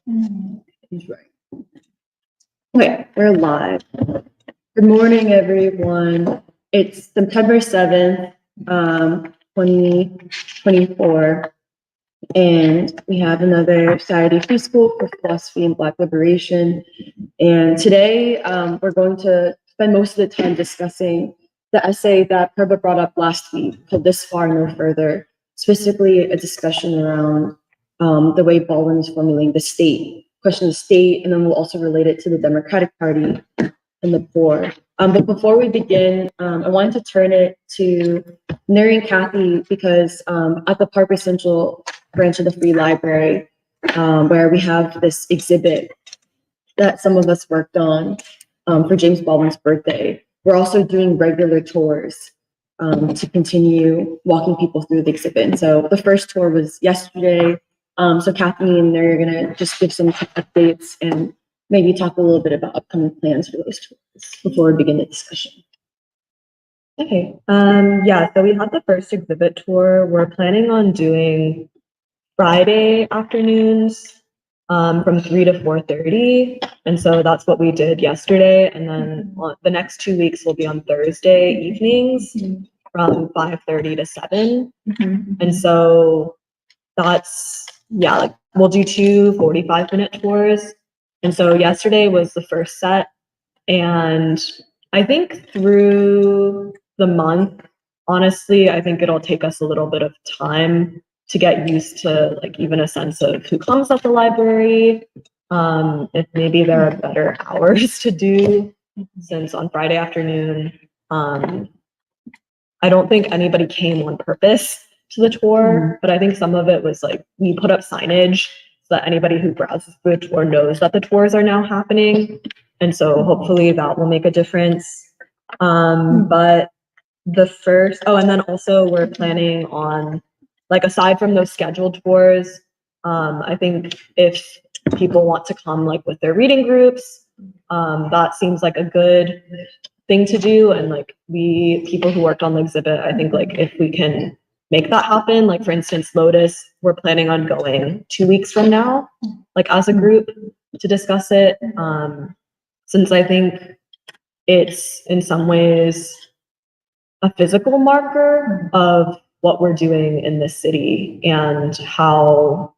He's right. Okay, we're live. Good morning, everyone. It's September 7th, 2024, and we have another Society Free School for Philosophy and Black Liberation. And today, we're going to spend most of the time discussing the essay that Prabha brought up last week, called This Far No Further, specifically a discussion around the way Baldwin is formulating the state, question of the state, and then we'll also relate it to the Democratic Party and the poor. But before we begin, I wanted to turn it to Neri and Kathy because at the Parker Central branch of the Free Library, where we have this exhibit that some of us worked on for James Baldwin's birthday. We're also doing regular tours to continue walking people through the exhibit. And so the first tour was yesterday. So Kathy and they're gonna just give some updates and maybe talk a little bit about upcoming plans for those tours before we begin the discussion. Okay, yeah, so we had the first exhibit tour. We're planning on doing Friday afternoons from 3 to 4:30. And so that's what we did yesterday. And then the next 2 weeks will be on Thursday evenings from 5:30 to 7. And so that's, yeah, like we'll do 2 45-minute tours. And so yesterday was the first set. And I think through the month, honestly, I think it'll take us a little bit of time to get used to like even a sense of who comes at the library. If maybe there are better hours to do, since on Friday afternoon, I don't think anybody came on purpose to the tour, but I think some of it was like we put up signage so that anybody who browses the tour knows that the tours are now happening. And so hopefully that will make a difference. But the first, and then also we're planning on, like aside from those scheduled tours, I think if people want to come like with their reading groups, that seems like a good thing to do. And like people who worked on the exhibit, I think like if we can make that happen, like for instance, Lotus, we're planning on going 2 weeks from now, like as a group to discuss it. Since I think it's in some ways a physical marker of what we're doing in this city and how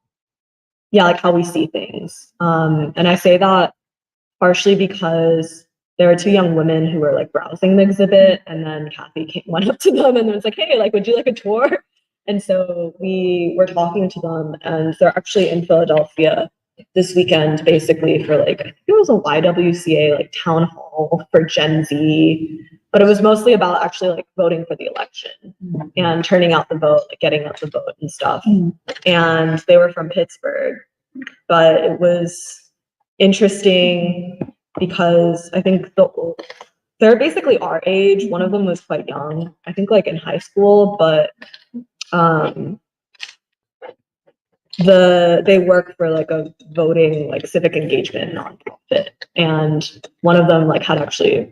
we see things. And I say that partially because there were 2 young women who were like browsing the exhibit, and then Kathy went up to them and was like, "Hey, like, would you like a tour?" And so we were talking to them, and they're actually in Philadelphia this weekend, basically for like, I think it was a YWCA like town hall for Gen Z, but it was mostly about actually like voting for the election and turning out the vote, like getting out the vote and stuff. And they were from Pittsburgh, but it was interesting because I think they're basically our age. One of them was quite young, I think like in high school, but they work for like a voting, like civic engagement nonprofit. And one of them like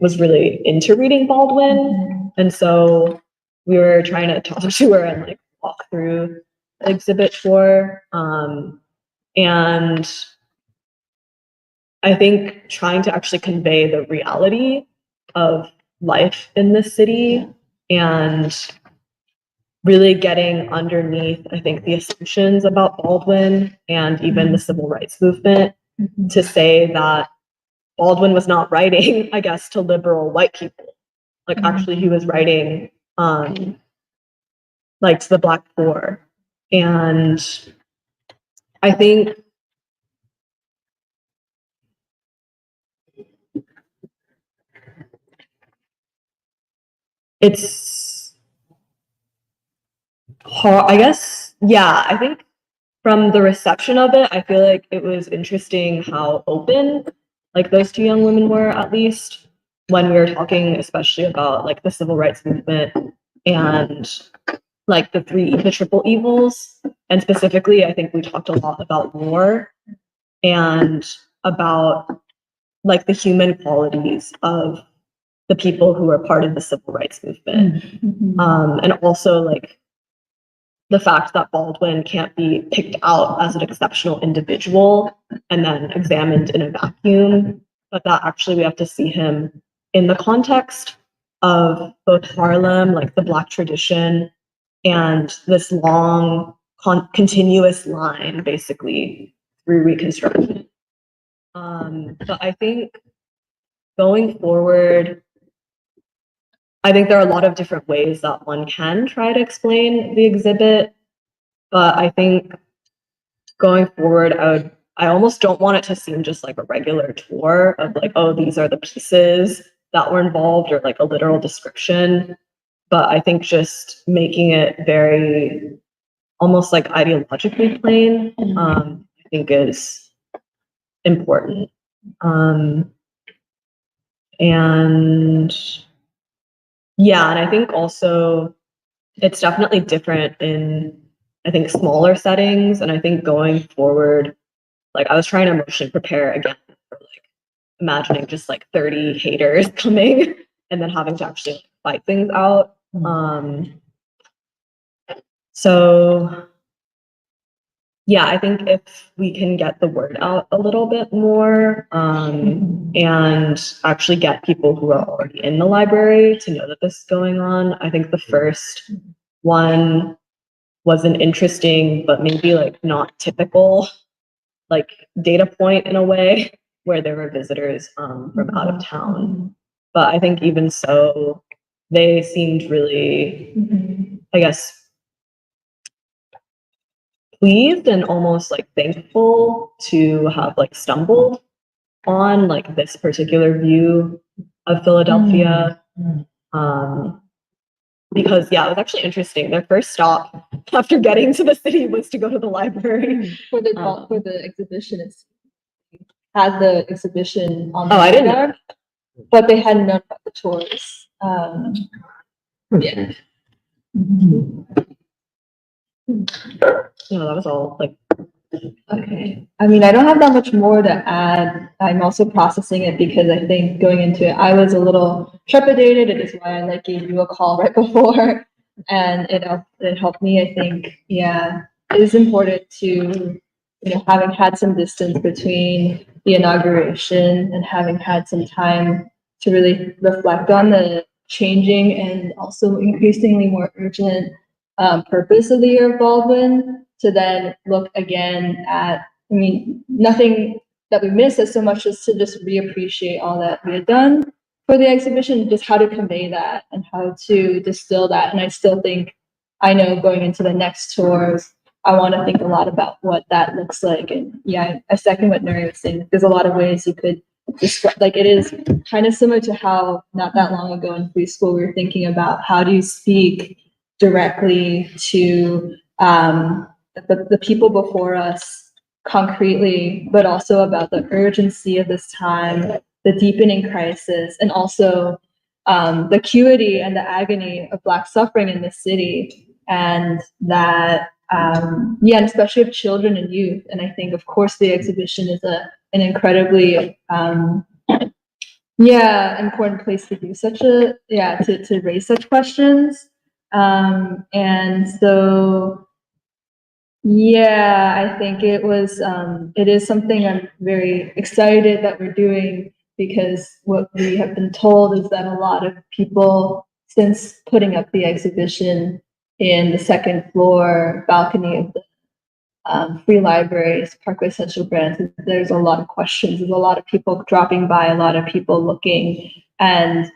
was really into reading Baldwin. And so we were trying to talk to her and like walk through the exhibit tour. And I think trying to actually convey the reality of life in this city and really getting underneath, I think, the assumptions about Baldwin and even the civil rights movement to say that Baldwin was not writing, I guess, to liberal white people. Like actually he was writing like to the Black poor. And I think it's hard, I guess. Yeah, I think from the reception of it, I feel like it was interesting how open like those 2 young women were, at least when we were talking, especially about like the civil rights movement and like the triple evils. And specifically, I think we talked a lot about war and about like the human qualities of the people who were part of the civil rights movement. And also like the fact that Baldwin can't be picked out as an exceptional individual and then examined in a vacuum, but that actually we have to see him in the context of both Harlem, like the Black tradition, and this long continuous line basically through Reconstruction. But I think going forward, I think there are a lot of different ways that one can try to explain the exhibit, but I think going forward, I almost don't want it to seem just like a regular tour of like, oh, these are the pieces that were involved, or like a literal description. But I think just making it very almost like ideologically plain, I think is important. And yeah, and I think also it's definitely different in, I think, smaller settings. And I think going forward, like I was trying to emotionally prepare again for like imagining just like 30 haters coming and then having to actually like, fight things out. So yeah, I think if we can get the word out a little bit more, and actually get people who are already in the library to know that this is going on. I think the first one was an interesting, but maybe like not typical, like data point in a way, where there were visitors from out of town. But I think even so, they seemed really, I guess, pleased and almost like thankful to have like stumbled on like this particular view of Philadelphia. Because yeah, it was actually interesting. Their first stop after getting to the city was to go to the library. For the exhibition, it's had the exhibition on the Oh, I didn't know. radar, but they hadn't known about the tours. Yeah. You know, that was all like, Okay. I mean, I don't have that much more to add. I'm also processing it because I think going into it, I was a little trepidated. It is why I like gave you a call right before, and it helped me. I think, yeah, it is important to, having had some distance between the inauguration and having had some time to really reflect on the changing and also increasingly more urgent purpose of the Year of Baldwin, to then look again at, I mean, nothing that we miss as so much as to just reappreciate all that we had done for the exhibition, just how to convey that and how to distill that. And I still think, I know going into the next tours, I want to think a lot about what that looks like. And yeah, I second what Nuri was saying. There's a lot of ways you could describe, like it is kind of similar to how not that long ago in preschool, we were thinking about how do you speak directly to the people before us concretely, but also about the urgency of this time, the deepening crisis, and also the acuity and the agony of Black suffering in the city, and that, yeah, and especially of children and youth. And I think, of course, the exhibition is an incredibly, important place to do such to raise such questions. And so, yeah, I think it is something I'm very excited that we're doing, because what we have been told is that a lot of people, since putting up the exhibition in the second floor balcony of the Free Libraries, Parkway Central Branch, there's a lot of questions. There's a lot of people dropping by, a lot of people looking and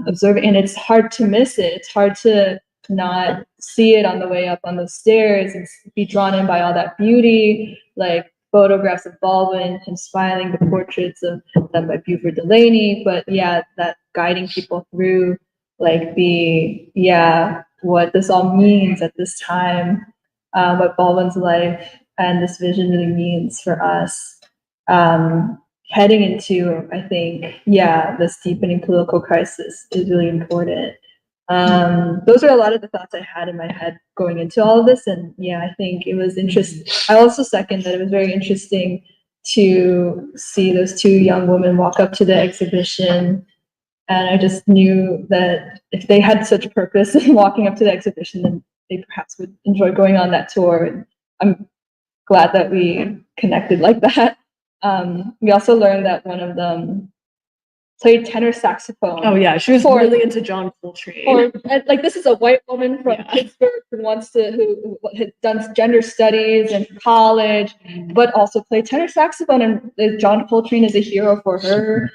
observing, and it's hard to miss it. It's hard to not see it on the way up on the stairs and be drawn in by all that beauty, like photographs of Baldwin, him smiling, the portraits of them by Buford Delaney. But yeah, that guiding people through like what this all means at this time, what Baldwin's life and this vision really means for us, heading into, I think, this deepening political crisis is really important. Those are a lot of the thoughts I had in my head going into all of this. And yeah, I think it was interesting. I also second that it was very interesting to see those two young women walk up to the exhibition. And I just knew that if they had such purpose in walking up to the exhibition, then they perhaps would enjoy going on that tour. And I'm glad that we connected like that. We also learned that one of them played tenor saxophone. Oh yeah, she was really into John Coltrane. Or like this is a white woman from Yeah. Pittsburgh who had done gender studies in college, but also played tenor saxophone, and John Coltrane is a hero for her.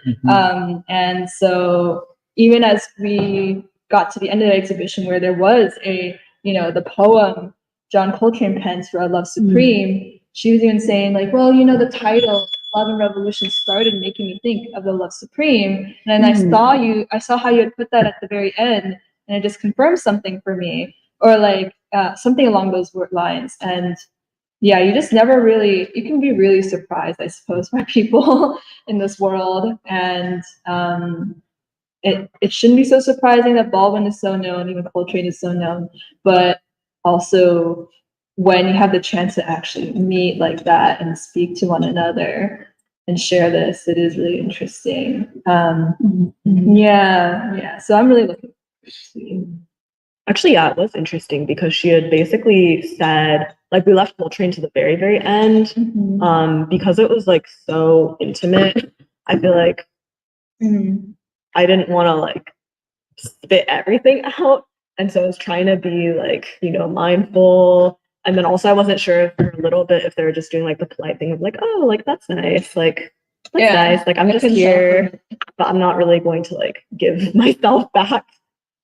And so even as we got to the end of the exhibition, where there was the poem John Coltrane pens for "A Love Supreme," she was even saying like, well, the title Love and Revolution started making me think of the Love Supreme. And I saw how you had put that at the very end, and it just confirmed something for me, or like something along those lines. And yeah, you just never really, you can be really surprised, I suppose, by people in this world. And it shouldn't be so surprising that Baldwin is so known, even Coltrane is so known, but also when you have the chance to actually meet like that and speak to one another and share this, it is really interesting. Yeah. So I'm really looking forward to. Actually, yeah, it was interesting because she had basically said, like, we left Coltrane to the very, very end, because it was like so intimate. I feel like I didn't want to like spit everything out, and so I was trying to be like, mindful. And then also I wasn't sure for a little bit if they were just doing like the polite thing of like, oh, like that's nice, like that's nice, like I'm just here, but I'm not really going to like give myself back.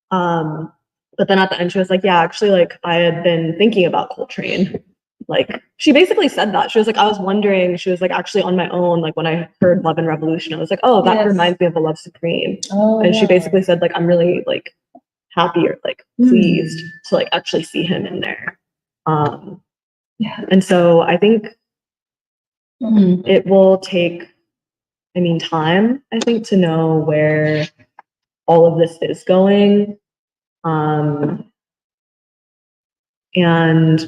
But then at the end she was like, yeah, actually, like I had been thinking about Coltrane. Like she basically said that. She was like, I was wondering, she was like, actually on my own, like when I heard Love and Revolution, I was like, oh, that reminds me of A Love Supreme. And she basically said like, I'm really like happy or like pleased to like actually see him in there. And so I think it will take, time, I think, to know where all of this is going. And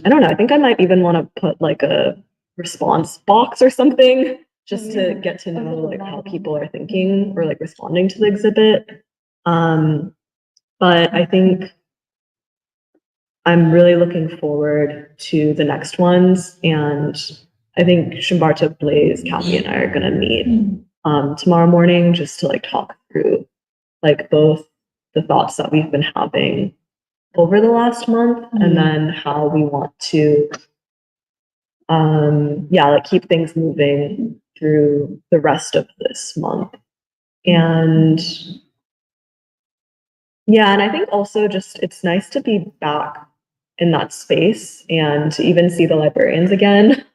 I don't know, I think I might even want to put like a response box or something just to get to know like how people are thinking or like responding to the exhibit. But I think I'm really looking forward to the next ones, and I think Shimbarta, Blaze, Kathy, and I are gonna meet tomorrow morning just to like talk through like both the thoughts that we've been having over the last month and then how we want to like keep things moving through the rest of this month. And and I think also just it's nice to be back in that space and to even see the librarians again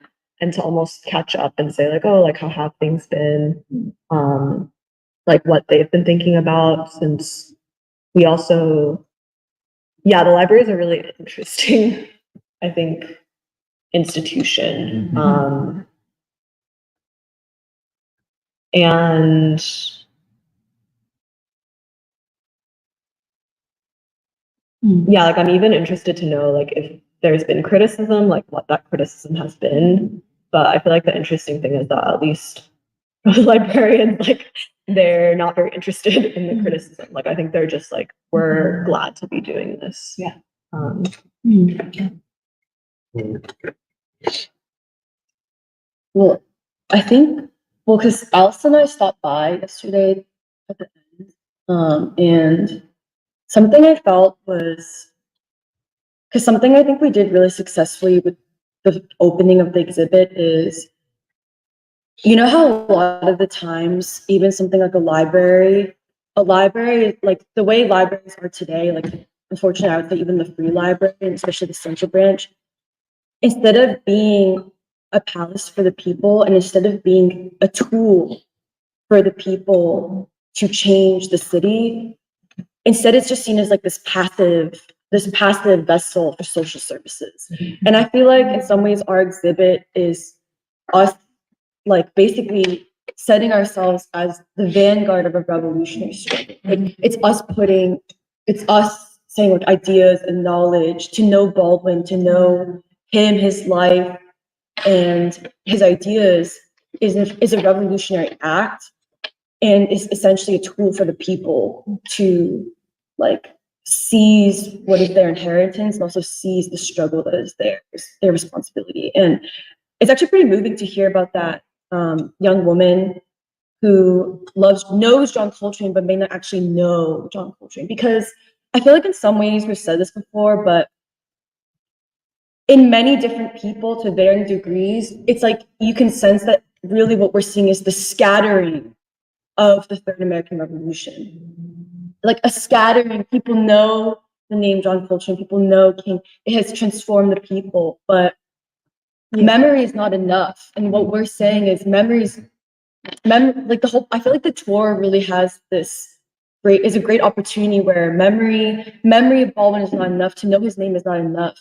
and to almost catch up and say like, oh, like how have things been, like what they've been thinking about, since we also the library is a really interesting, I think, institution. And like I'm even interested to know like if there's been criticism, like what that criticism has been. But I feel like the interesting thing is that at least librarians, like they're not very interested in the criticism. Like I think they're just like, we're glad to be doing this. Well, I think, because Alice and I stopped by yesterday at the end, and something I felt was, because something I think we did really successfully with the opening of the exhibit is, how a lot of the times, even something like a library, like the way libraries are today, like unfortunately, I would say even the free library, and especially the central branch, instead of being a palace for the people and instead of being a tool for the people to change the city, instead it's just seen as like this passive vessel for social services. And I feel like in some ways our exhibit is us like basically setting ourselves as the vanguard of a revolutionary struggle. Like it's us saying like ideas and knowledge, to know Baldwin, to know him, his life, and his ideas is a revolutionary act, and is essentially a tool for the people to like sees what is their inheritance and also sees the struggle that is theirs, their responsibility. And it's actually pretty moving to hear about that young woman who knows John Coltrane, but may not actually know John Coltrane. Because I feel like in some ways we've said this before, but in many different people to varying degrees, it's like you can sense that really what we're seeing is the scattering of the Third American Revolution. Like a scattering, people know the name John Coltrane, people know King, it has transformed the people, but memory is not enough. And what we're saying is like the whole, I feel like the tour really has is a great opportunity where memory of Baldwin is not enough, to know his name is not enough.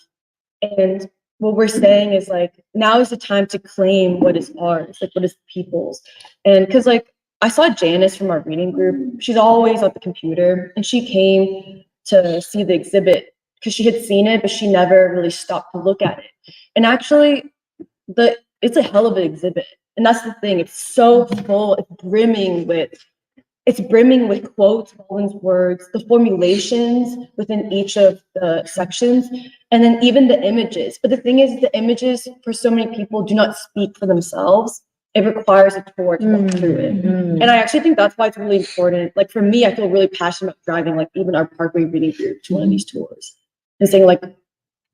And what we're saying is like, now is the time to claim what is ours, like what is the people's. And because like, I saw Janice from our reading group, she's always at the computer, and she came to see the exhibit because she had seen it, but she never really stopped to look at it. And actually, it's a hell of an exhibit. And that's the thing, it's so full, it's brimming with quotes, Baldwin's words, the formulations within each of the sections, and then even the images. But the thing is, the images for so many people do not speak for themselves. It requires a tour to walk through it. And I actually think that's why it's really important. Like for me, I feel really passionate about driving like even our Parkway reading group to one of these tours and saying like,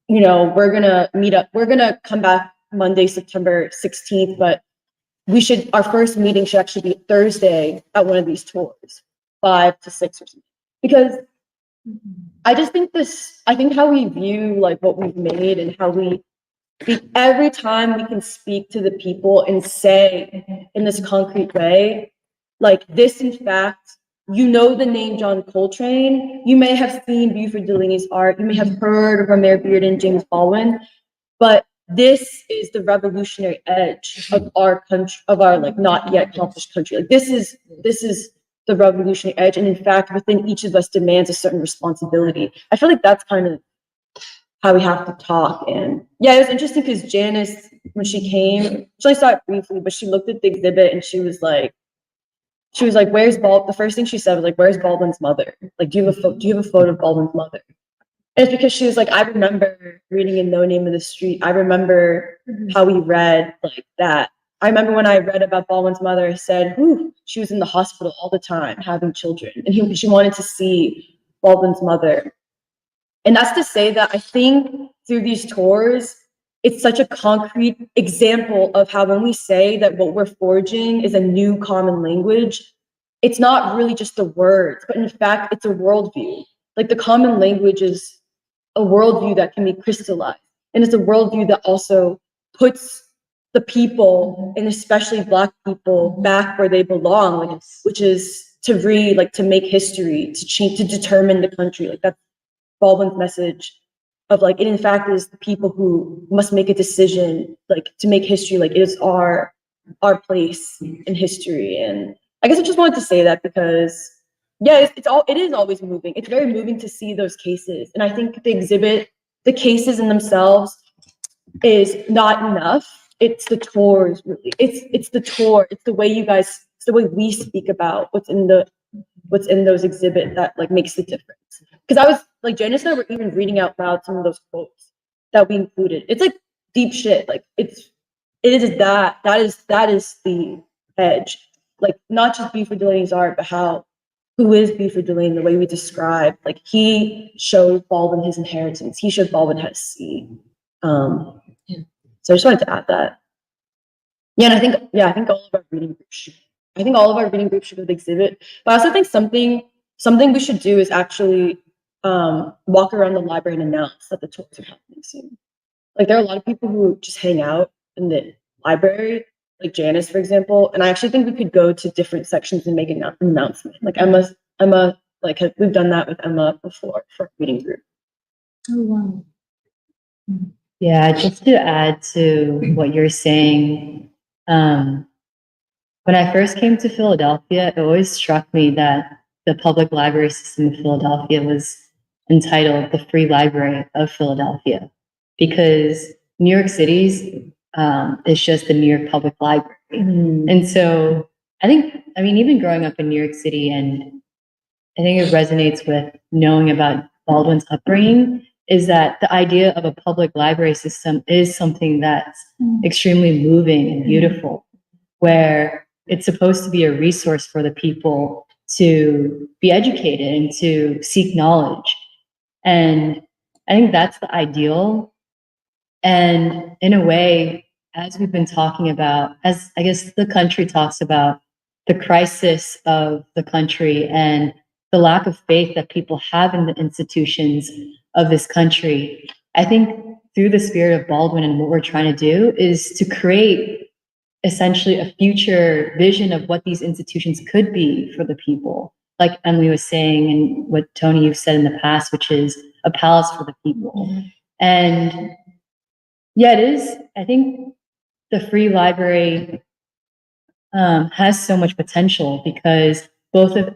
you know, we're gonna meet up, we're gonna come back Monday, September 16th, but our first meeting should actually be Thursday at one of these tours, 5 to 6 or something. Because I just think I think how we view like what we've made and how we speak, every time we can speak to the people and say in this concrete way, like this, in fact, you know the name John Coltrane, you may have seen Buford Delaney's art, you may have heard of Romare Bearden and James Baldwin, but this is the revolutionary edge of our country, of our like not yet accomplished country. Like this is the revolutionary edge, and in fact, within each of us demands a certain responsibility. I feel like that's kind of how we have to talk. And yeah, it was interesting because Janice, when she came, she only saw it briefly, but she looked at the exhibit and she was like, "Where's Baldwin?" The first thing she said was like, "Where's Baldwin's mother? Like, do you have a photo of Baldwin's mother?" And it's because she was like, I remember reading in No Name of the Street. I remember how we read like that. I remember when I read about Baldwin's mother, I said, "Ooh, she was in the hospital all the time having children." And she wanted to see Baldwin's mother. And that's to say that I think through these tours, it's such a concrete example of how when we say that what we're forging is a new common language, it's not really just the words, but in fact, it's a worldview. Like the common language is a worldview that can be crystallized. And it's a worldview that also puts the people, and especially Black people, back where they belong, like, which is to read, like to make history, to change, to determine the country. Like that's Baldwin's message of like, it in fact is the people who must make a decision, like to make history, like it is our place in history. And I guess I just wanted to say that because yeah, it is always moving. It's very moving to see those cases. And I think the exhibit, the cases in themselves is not enough. It's the tours, really. It's the tour. It's the way it's the way we speak about what's in those exhibit that like makes the difference. Because I was like, Janice and I were even reading out loud some of those quotes that we included. It's like deep shit. Like it is that is the edge. Like not just Buford Delaney's art, but who is Buford Delaney, the way we describe, like he showed Baldwin his inheritance. He showed Baldwin how to see. So I just wanted to add that. Yeah, and I think all of our reading groups should go to the exhibit. But I also think something we should do is actually walk around the library and announce that the tours are happening soon. Like there are a lot of people who just hang out in the library, like Janice, for example. And I actually think we could go to different sections and make an announcement. Like Emma, like we've done that with Emma before for a reading group. Oh, wow. Yeah, just to add to what you're saying, when I first came to Philadelphia, it always struck me that the public library system of Philadelphia was entitled the Free Library of Philadelphia, because New York City's is just the New York Public Library. And so I mean, even growing up in New York City, and I think it resonates with knowing about Baldwin's upbringing is that the idea of a public library system is something that's extremely moving and beautiful, where it's supposed to be a resource for the people to be educated and to seek knowledge. And I think that's the ideal. And in a way, as we've been talking about, as I guess the country talks about the crisis of the country and the lack of faith that people have in the institutions of this country, I think through the spirit of Baldwin and what we're trying to do is to create essentially a future vision of what these institutions could be for the people. Like Emily was saying, and what Tony, you've said in the past, which is a palace for the people. And yeah, it is. I think the free library has so much potential because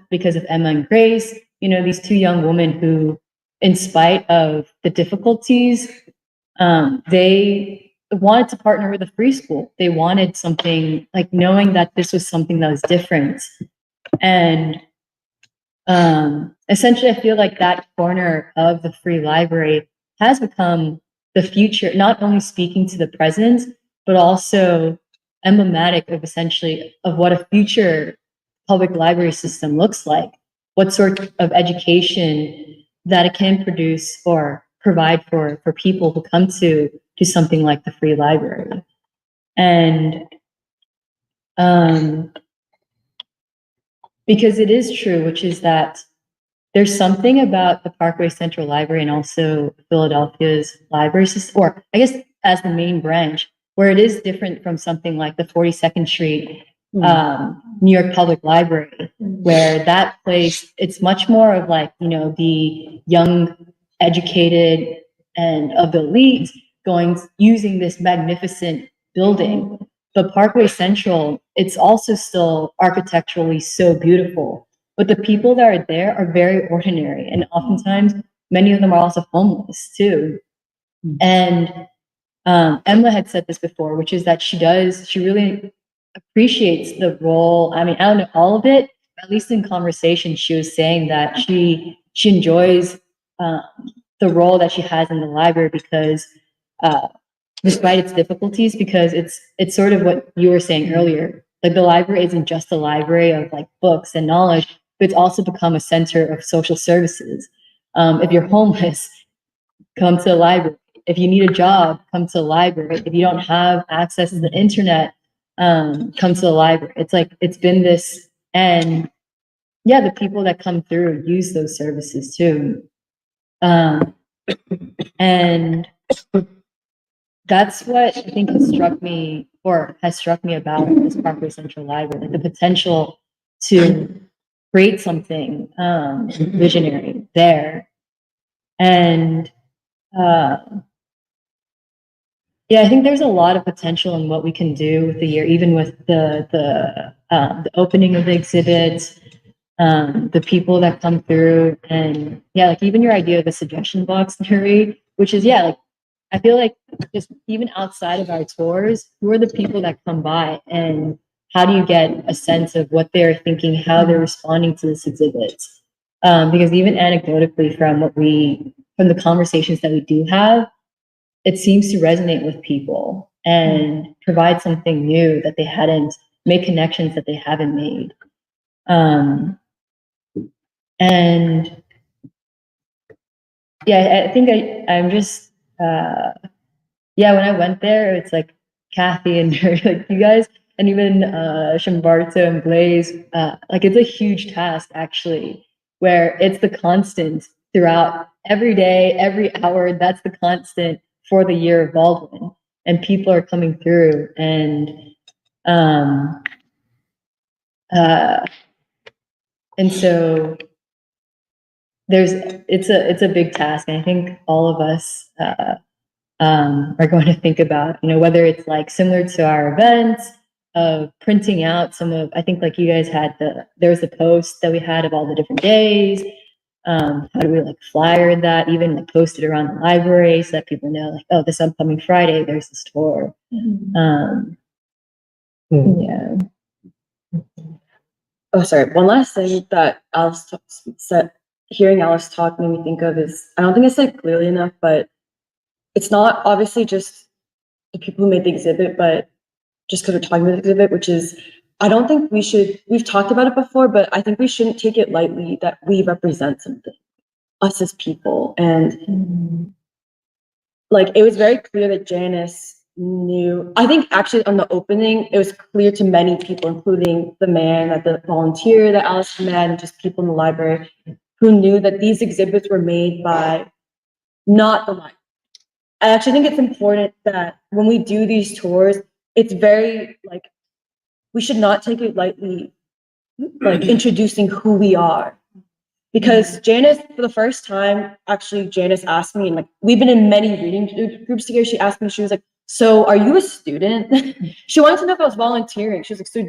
because of Emma and Grace, you know, these two young women who, in spite of the difficulties, they wanted to partner with a free school. They wanted something like knowing that this was something that was different. And essentially, I feel like that corner of the free library has become the future, not only speaking to the present, but also emblematic of essentially of what a future public library system looks like, what sort of education that it can produce or provide for people who come to something like the free library. And because it is true, which is that there's something about the Parkway Central Library and also Philadelphia's library system, or I guess as the main branch, where it is different from something like the 42nd Street New York Public Library, where that place, it's much more of like, you know, the young, educated, and of the elite using this magnificent building. But Parkway Central, it's also still architecturally so beautiful. But the people that are there are very ordinary, and oftentimes many of them are also homeless too. And Emma had said this before, which is that she really appreciates the role. I mean, I don't know all of it, but at least in conversation, she was saying that she enjoys the role that she has in the library because despite its difficulties, because it's sort of what you were saying earlier. Like the library isn't just a library of like books and knowledge, but it's also become a center of social services. If you're homeless, come to the library. If you need a job, come to the library. If you don't have access to the internet, come to the library. It's like it's been this, and yeah, the people that come through use those services too. And that's what I think has struck me about this Parkway Central Library, like the potential to create something visionary there. And yeah, I think there's a lot of potential in what we can do with the year, even with the opening of the exhibits, the people that come through, and yeah, like even your idea of the suggestion box, Nuri, which is like I feel like just even outside of our tours, who are the people that come by, and how do you get a sense of what they're thinking, how they're responding to this exhibit? Because even anecdotally, from the conversations that we do have, it seems to resonate with people and provide something new that they hadn't make connections that they haven't made. And yeah, I think I'm just yeah, when I went there, it's like Kathy and like you guys, and even Shambarto and Blaze, like it's a huge task actually, where it's the constant throughout every day, every hour. That's the constant for the year of Baldwin, and people are coming through, and so it's a big task, and I think all of us are going to think about, you know, whether it's like similar to our events of printing out some of, I think like you guys had there was a post that we had of all the different days. How do we like flyer that, even like post it around the library so that people know like, oh, this upcoming Friday, there's this tour. Yeah. Oh, sorry. One last thing that Alice said hearing Alice talk made me think of is, I don't think I said it clearly enough, but it's not obviously just the people who made the exhibit, but just because we're talking about the exhibit, which is, I don't think we've talked about it before, but I think we shouldn't take it lightly that we represent something, us as people. And like, it was very clear that Janice knew, I think actually on the opening, it was clear to many people, including the man, that the volunteer that Alice met, and just people in the library, who knew that these exhibits were made by not the library. I actually think it's important that when we do these tours, it's very like, we should not take it lightly, like introducing who we are. Because Janice, for the first time, actually, Janice asked me, and like, we've been in many reading groups together. She asked me, she was like, so are you a student? She wanted to know if I was volunteering. She was like, so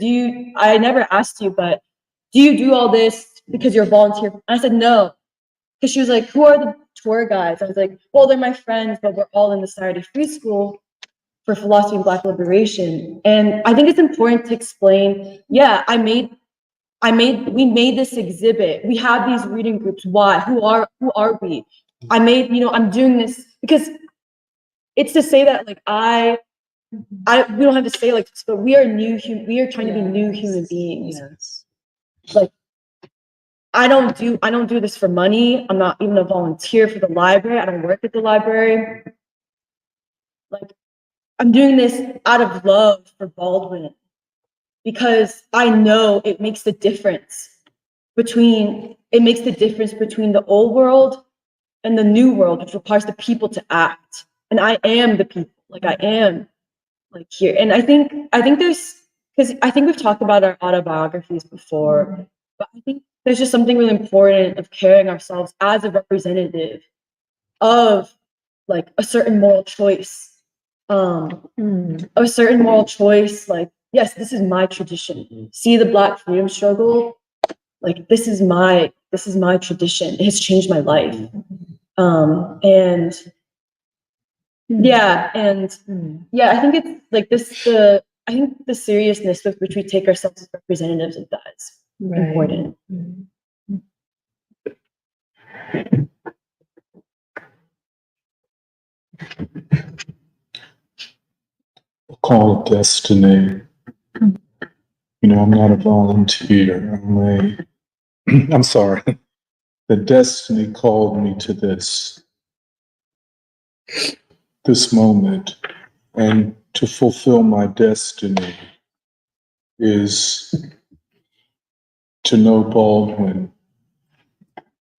I never asked you, but do you do all this because you're a volunteer? And I said, no. Because she was like, who are the tour guides? I was like, well, they're my friends, but we're all in the Saturday Free School for Philosophy and Black Liberation. And I think it's important to explain, yeah, we made this exhibit. We have these reading groups. Why? Who are we? I'm doing this because it's to say that like we don't have to say like this, but we are trying to be new human beings. Yes. Like, I don't do this for money. I'm not even a volunteer for the library. I don't work at the library. Like, I'm doing this out of love for Baldwin, because I know it makes the difference between the old world and the new world, which requires the people to act. And I am the people. Like, I am like here. And I think because I think we've talked about our autobiographies before, but I think there's just something really important of carrying ourselves as a representative of like a certain moral choice. A certain moral choice, like, yes, this is my tradition. See the Black freedom struggle? Like, this is my tradition. It has changed my life. And yeah, I think it's like I think the seriousness with which we take ourselves as representatives of that is important. Call of destiny. I'm not a volunteer. I'm sorry. The destiny called me to this moment, and to fulfill my destiny is to know Baldwin,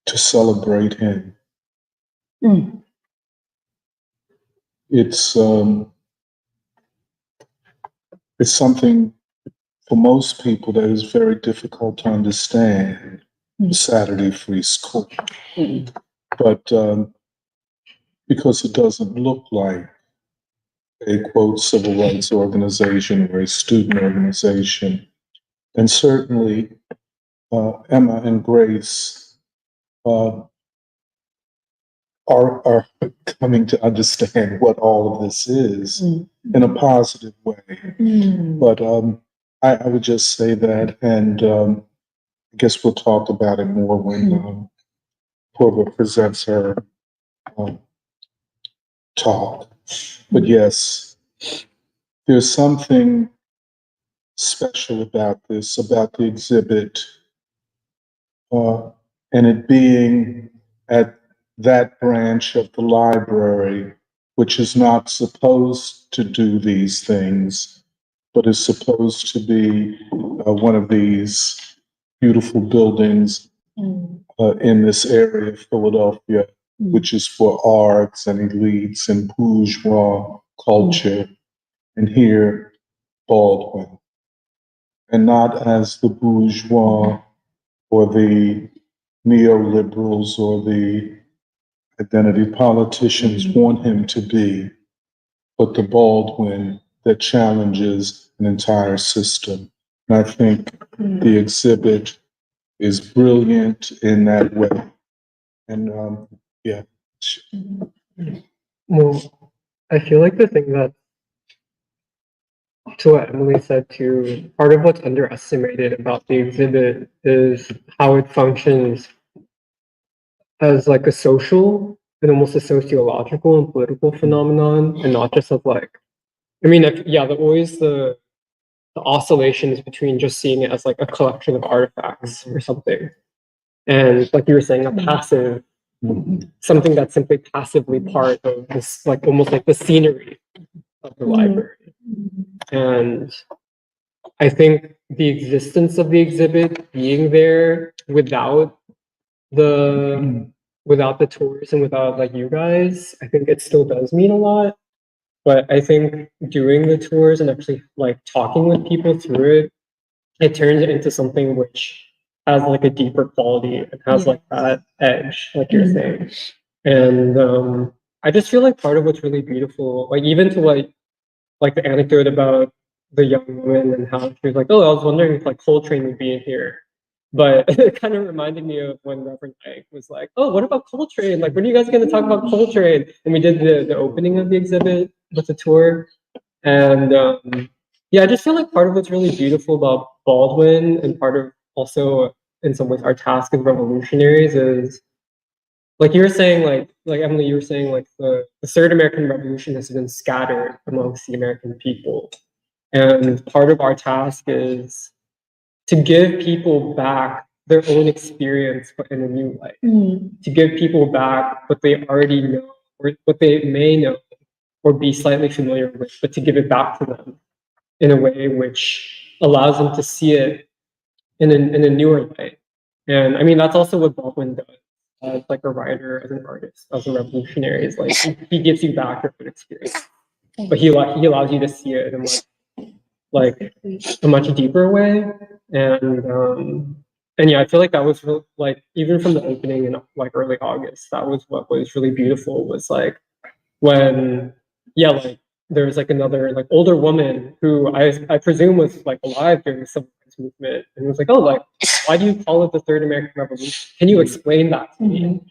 to celebrate him. It's something for most people that is very difficult to understand. Saturday Free School, but because it doesn't look like a quote civil rights organization or a student organization, and certainly Emma and Grace are coming to understand what all of this is in a positive way. But I would just say that, and I guess we'll talk about it more when Purva presents her talk. But yes, there's something special about the exhibit, and it being at that branch of the library, which is not supposed to do these things, but is supposed to be one of these beautiful buildings in this area of Philadelphia, which is for arts and elites and bourgeois culture. And here, Baldwin. And not as the bourgeois or the neoliberals or the identity politicians want him to be, but the Baldwin that challenges an entire system. And I think the exhibit is brilliant in that way. And yeah. Well, I feel like the thing that, to what Emily said too, part of what's underestimated about the exhibit is how it functions as like a social and almost a sociological and political phenomenon, and not just of like, I mean, yeah, the oscillation is between just seeing it as like a collection of artifacts or something, and like you were saying, a passive, something that's simply passively part of this, like almost like the scenery of the library. And I think the existence of the exhibit being there the without the tours and without like you guys, I think it still does mean a lot. But I think doing the tours and actually like talking with people through it, it turns it into something which has like a deeper quality and has like that edge, like you're saying. And I just feel like part of what's really beautiful, like even to like the anecdote about the young woman and how she was like, oh, I was wondering if like Coltrane would be in here. But it kind of reminded me of when Reverend Ike was like, oh, what about Coltrane? Like, when are you guys going to talk about Coltrane? And we did the opening of the exhibit with the tour. And yeah, I just feel like part of what's really beautiful about Baldwin and part of also in some ways our task as revolutionaries is like you were saying, like Emily, you were saying like the third American Revolution has been scattered amongst the American people. And part of our task is to give people back their own experience, but in a new light. To give people back what they already know, or what they may know, or be slightly familiar with, but to give it back to them in a way which allows them to see it in a newer light. And I mean, that's also what Baldwin does as like a writer, as an artist, as a revolutionary. Is like he gives you back your own experience, but he allows you to see it in like a much deeper way. And yeah, I feel like that was like even from the opening in like early August, that was what was really beautiful. Was like when yeah, like there was like another like older woman who I presume was like alive during the civil rights movement, and was like, oh, like why do you call it the Third American Revolution? Can you explain that to me?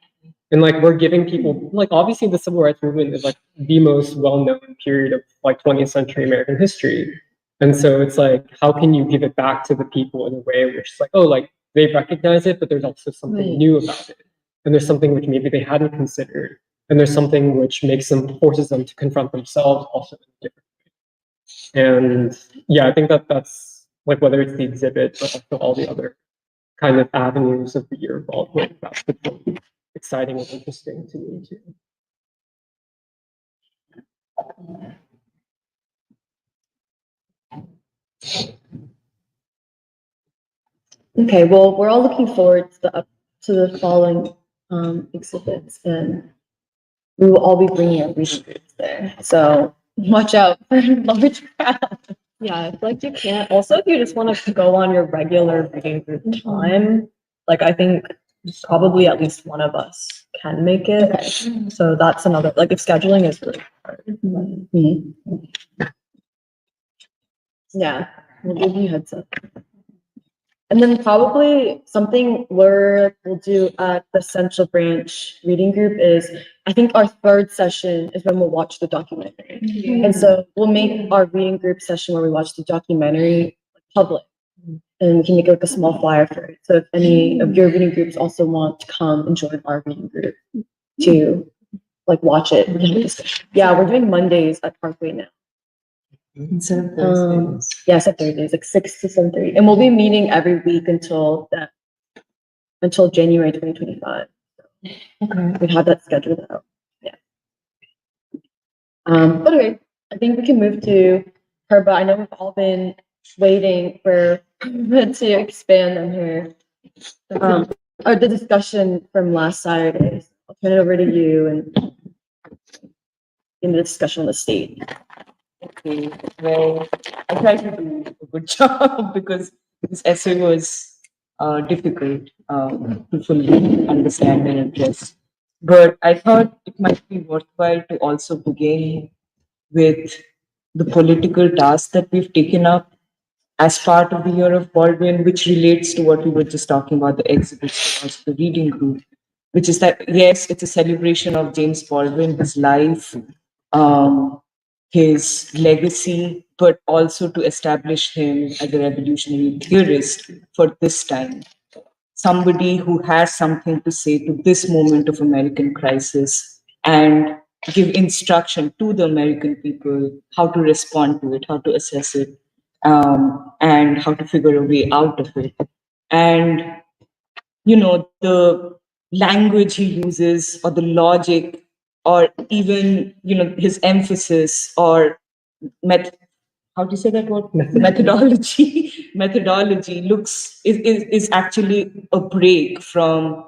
And like we're giving people like obviously the civil rights movement is like the most well-known period of like 20th century American history. And so it's like, how can you give it back to the people in a way which is like, oh, like they recognize it, but there's also something new about it. And there's something which maybe they hadn't considered. And there's something which makes them, forces them to confront themselves also in a different way. And yeah, I think that's like whether it's the exhibit, but also all the other kind of avenues of the year involved with that's really exciting and interesting to me too. Okay, well, we're all looking forward to the following exhibits, and we will all be bringing our reading groups there. So watch out for large crowds. Yeah, I feel like you can't. Also, if you just want to go on your regular reading group time, like I think probably at least one of us can make it. Okay. So that's another, like if scheduling is really hard. Yeah, we'll give you a heads up. And then probably something we'll do at the Central Branch reading group is, I think our third session is when we'll watch the documentary. And so we'll make our reading group session where we watch the documentary public. And we can make like a small flyer for it. So if any of your reading groups also want to come and join our reading group to like watch it, we can have a discussion. Yeah, we're doing Mondays at Parkway now. Instead of Thursdays. Yes, at Thursdays, like 6 to 7:30, and we'll be meeting every week until January 2025. Okay. We have that scheduled out. Yeah. But anyway, I think we can move to her. But I know we've all been waiting for her to expand on her or the discussion from last Saturday. I'll turn it over to you and in the discussion on the state. Okay. Well, I tried to do a good job because this essay was difficult to fully understand and address. But I thought it might be worthwhile to also begin with the political task that we've taken up as part of the Year of Baldwin, which relates to what we were just talking about, the exhibits, also the reading group, which is that, yes, it's a celebration of James Baldwin, his life, his legacy, but also to establish him as a revolutionary theorist for this time. somebody who has something to say to this moment of American crisis and give instruction to the American people how to respond to it, how to assess it, and how to figure a way out of it. And, the language he uses or the logic or even, his emphasis or how do you say that word? Methodology. Methodology is actually a break from,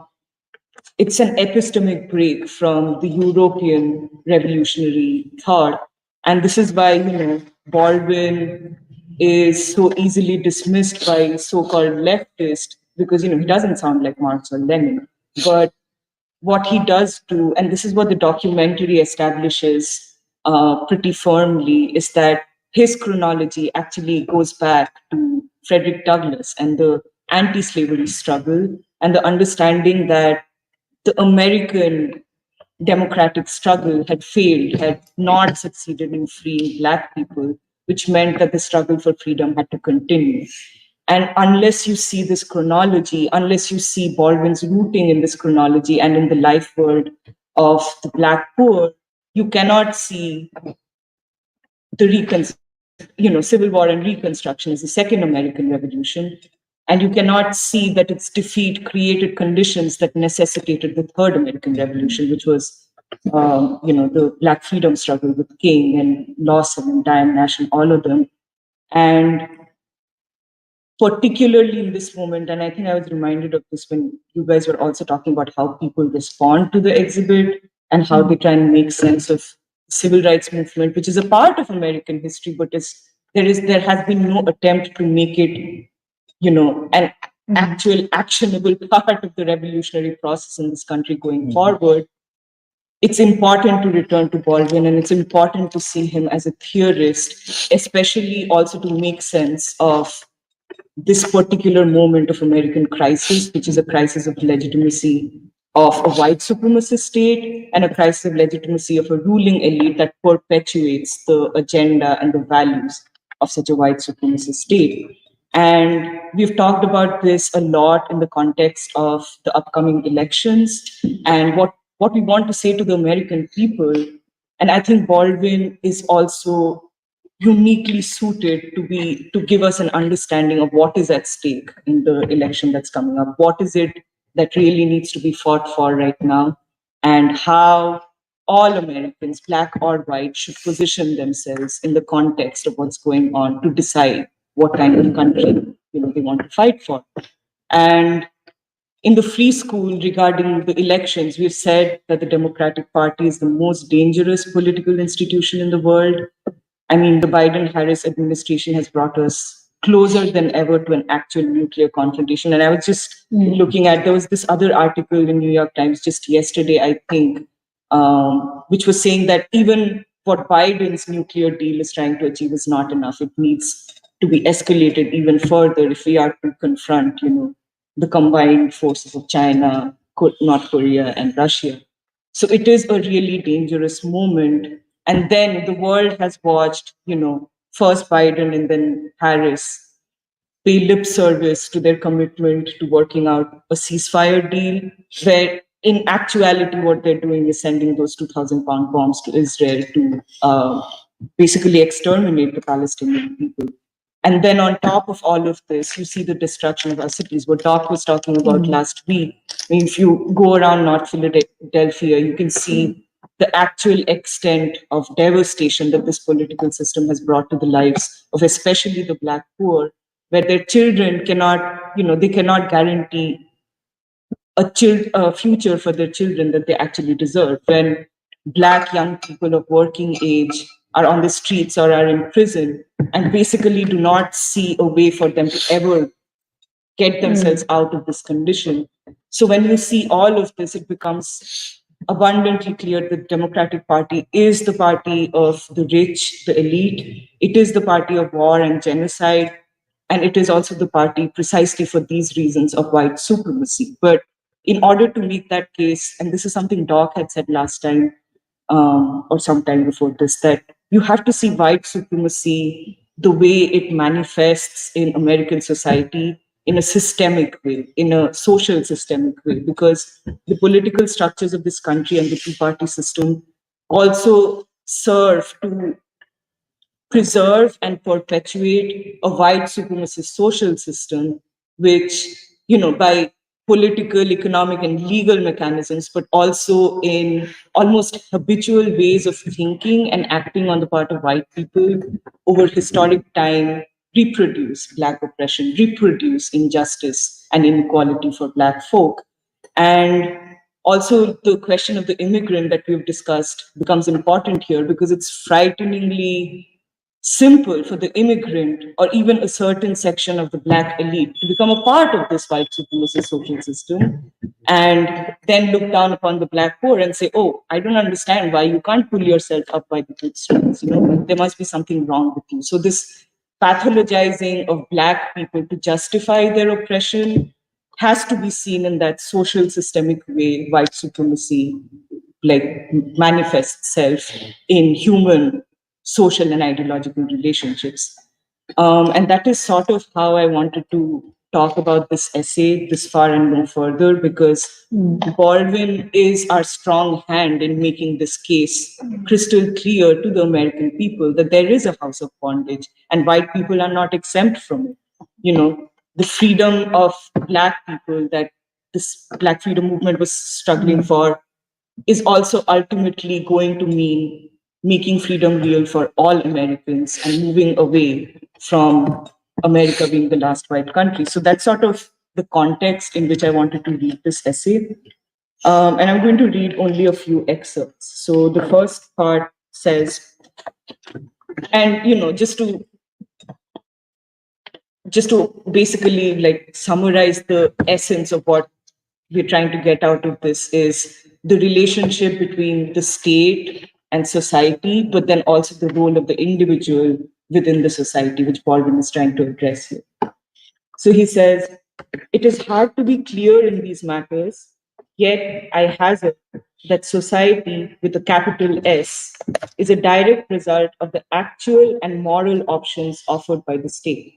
it's an epistemic break from the European revolutionary thought. And this is why, Baldwin is so easily dismissed by so-called leftists because, he doesn't sound like Marx or Lenin. But what he does do, and this is what the documentary establishes pretty firmly, is that his chronology actually goes back to Frederick Douglass and the anti-slavery struggle and the understanding that the American democratic struggle had failed, had not succeeded in freeing Black people, which meant that the struggle for freedom had to continue. And unless you see this chronology, unless you see Baldwin's rooting in this chronology and in the life world of the Black poor, you cannot see the Civil War and Reconstruction as the Second American Revolution. And you cannot see that its defeat created conditions that necessitated the Third American Revolution, which was, the Black freedom struggle with King and Lawson and Diane Nash and all of them. And particularly in this moment, and I think I was reminded of this when you guys were also talking about how people respond to the exhibit and how they try and make sense of civil rights movement, which is a part of American history, but there has been no attempt to make it, an actual actionable part of the revolutionary process in this country going forward. It's important to return to Baldwin, and it's important to see him as a theorist, especially also to make sense of this particular moment of American crisis, which is a crisis of legitimacy of a white supremacist state and a crisis of legitimacy of a ruling elite that perpetuates the agenda and the values of such a white supremacist state. And we've talked about this a lot in the context of the upcoming elections and what we want to say to the American people. And I think Baldwin is also uniquely suited to give us an understanding of what is at stake in the election that's coming up. What is it that really needs to be fought for right now, and how all Americans, Black or white, should position themselves in the context of what's going on to decide what kind of country they want to fight for. And in the free school regarding the elections, we've said that the Democratic Party is the most dangerous political institution in the world. I mean, the Biden-Harris administration has brought us closer than ever to an actual nuclear confrontation. And I was just looking at, there was this other article in New York Times just yesterday, I think, which was saying that even what Biden's nuclear deal is trying to achieve is not enough. It needs to be escalated even further if we are to confront, the combined forces of China, North Korea, and Russia. So it is a really dangerous moment. And then the world has watched, first Biden and then Harris pay lip service to their commitment to working out a ceasefire deal, where in actuality, what they're doing is sending those 2,000-pound bombs to Israel to basically exterminate the Palestinian people. And then on top of all of this, you see the destruction of our cities, what Doc was talking about last week. I mean, if you go around North Philadelphia, you can see the actual extent of devastation that this political system has brought to the lives of especially the Black poor, where their children cannot, they cannot guarantee a future for their children that they actually deserve. When Black young people of working age are on the streets or are in prison and basically do not see a way for them to ever get themselves out of this condition. So when you see all of this, it becomes abundantly clear that the Democratic Party is the party of the rich, the elite. It is the party of war and genocide. And it is also the party precisely for these reasons of white supremacy. But in order to make that case, and this is something Doc had said last time or sometime before this, that you have to see white supremacy the way it manifests in American society in a systemic way, in a social systemic way, because the political structures of this country and the two-party system also serve to preserve and perpetuate a white supremacist social system, which, by political, economic, and legal mechanisms, but also in almost habitual ways of thinking and acting on the part of white people over historic time, reproduce Black oppression, reproduce injustice and inequality for Black folk. And also, the question of the immigrant that we've discussed becomes important here because it's frighteningly simple for the immigrant or even a certain section of the Black elite to become a part of this white supremacist social system and then look down upon the Black poor and say, oh, I don't understand why you can't pull yourself up by the bootstraps. There must be something wrong with you. So this pathologizing of Black people to justify their oppression has to be seen in that social systemic way white supremacy like manifests itself in human social and ideological relationships. And that is sort of how I wanted to talk about this essay this far and no further, because Baldwin is our strong hand in making this case crystal clear to the American people that there is a house of bondage and white people are not exempt from it. The freedom of Black people that this Black freedom movement was struggling for is also ultimately going to mean making freedom real for all Americans and moving away from America being the last white country. So that's sort of the context in which I wanted to read this essay. And I'm going to read only a few excerpts. So the first part says, and just to basically like summarize the essence of what we're trying to get out of this is the relationship between the state and society, but then also the role of the individual within the society, which Baldwin is trying to address here. So he says, it is hard to be clear in these matters, yet I hazard that society with a capital S is a direct result of the actual and moral options offered by the state.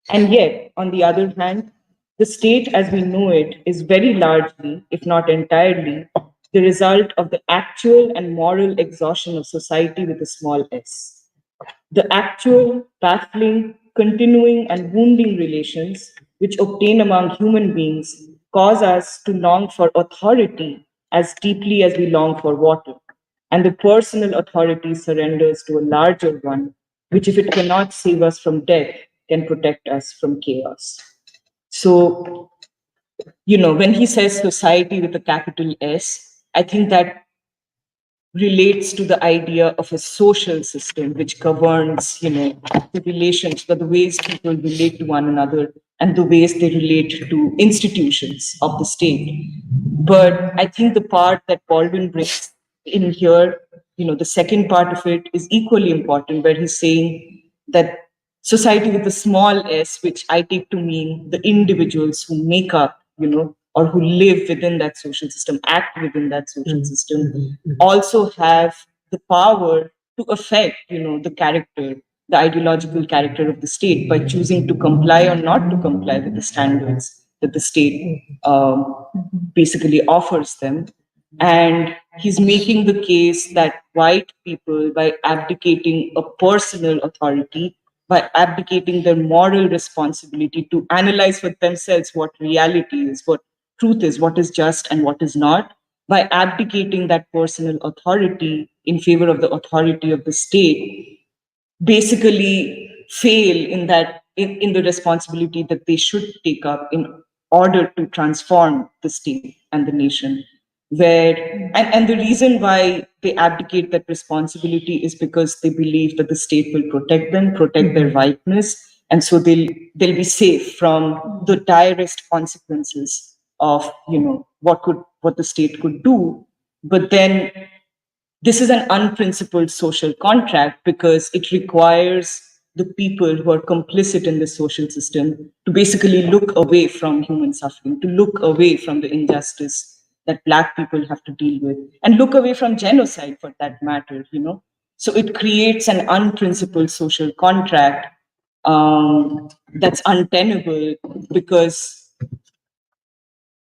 And yet, on the other hand, the state as we know it is very largely, if not entirely, the result of the actual and moral exhaustion of society with a small s. The actual, baffling, continuing, and wounding relations which obtain among human beings cause us to long for authority as deeply as we long for water. And the personal authority surrenders to a larger one, which, if it cannot save us from death, can protect us from chaos. So, when he says society with a capital S, I think that relates to the idea of a social system which governs, the relations, the ways people relate to one another and the ways they relate to institutions of the state. But I think the part that Baldwin brings in here, the second part of it is equally important, where he's saying that society with a small s, which I take to mean the individuals who make up, or who live within that social system, act within that social system, also have the power to affect, the character, the ideological character of the state by choosing to comply or not to comply with the standards that the state basically offers them. And he's making the case that white people, by abdicating a personal authority, by abdicating their moral responsibility to analyze for themselves what reality is, what truth is, what is just and what is not, by abdicating that personal authority in favor of the authority of the state, basically fail in that in the responsibility that they should take up in order to transform the state and the nation. And the reason why they abdicate that responsibility is because they believe that the state will protect them, protect their whiteness, and so they'll be safe from the direst consequences of what the state could do. But then this is an unprincipled social contract because it requires the people who are complicit in the social system to basically look away from human suffering, to look away from the injustice that Black people have to deal with, and look away from genocide for that matter, So it creates an unprincipled social contract that's untenable because,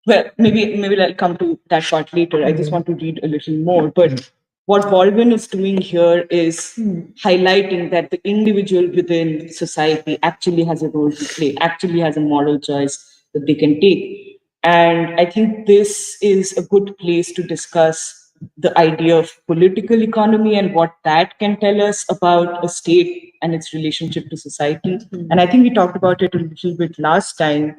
well, maybe I'll come to that part later. I just want to read a little more. But what Baldwin is doing here is highlighting that the individual within society actually has a role to play, actually has a moral choice that they can take. And I think this is a good place to discuss the idea of political economy and what that can tell us about a state and its relationship to society. And I think we talked about it a little bit last time,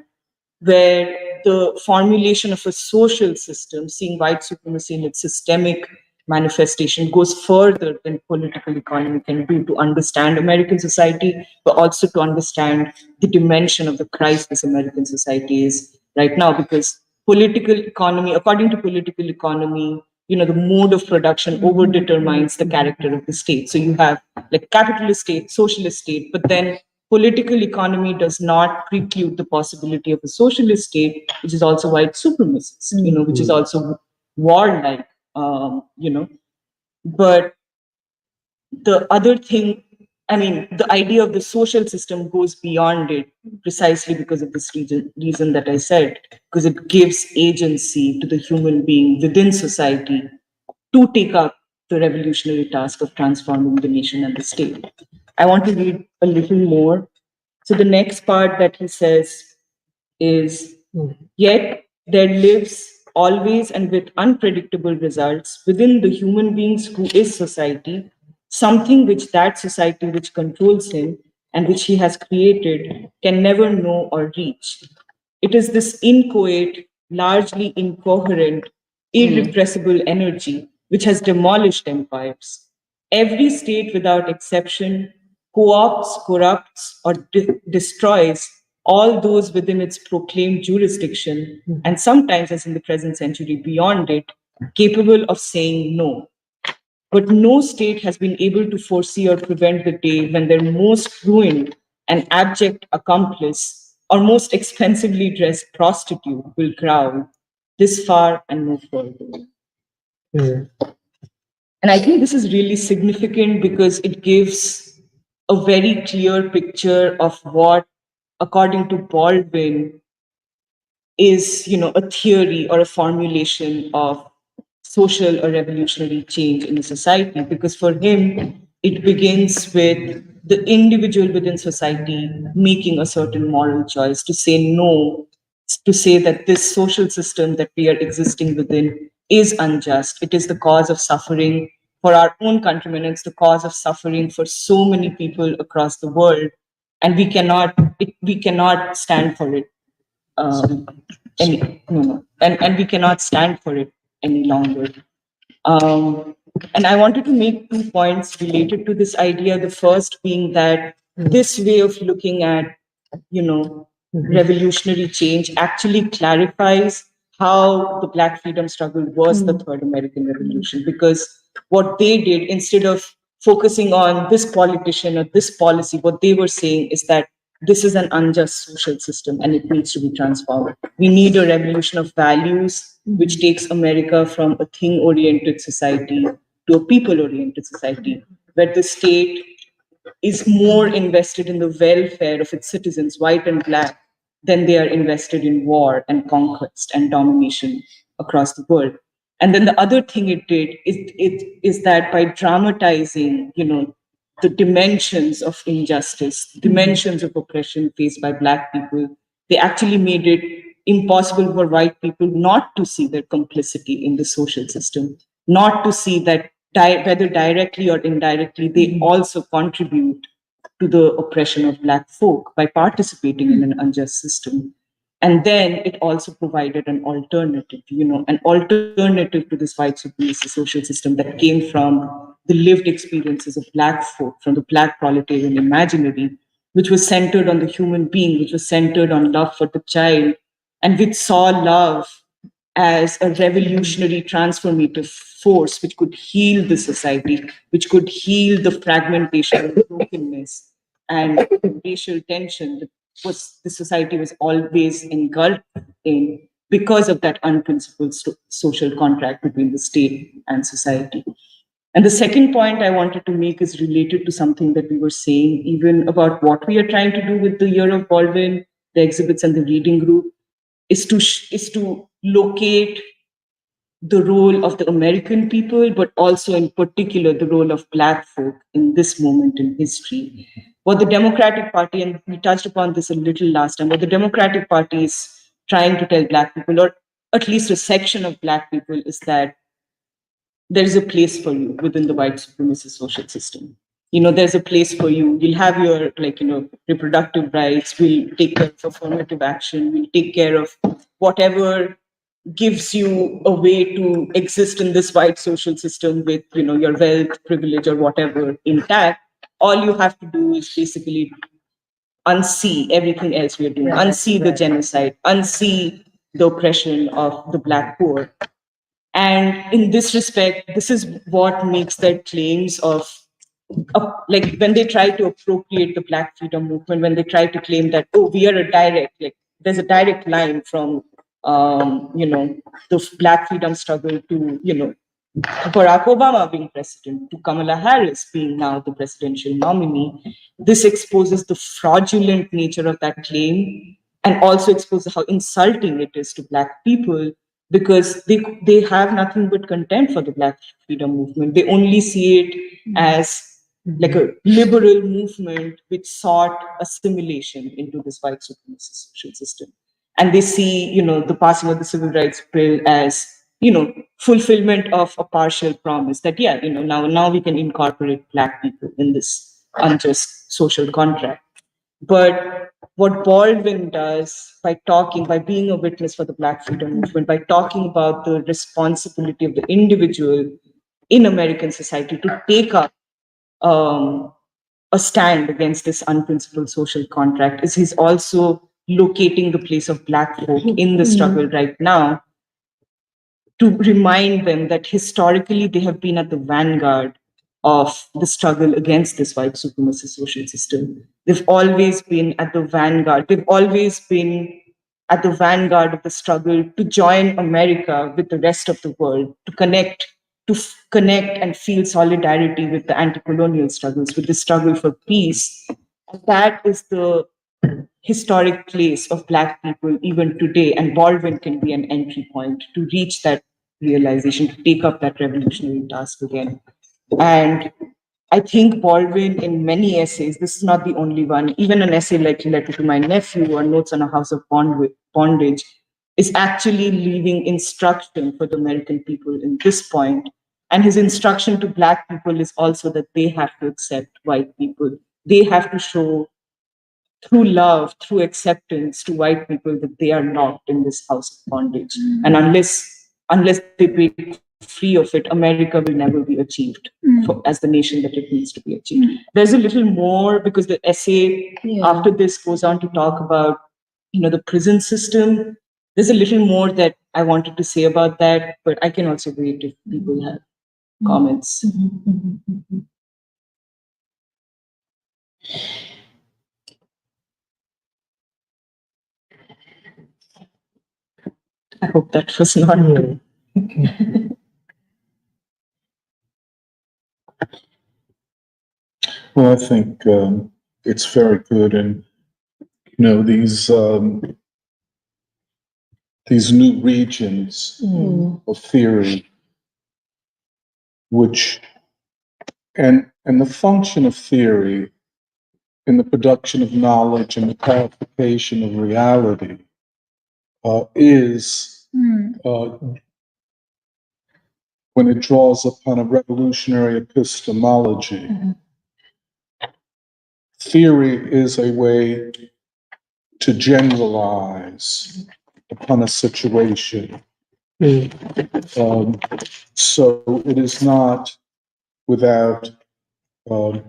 where the formulation of a social system, seeing white supremacy in its systemic manifestation, goes further than political economy can do to understand American society, but also to understand the dimension of the crisis American society is right now. Because political economy, according to political economy, the mode of production over determines the character of the state. So you have like capitalist state, socialist state, but then political economy does not preclude the possibility of a socialist state, which is also white supremacist, which is also warlike, But the other thing, the idea of the social system goes beyond it precisely because of this reason that I said, because it gives agency to the human being within society to take up the revolutionary task of transforming the nation and the state. I want to read a little more. So the next part that he says is, yet there lives always and with unpredictable results within the human beings who is society, something which that society which controls him and which he has created can never know or reach. It is this inchoate, largely incoherent, irrepressible energy which has demolished empires. Every state without exception co-opts, corrupts, or destroys all those within its proclaimed jurisdiction, and sometimes, as in the present century, beyond it, capable of saying no. But no state has been able to foresee or prevent the day when their most ruined and abject accomplice or most expensively dressed prostitute will growl, this far and no further. And I think this is really significant because it gives a very clear picture of what, according to Baldwin, is a theory or a formulation of social or revolutionary change in a society. Because for him, it begins with the individual within society making a certain moral choice to say no, to say that this social system that we are existing within is unjust. It is the cause of suffering for our own countrymen. It's the cause of suffering for so many people across the world, and we cannot stand for it any no, no. And we cannot stand for it any longer. And I wanted to make 2 points related to this idea. The first being that this way of looking at, revolutionary change actually clarifies how the Black freedom struggle was the Third American Revolution. Because what they did, instead of focusing on this politician or this policy, what they were saying is that this is an unjust social system and it needs to be transformed. We need a revolution of values which takes America from a thing-oriented society to a people-oriented society, where the state is more invested in the welfare of its citizens, white and black, than they are invested in war and conquest and domination across the world. And then the other thing it did is that by dramatizing, the dimensions of injustice, dimensions of oppression faced by Black people, they actually made it impossible for white people not to see their complicity in the social system, not to see that whether directly or indirectly, they also contribute to the oppression of Black folk by participating in an unjust system. And then it also provided an alternative, an alternative to this white supremacy social system that came from the lived experiences of Black folk, from the Black proletarian imaginary, which was centered on the human being, which was centered on love for the child, and which saw love as a revolutionary transformative force which could heal the society, which could heal the fragmentation and brokenness and the racial tension that was the society was always engulfed in because of that unprincipled social contract between the state and society. And the second point I wanted to make is related to something that we were saying, even about what we are trying to do with the Year of Baldwin, the exhibits and the reading group, is to locate the role of the American people, but also in particular the role of Black folk in this moment in history. What the Democratic Party, and we touched upon this a little last time, what the Democratic Party is trying to tell Black people, or at least a section of Black people, is that there's a place for you within the white supremacist social system. There's a place for you. You'll have your, reproductive rights. We'll take care of affirmative action. We'll take care of whatever gives you a way to exist in this white social system with, your wealth, privilege, or whatever intact. All you have to do is basically unsee everything else we're doing, unsee the genocide, unsee the oppression of the Black poor. And in this respect, this is what makes their claims of, when they try to appropriate the Black freedom movement, when they try to claim that, oh, we are a direct, there's a direct line from, the Black freedom struggle to, Barack Obama being president, to Kamala Harris being now the presidential nominee. This exposes the fraudulent nature of that claim and also exposes how insulting it is to Black people, because they have nothing but contempt for the Black freedom movement. They only see it as like a liberal movement which sought assimilation into this white supremacist social system. And they see, the passing of the Civil Rights Bill as, fulfillment of a partial promise that, now we can incorporate Black people in this unjust social contract. But what Baldwin does by being a witness for the Black freedom movement, by talking about the responsibility of the individual in American society to take up a stand against this unprincipled social contract, is he's also locating the place of Black folk in the struggle right now, to remind them that historically they have been at the vanguard of the struggle against this white supremacist social system. They've always been at the vanguard. They've always been at the vanguard of the struggle to join America with the rest of the world, to connect and feel solidarity with the anti-colonial struggles, with the struggle for peace. And that is the historic place of Black people even today, and Baldwin can be an entry point to reach that realization, to take up that revolutionary task again. And I think Baldwin, in many essays, this is not the only one, even an essay like Letter to My Nephew or Notes on a House of Bondage, is actually leaving instruction for the American people in this point. And his instruction to Black people is also that they have to accept white people. They have to show through love, through acceptance to white people that they are not in this house of bondage. And unless they break free of it, America will never be achieved as the nation that it needs to be achieved. There's a little more, because the essay after this goes on to talk about, the prison system. There's a little more that I wanted to say about that, but I can also wait if people have comments. I hope that was not. Well, I think it's very good, and these new regions of theory, which and the function of theory in the production of knowledge and the clarification of reality is when it draws upon a revolutionary epistemology. Theory is a way to generalize upon a situation. So it is not without a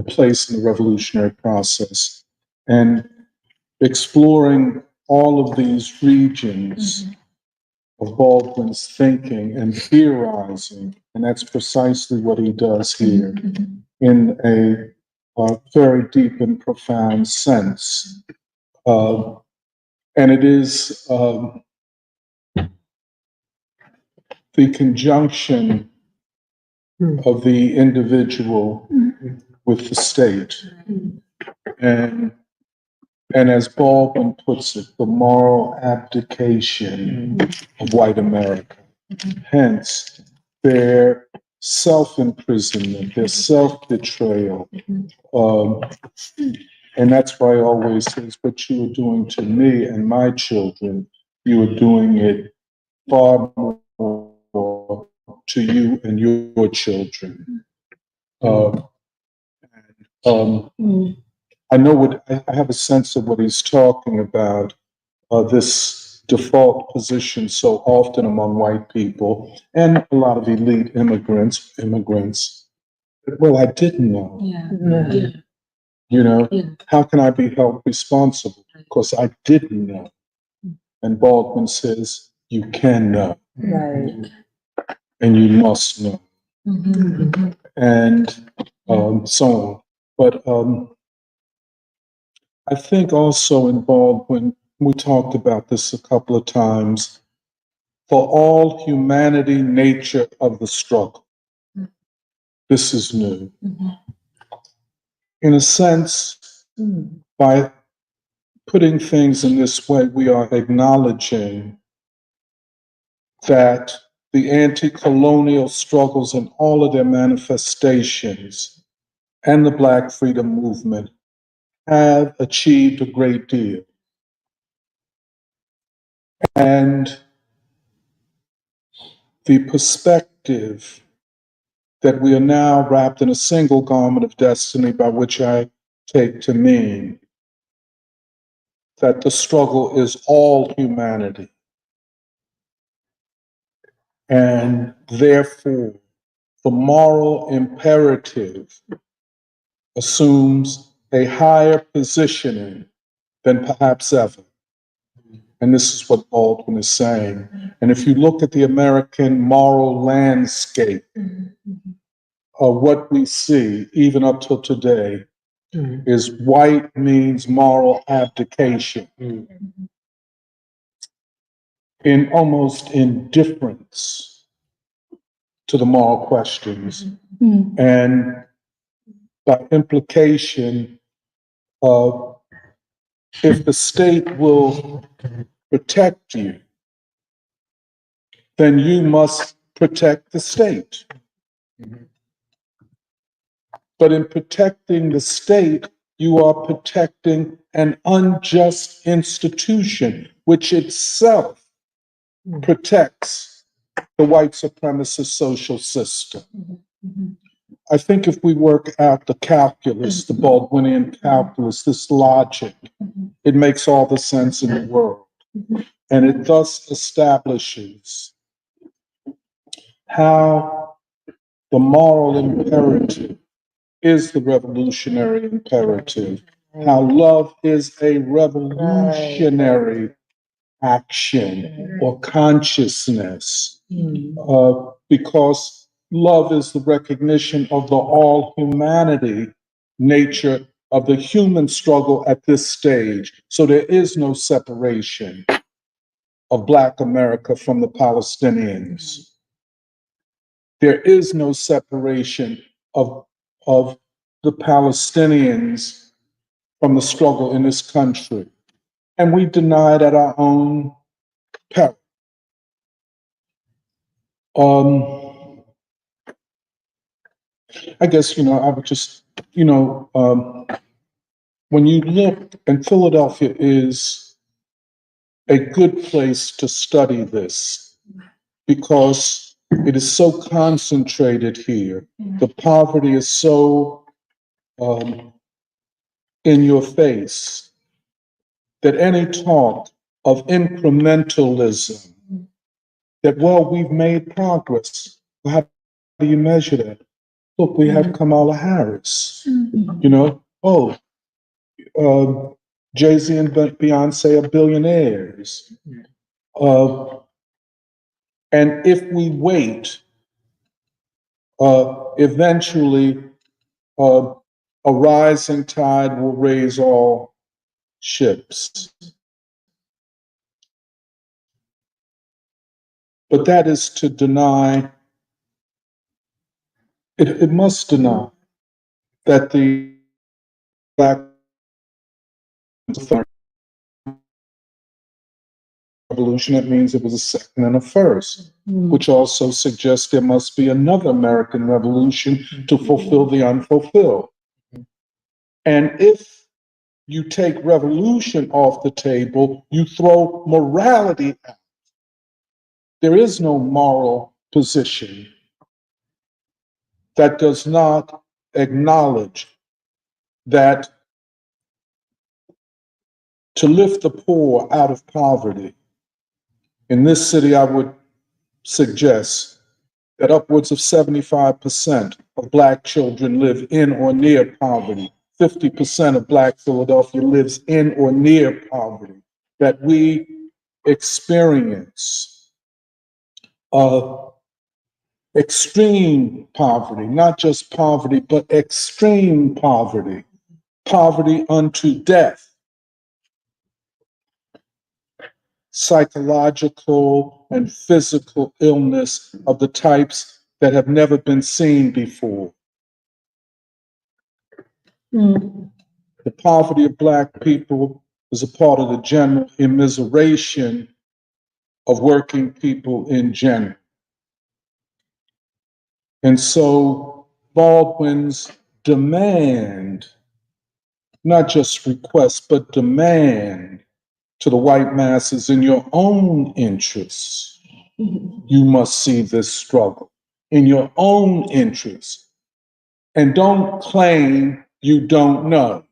place in the revolutionary process. And exploring all of these regions of Baldwin's thinking and theorizing, and that's precisely what he does here in a very deep and profound sense. And it is the conjunction of the individual with the state. And as Baldwin puts it, the moral abdication of white America. Hence, their self-imprisonment, their self-betrayal. And that's why I always say, what you are doing to me and my children, you are doing it far more to you and your children. I know I have a sense of what he's talking about, this default position so often among white people and a lot of elite immigrants. Well, I didn't know. You know, how can I be held responsible? Because I didn't know. And Baldwin says, you can know. Right. And you must know. And so on. But I think also in Baldwin, we talked about this a couple of times, for all humanity, nature of the struggle. This is new. In a sense, by putting things in this way, we are acknowledging that the anti-colonial struggles in all of their manifestations and the Black freedom movement have achieved a great deal. And the perspective that we are now wrapped in a single garment of destiny, by which I take to mean that the struggle is all humanity. And therefore, the moral imperative assumes a higher positioning than perhaps ever. And this is what Baldwin is saying. And if you look at the American moral landscape, what we see, even up till today, is white means moral abdication. In almost indifference to the moral questions. And by implication, if the state will protect you, then you must protect the state. But in protecting the state, you are protecting an unjust institution, which itself protects the white supremacist social system. I think if we work out the calculus, the Baldwinian calculus, this logic, it makes all the sense in the world. And it thus establishes how the moral imperative is the revolutionary imperative, how love is a revolutionary action or consciousness, because love is the recognition of the all humanity nature of the human struggle at this stage. So there is no separation of Black America from the Palestinians. There is no separation of the Palestinians from the struggle in this country. And we deny it at our own peril. I guess, I would just, when you look, and Philadelphia is a good place to study this because it is so concentrated here. The poverty is so in your face that any talk of incrementalism, that, well, we've made progress. How do you measure that? Look, we have Kamala Harris. Jay-Z and Beyonce are billionaires. And if we wait, eventually a rising tide will raise all ships. But that is to deny it must deny that the Black Revolution, that means it was a second and a first, which also suggests there must be another American Revolution to fulfill the unfulfilled. And if you take revolution off the table, you throw morality out. There is no moral position that does not acknowledge that to lift the poor out of poverty, in this city, I would suggest that upwards of 75% of Black children live in or near poverty. 50% of Black Philadelphia lives in or near poverty. That we experience extreme poverty, not just poverty, but extreme poverty, poverty unto death, psychological and physical illness of the types that have never been seen before. The poverty of Black people is a part of the general immiseration of working people in general. And so Baldwin's demand, not just request, but demand to the white masses, in your own interests, you must see this struggle in your own interests. And don't claim you don't know.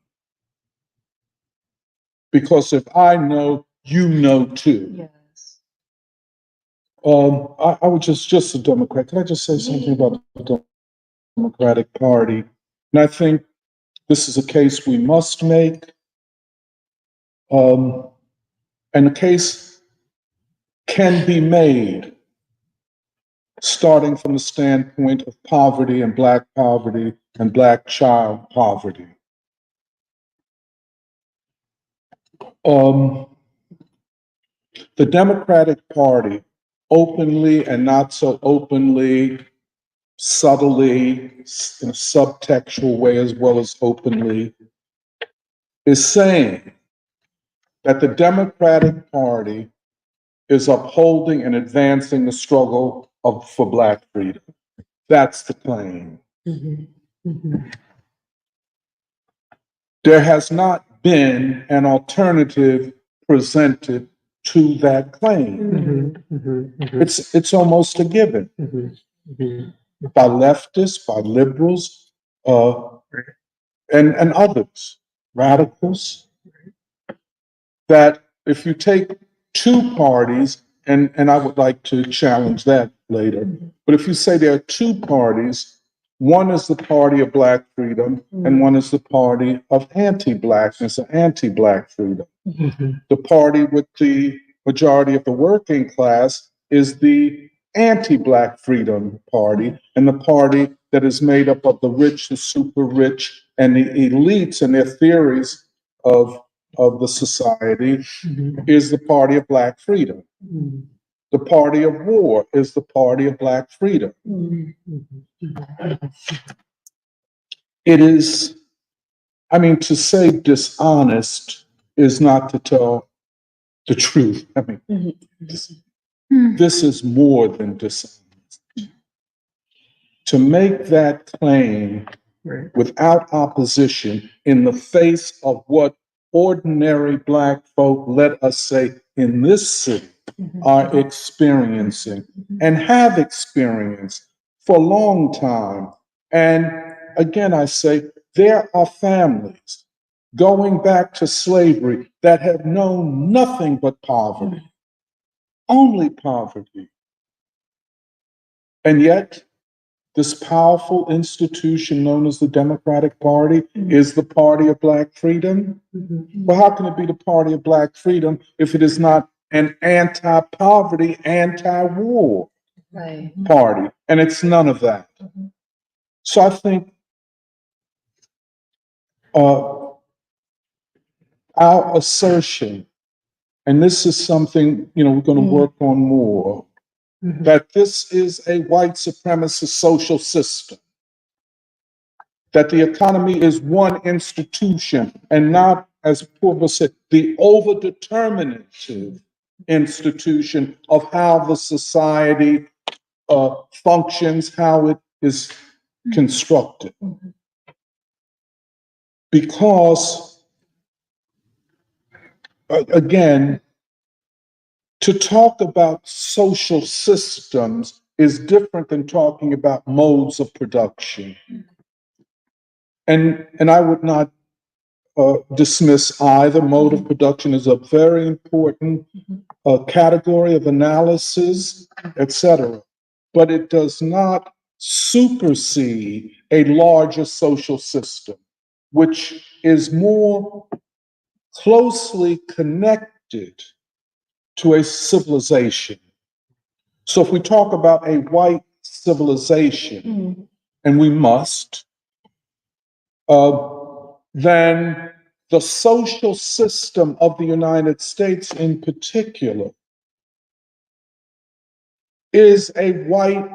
Because if I know, you know too. Yes. I would just a Democrat. Can I just say something about the Democratic Party? And I think this is a case we must make. And the case can be made starting from the standpoint of poverty and Black child poverty. The Democratic Party, openly and not so openly, subtly, in a subtextual way as well as openly, is saying that the Democratic Party is upholding and advancing the struggle for Black freedom. That's the claim. There has not been an alternative presented to that claim. It's almost a given by leftists, by liberals, and others, radicals, that if you take two parties, and I would like to challenge that later, but if you say there are two parties, one is the party of Black freedom and one is the party of anti-Blackness or anti-Black freedom. The party with the majority of the working class is the anti-Black freedom party, and the party that is made up of the rich, the super rich, and the elites and their theories of the society is the party of Black freedom. The party of war is the party of Black freedom. It is, to say dishonest is not to tell the truth. This is more than dishonest. To make that claim without opposition in the face of what ordinary Black folk, let us say, in this city are experiencing and have experienced for a long time. And again, I say, there are families going back to slavery that have known nothing but poverty, only poverty. And yet, this powerful institution known as the Democratic Party is the party of Black freedom. Well, how can it be the party of Black freedom if it is not an anti-poverty, anti-war party? And it's none of that. So I think our assertion, and this is something, we're going to work on more, that this is a white supremacist social system. that the economy is one institution and not, as Purva said, the overdeterminative institution of how the society functions, how it is constructed. Because, again, to talk about social systems is different than talking about modes of production. And I would not dismiss either. Mode of production is a very important category of analysis, etc. But it does not supersede a larger social system, which is more closely connected to a civilization. So if we talk about a white civilization, and we must, then the social system of the United States in particular is a white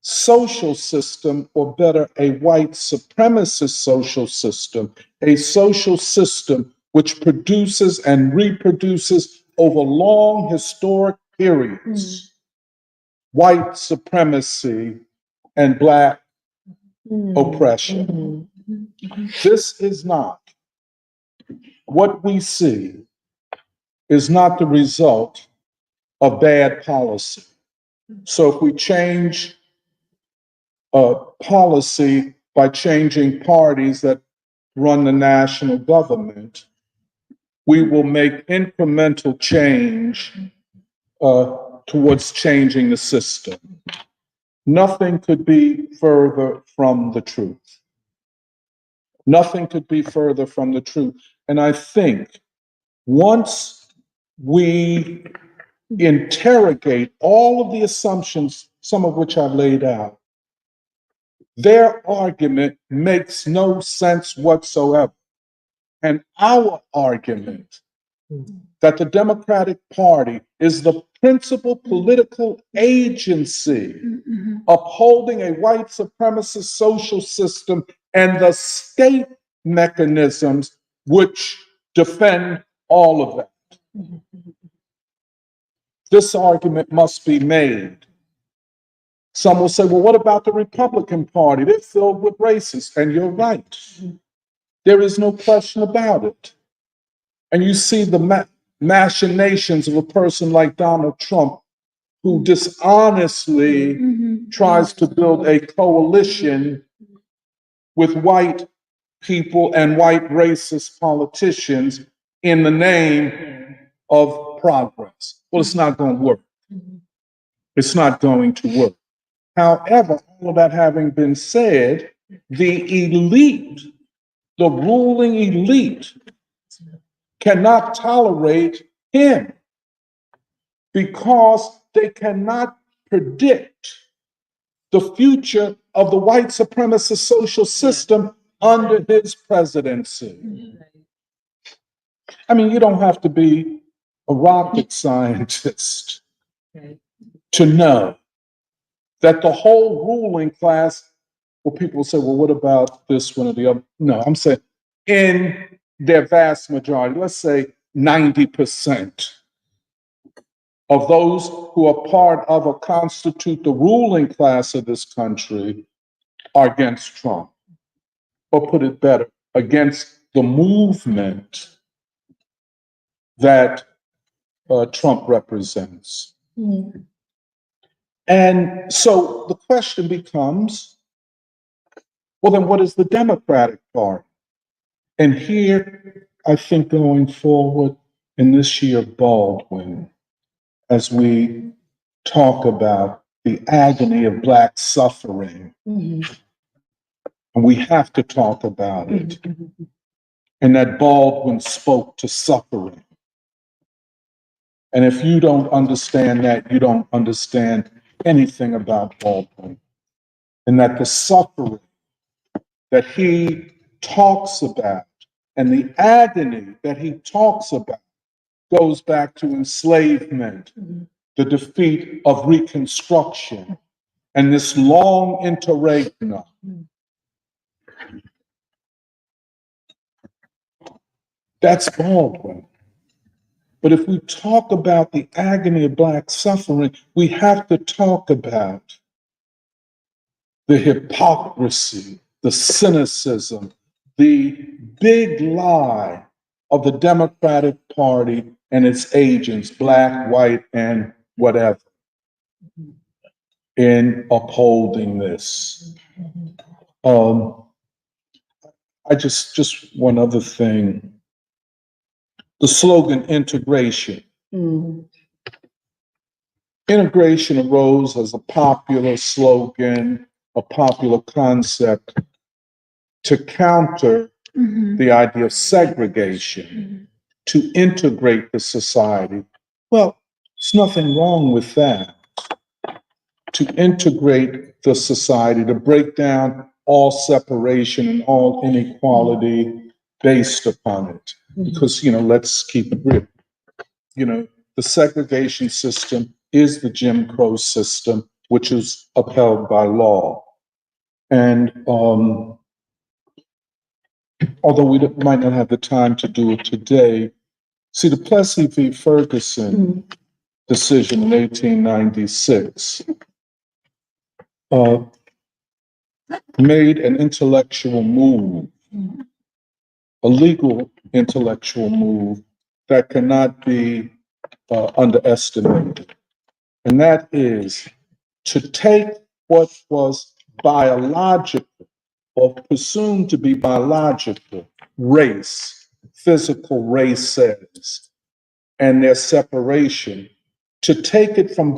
social system, or better, a white supremacist social system, a social system which produces and reproduces over long historic periods white supremacy and Black oppression. This is not, what we see is not the result of bad policy. So if we change policy by changing parties that run the national government, we will make incremental change towards changing the system. Nothing could be further from the truth. Nothing could be further from the truth. And I think once we interrogate all of the assumptions, some of which I've laid out, their argument makes no sense whatsoever. And our argument that the Democratic Party is the principal political agency upholding a white supremacist social system and the state mechanisms which defend all of that. This argument must be made. Some will say, well, what about the Republican Party? They're filled with racists. And you're right. There is no question about it. And you see the machinations of a person like Donald Trump, who dishonestly tries to build a coalition with white people and white racist politicians in the name of progress. Well, it's not going to work. It's not going to work. However, all of that having been said, the elite, the ruling elite, cannot tolerate him because they cannot predict the future of the white supremacist social system under his presidency. I mean, you don't have to be a rocket scientist to know that the whole ruling class, well, people say, well, what about this one or the other? No, I'm saying in their vast majority, let's say 90% of those who are part of or constitute the ruling class of this country are against Trump. Or put it better, against the movement that Trump represents. And so the question becomes, well, then what is the Democratic Party? And here, I think going forward in this year of Baldwin, as we talk about the agony of Black suffering, and we have to talk about it, and that Baldwin spoke to suffering. And if you don't understand that, you don't understand anything about Baldwin. And that the suffering that he talks about and the agony that he talks about goes back to enslavement, the defeat of Reconstruction, and this long interregnum That's Baldwin. But if we talk about the agony of Black suffering, we have to talk about the hypocrisy, the cynicism, the big lie of the Democratic Party and its agents, Black, white, and whatever, in upholding this. I just one other thing. The slogan integration. Integration arose as a popular slogan, a popular concept to counter the idea of segregation, to integrate the society. Well, there's nothing wrong with that. To integrate the society, to break down all separation and all inequality based upon it. Because, let's keep it real. The segregation system is the Jim Crow system, which is upheld by law. And although we might not have the time to do it today, see, the Plessy v. Ferguson decision in 1896 made an intellectual move, a legal intellectual move that cannot be underestimated. And that is to take what was biological or presumed to be biological, race, physical races, and their separation, to take it from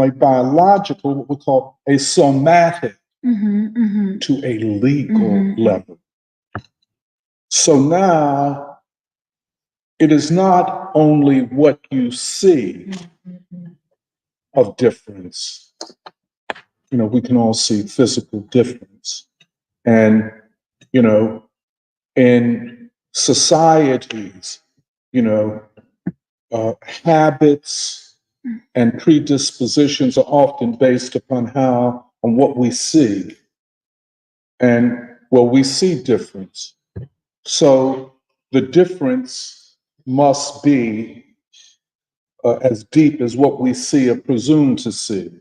a biological, what we call a somatic, to a legal level. So now it is not only what you see of difference. We can all see physical difference. And, in societies, habits and predispositions are often based upon what we see. And, well, we see difference. So the difference must be as deep as what we see or presume to see.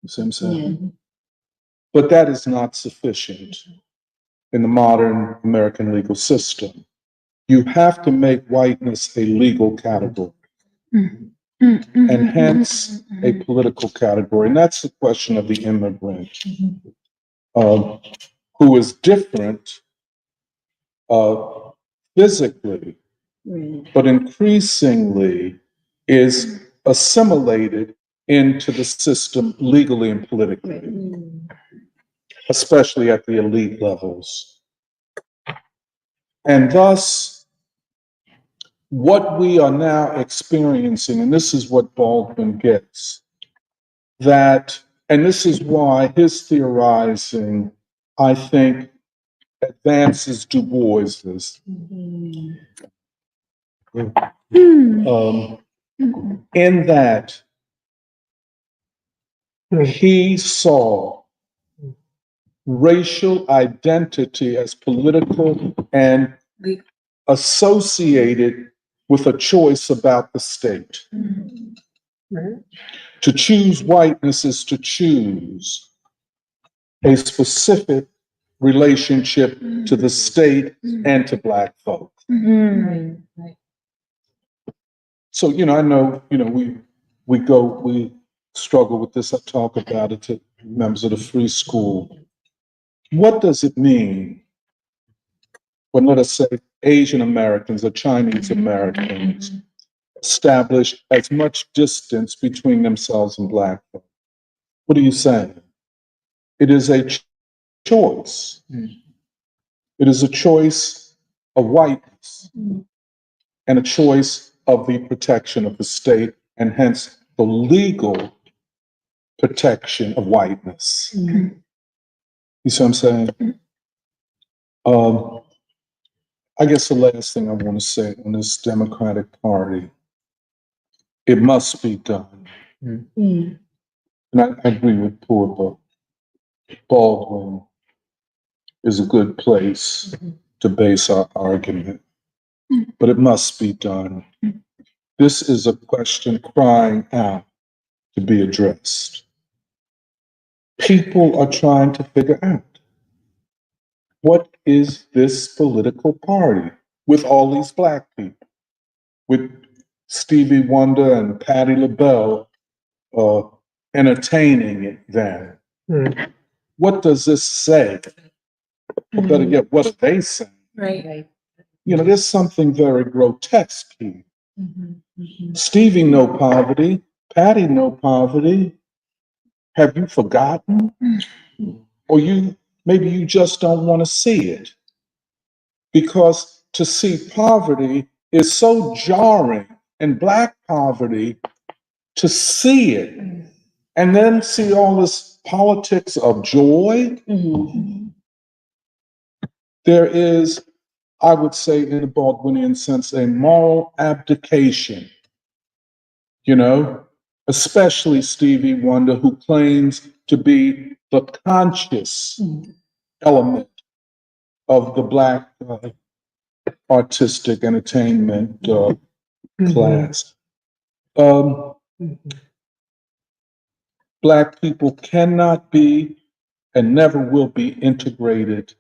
You see what I'm saying? Yeah. But that is not sufficient in the modern American legal system. You have to make whiteness a legal category, and hence a political category. And that's the question of the immigrant, who is different physically, but increasingly is assimilated into the system legally and politically, especially at the elite levels. And thus, what we are now experiencing, and this is what Baldwin gets, and this is why his theorizing, I think, advances Du Bois's. In that he saw racial identity as political and associated with a choice about the state. To choose whiteness is to choose a specific relationship to the state and to Black folk. So, I know, we struggle with this. I talk about it to members of the free school. What does it mean when, let us say, Asian Americans or Chinese Americans establish as much distance between themselves and Black folk? What are you saying? It is a choice. It is a choice of whiteness and a choice of the protection of the state, and hence the legal protection of whiteness. You see what I'm saying? I guess the last thing I want to say on this Democratic Party, it must be done. And I agree with poor Baldwin is a good place to base our argument. but it must be done. This is a question crying out to be addressed. People are trying to figure out, what is this political party with all these Black people, with Stevie Wonder and Patti LaBelle entertaining them? What does this say? Or better yet, what are they saying? Right. You know, there's something very grotesque here. Stevie know poverty, Patty know poverty. Have you forgotten? Or maybe you just don't want to see it. Because to see poverty is so jarring, and Black poverty, to see it and then see all this politics of joy. There is, I would say, in the Baldwinian sense, a moral abdication, especially Stevie Wonder, who claims to be the conscious element of the Black artistic entertainment class. Black people cannot be and never will be integrated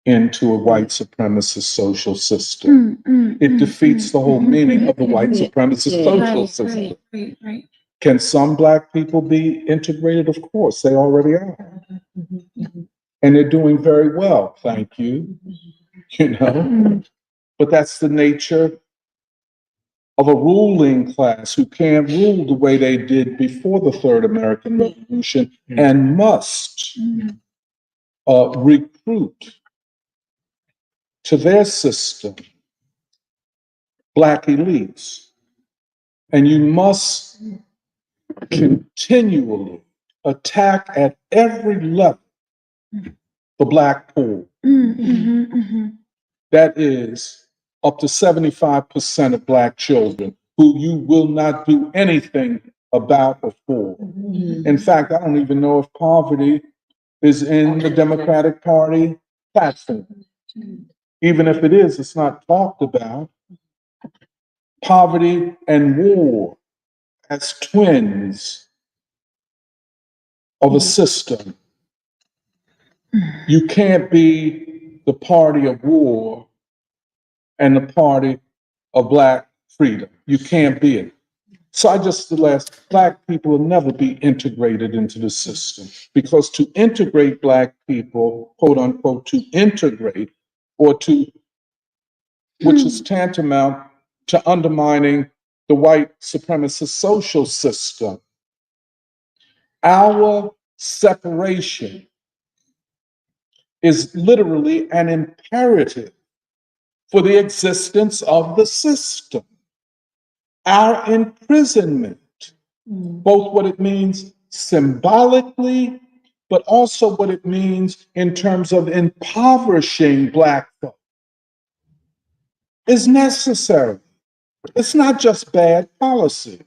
into a white supremacist social system. It defeats the whole meaning of the white supremacist social system. Right. Can some Black people be integrated? Of course, they already are. And they're doing very well, thank you. But that's the nature of a ruling class who can't rule the way they did before the Third American Revolution and must recruit to their system Black elites. And you must continually attack at every level the Black poor. That is up to 75% of Black children who you will not do anything about or for. In fact, I don't even know if poverty is in the Democratic Party platform. Even if it is, it's not talked about. Poverty and war as twins of a system. You can't be the party of war and the party of Black freedom. You can't be it. So Black people will never be integrated into the system, because to integrate Black people, quote unquote, to integrate, which is tantamount to undermining the white supremacist social system. Our separation is literally an imperative for the existence of the system. Our imprisonment, both what it means symbolically, but also what it means in terms of impoverishing Black folk, is necessary. It's not just bad policy.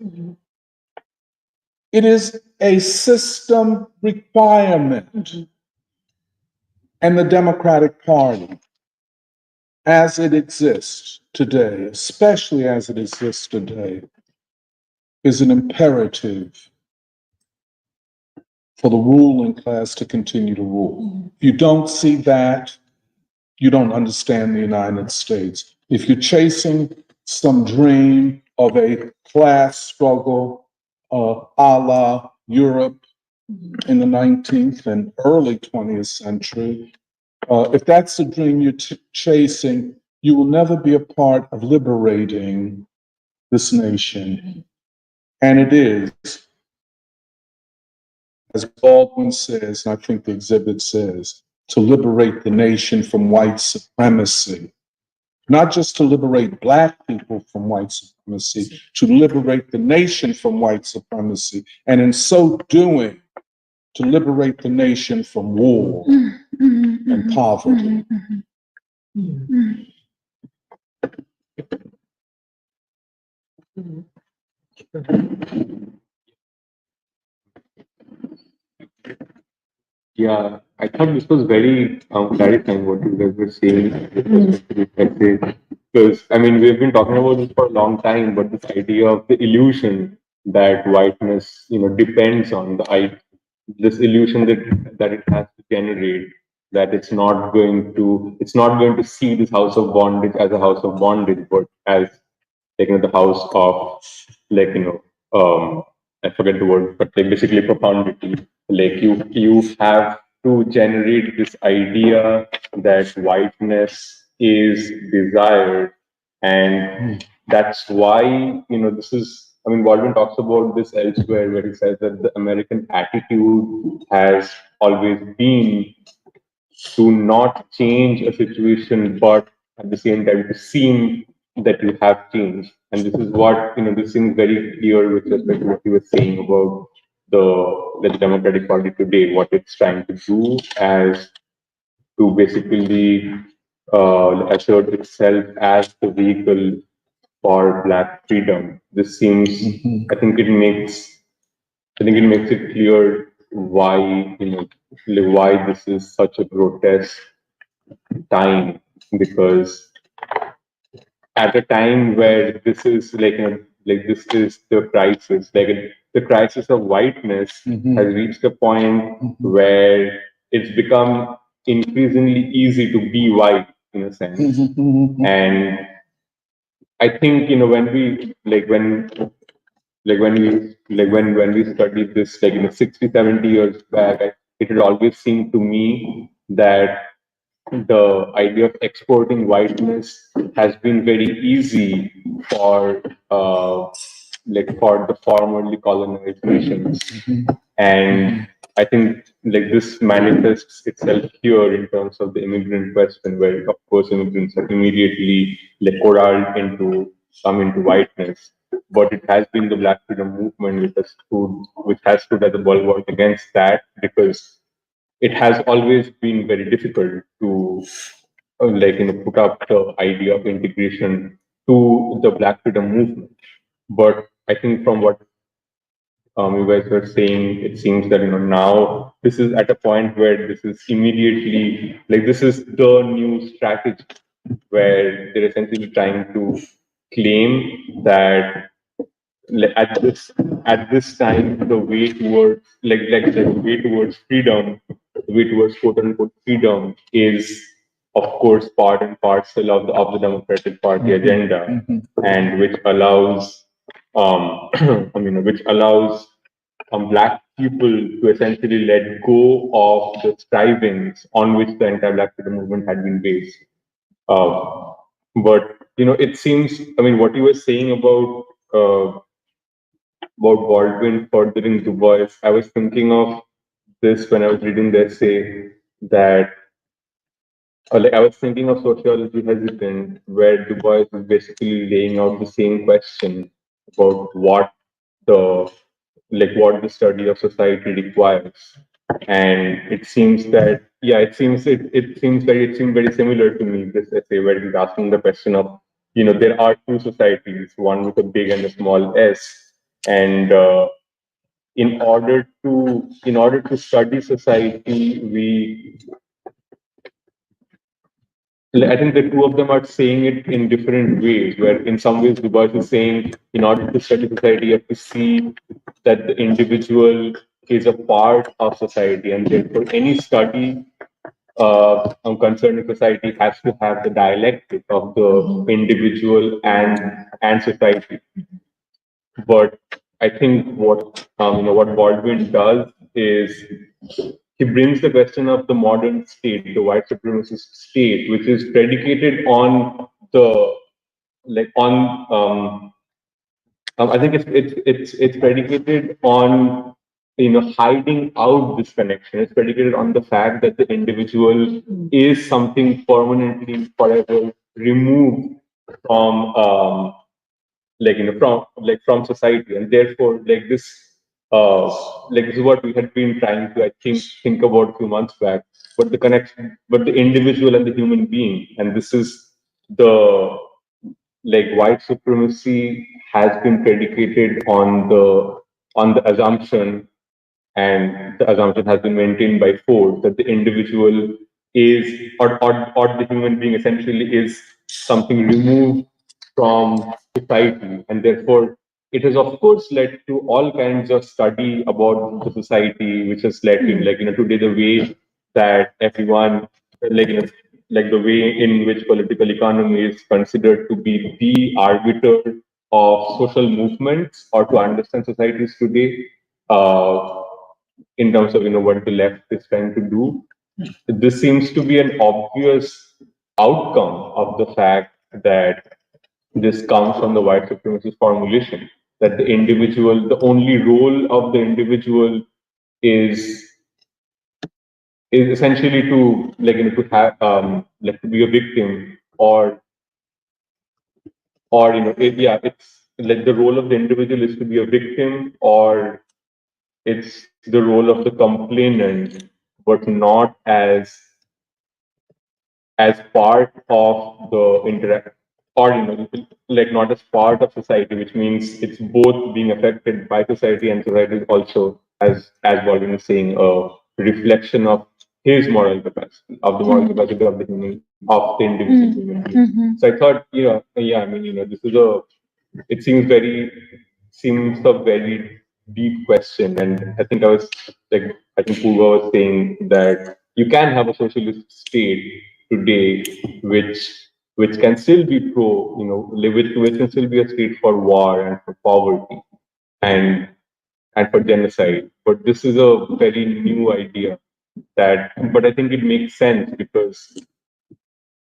It is a system requirement. And the Democratic Party, as it exists today, especially as it exists today, is an imperative for the ruling class to continue to rule. If you don't see that, you don't understand the United States. If you're chasing some dream of a class struggle a la Europe in the 19th and early 20th century, if that's the dream you're chasing, you will never be a part of liberating this nation. And it is, as Baldwin says, and I think the exhibit says, to liberate the nation from white supremacy. Not just to liberate Black people from white supremacy, to liberate the nation from white supremacy, and in so doing, to liberate the nation from war and poverty. Yeah, I thought this was very clarifying what you guys were saying. Because I mean, we've been talking about this for a long time, but this idea of the illusion that whiteness, depends on this illusion that it has to generate, that it's not going to see this house of bondage as a house of bondage, but as like the house of like I forget the word, but like basically profundity. Like you have to generate this idea that whiteness is desired, and that's why this is. I mean, Baldwin talks about this elsewhere, where he says that the American attitude has always been to not change a situation, but at the same time to seem that you have changed. And this is what, this seems very clear with respect to what you were saying about the Democratic Party today, what it's trying to do as to basically assert itself as the vehicle for Black freedom. This seems, I think it makes it clear why, why this is such a grotesque time, because at a time where this is like this is the crisis, the crisis of whiteness has reached a point where it's become increasingly easy to be white in a sense. And I think when we when we studied this 60, 70 years back, it had always seemed to me that the idea of exporting whiteness has been very easy for for the formerly colonized nations. And I think this manifests itself here in terms of the immigrant question, where of course immigrants are immediately corralled into come into whiteness. But it has been the Black freedom movement which has stood as a bulwark against that, because it has always been very difficult to put up the idea of integration to the Black freedom movement. But I think from what you guys were saying, it seems that now this is at a point where this is immediately this is the new strategy, where they're essentially trying to claim that at this time the way towards the way towards freedom, the way towards quote unquote freedom is of course part and parcel of the Democratic Party agenda, and which allows which allows Black people to essentially let go of the strivings on which the entire Black freedom movement had been based. But it seems, I mean, what you were saying about Baldwin furthering Du Bois, I was thinking of this when I was reading the essay, that I was thinking of Sociology Hesitant, where Du Bois is basically laying out the same question about what the what the study of society requires. And it seems that it seemed very similar to me, this essay, where he's asking the question of there are two societies, one with a big and a small s, and in order to study society, I think the two of them are saying it in different ways, where in some ways Du Bois is saying in order to study society, you have to see that the individual is a part of society, and therefore any study concerning society has to have the dialectic of the individual and society. But I think what Baldwin does is he brings the question of the modern state, the white supremacist state, which is predicated on the on I think it's predicated on hiding out this connection. It's predicated on the fact that the individual is something permanently forever removed from from society, and therefore this is what we had been trying to think about a few months back, but the connection, but the individual and the human being. And this is the white supremacy has been predicated on the assumption, and the assumption has been maintained by force, that the individual is or the human being essentially is something removed from society, and therefore it has of course led to all kinds of study about the society, which has led to today the way that everyone like the way in which political economy is considered to be the arbiter of social movements or to understand societies today, in terms of what the left is trying to do. This seems to be an obvious outcome of the fact that this comes from the white supremacist formulation that the only role of the individual is essentially to to have to be a victim, or it's like the role of the individual is to be a victim, or it's the role of the complainant, but not as part of the interact, or not as part of society, which means it's both being affected by society, and society is also, as Baldwin is saying, a reflection of his moral capacity, of the moral capacity of the human, of the individual human being. So I thought, yeah, I mean, this is it seems a very deep question, and I think Pooja was saying that you can have a socialist state today, which can still be which can still be a state for war and for poverty and for genocide. But this is a very new idea but I think it makes sense because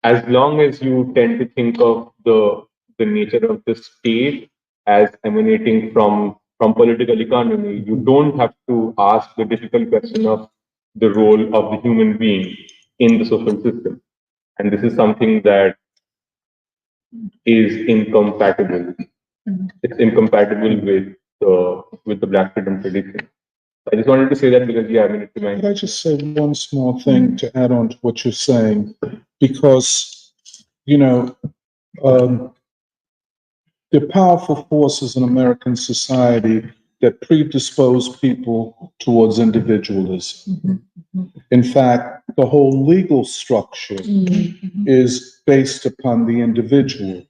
as long as you tend to think of the nature of the state as emanating from political economy, you don't have to ask the difficult question of the role of the human being in the social system. And this is something that is incompatible. It's incompatible with the Black freedom tradition. I just wanted to say that because it reminds. Could I just say one small thing to add on to what you're saying? Because, um, there are powerful forces in American society that predispose people towards individualism. In fact, the whole legal structure is based upon the individual.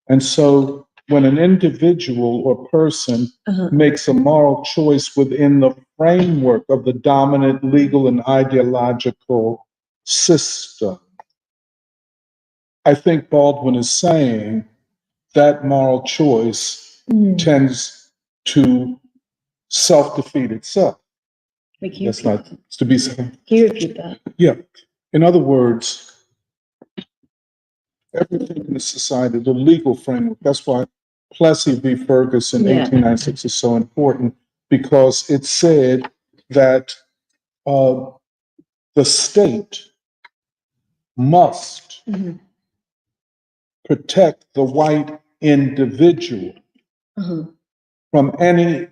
And so when an individual or person makes a moral choice within the framework of the dominant legal and ideological system, I think Baldwin is saying that moral choice tends to self-defeat itself. Wait, can you That's repeat not to be said. Can you repeat that? Yeah. In other words, everything in the society, the legal framework, that's why Plessy v. Ferguson, Yeah. 1896, is so important, because it said that the state must protect the white individual from anything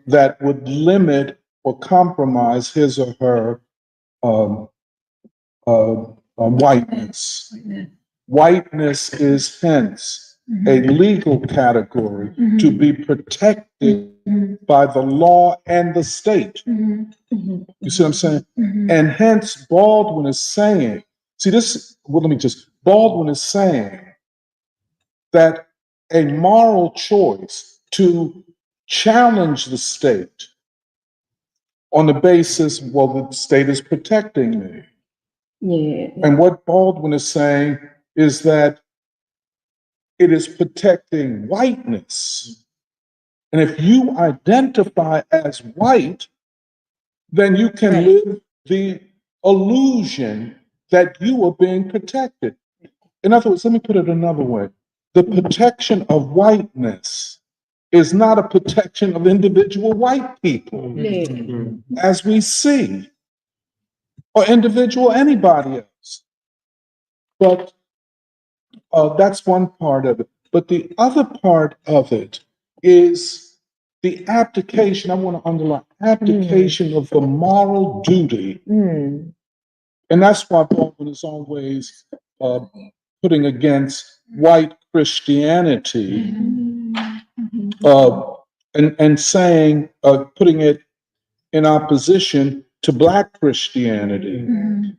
that would limit or compromise his or her um, whiteness. Whiteness is hence a legal category to be protected by the law and the state. You see what I'm saying? And hence Baldwin is saying, Baldwin is saying that a moral choice to challenge the state on the basis, well, the state is protecting me. Yeah. And what Baldwin is saying is that it is protecting whiteness. And if you identify as white, then you can live the illusion that you are being protected. In other words, let me put it another way. The protection of whiteness is not a protection of individual white people, as we see, or individual anybody else. But that's one part of it. But the other part of it is the abdication, I want to underline, abdication of the moral duty. And that's why Baldwin is always putting against white Christianity, and saying, putting it in opposition to Black Christianity.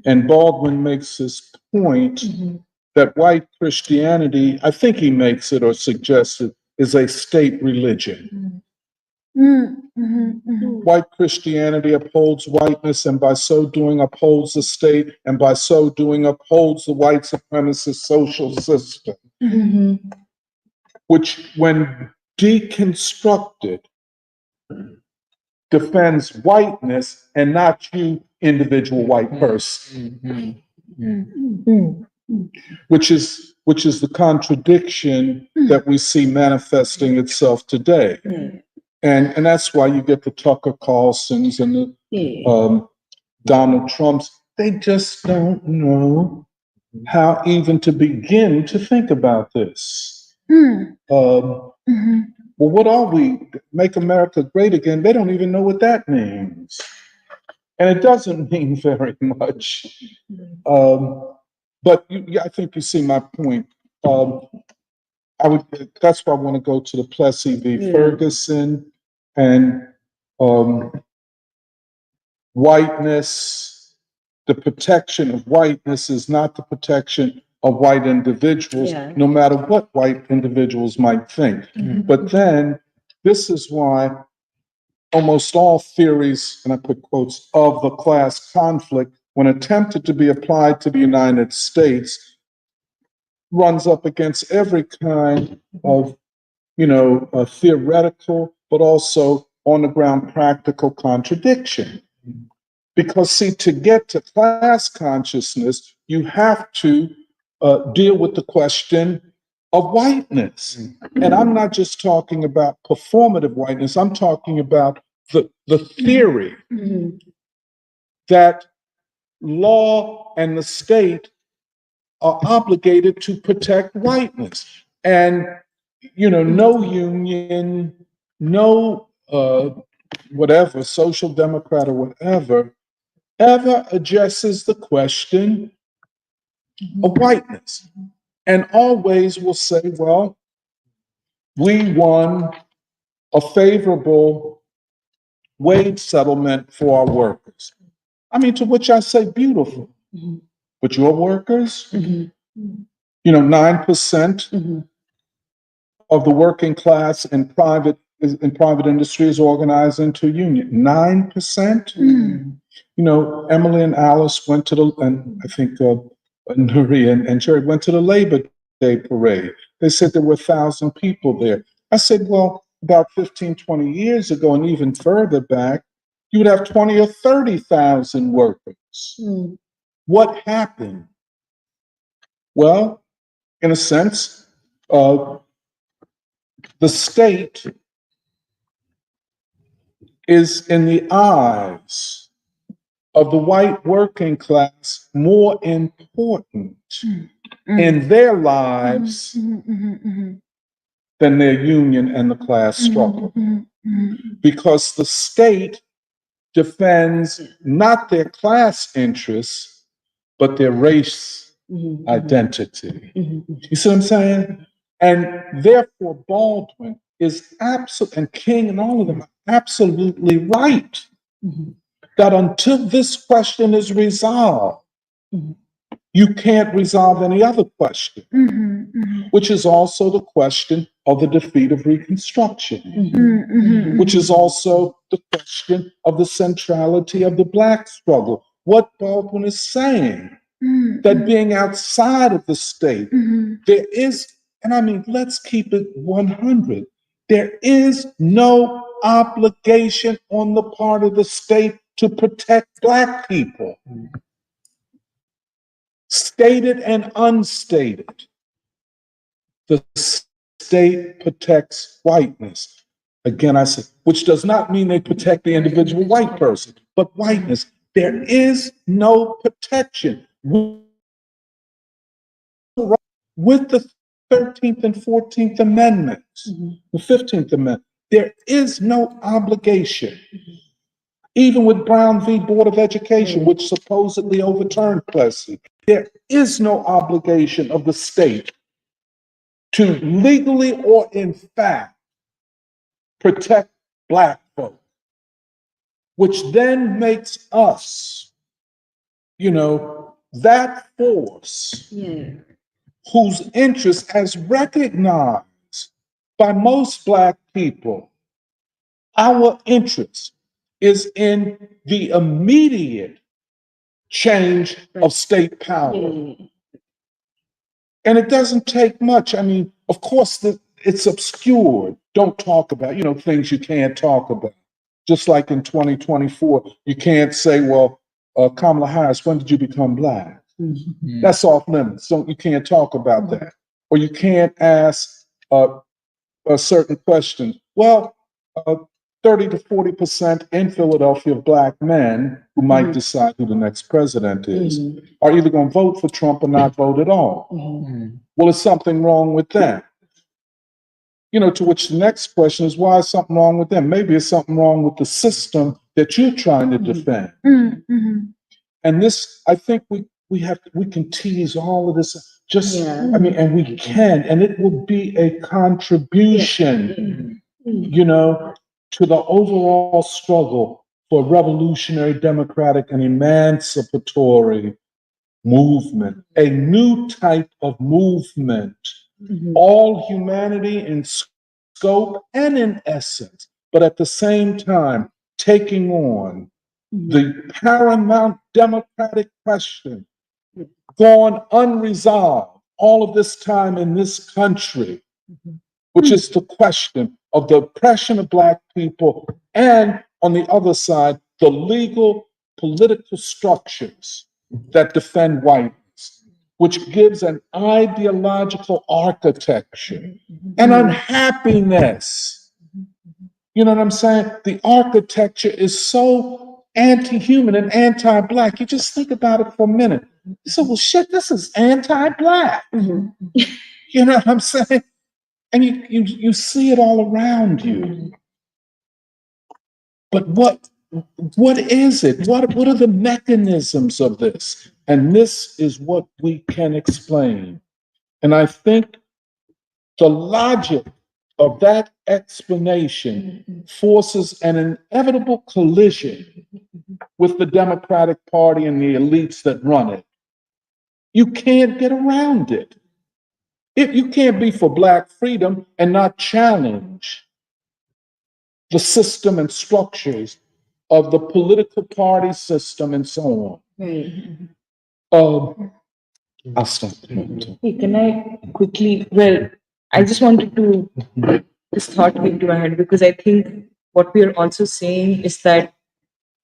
And Baldwin makes this point that white Christianity, I think he makes it or suggests it, is a state religion. White Christianity upholds whiteness and by so doing upholds the state and by so doing upholds the white supremacist social system, which when deconstructed defends whiteness and not you, individual white person, which is the contradiction that we see manifesting itself today. And that's why you get the Tucker Carlsons and the Donald Trumps. They just don't know how even to begin to think about this. Well, what are we? Make America great again? They don't even know what that means. And it doesn't mean very much. But I think you see my point. That's why I want to go to the Plessy v. Ferguson and whiteness. The protection of whiteness is not the protection of white individuals, no matter what white individuals might think. But then this is why almost all theories, and I put quotes, of the class conflict, when attempted to be applied to the United States, runs up against every kind of, theoretical, but also on the ground practical contradiction. Because, see, to get to class consciousness, you have to deal with the question of whiteness. And I'm not just talking about performative whiteness, I'm talking about the theory that law and the state are obligated to protect whiteness. And, no union, no whatever, social democrat or whatever, ever addresses the question of whiteness. And always will say, well, we won a favorable wage settlement for our workers. I mean, to which I say, beautiful. But your workers, 9% of the working class in private industry is organized into a union. 9%? Emily and Alice went to and I think Nuri and Jerry went to the Labor Day parade. They said there were 1,000 people there. I said, well, about 15, 20 years ago, and even further back, you would have 20 or 30,000 workers. What happened? Well, in a sense, the state is, in the eyes of the white working class, more important in their lives than their union and the class struggle. Because the state defends not their class interests, but their race identity. You see what I'm saying? And therefore, Baldwin is and King and all of them are absolutely right that until this question is resolved, you can't resolve any other question, which is also the question of the defeat of Reconstruction, which is also the question of the centrality of the Black struggle. What Baldwin is saying, that being outside of the state, there is, and I mean, let's keep it 100, there is no obligation on the part of the state to protect Black people. Stated and unstated, the state protects whiteness. Again, I said, which does not mean they protect the individual white person, but whiteness. There is no protection. With the 13th and 14th Amendments, the 15th Amendment, there is no obligation. Even with Brown v. Board of Education, which supposedly overturned Plessy, there is no obligation of the state to legally or in fact protect Black folk, which then makes us you know, that force Yeah. whose interest as recognized by most Black people, our interest is in the immediate change of state power. And it doesn't take much. I mean, of course, it's obscured. Don't talk about, things you can't talk about. Just like in 2024, you can't say, well, Kamala Harris, when did you become Black? That's off limits. So you can't talk about that. Or you can't ask a certain question. Well, uh, 30 to 40% in Philadelphia of Black men who might decide who the next president is are either going to vote for Trump or not vote at all. Well, is something wrong with that? To which the next question is, why is something wrong with them? Maybe it's something wrong with the system that you're trying to defend. And this, I think we can tease all of this. And we can, and it will be a contribution, to the overall struggle for revolutionary, democratic, and emancipatory movement, a new type of movement, all humanity in scope and in essence, but at the same time taking on the paramount democratic question gone unresolved all of this time in this country, which is the question of the oppression of Black people, and on the other side, the legal political structures that defend whiteness, which gives an ideological architecture and unhappiness. You know what I'm saying? The architecture is so anti-human and anti-Black. You just think about it for a minute. You say, well, shit, this is anti-Black. You know what I'm saying? And you see it all around you. But what is it? What are the mechanisms of this? And this is what we can explain. And I think the logic of that explanation forces an inevitable collision with the Democratic Party and the elites that run it. You can't get around it. You can't be for Black freedom and not challenge the system and structures of the political party system and so on. I'll stop. Hey, can I quickly? Well, I just wanted to this thought came to my head because I think what we are also saying is that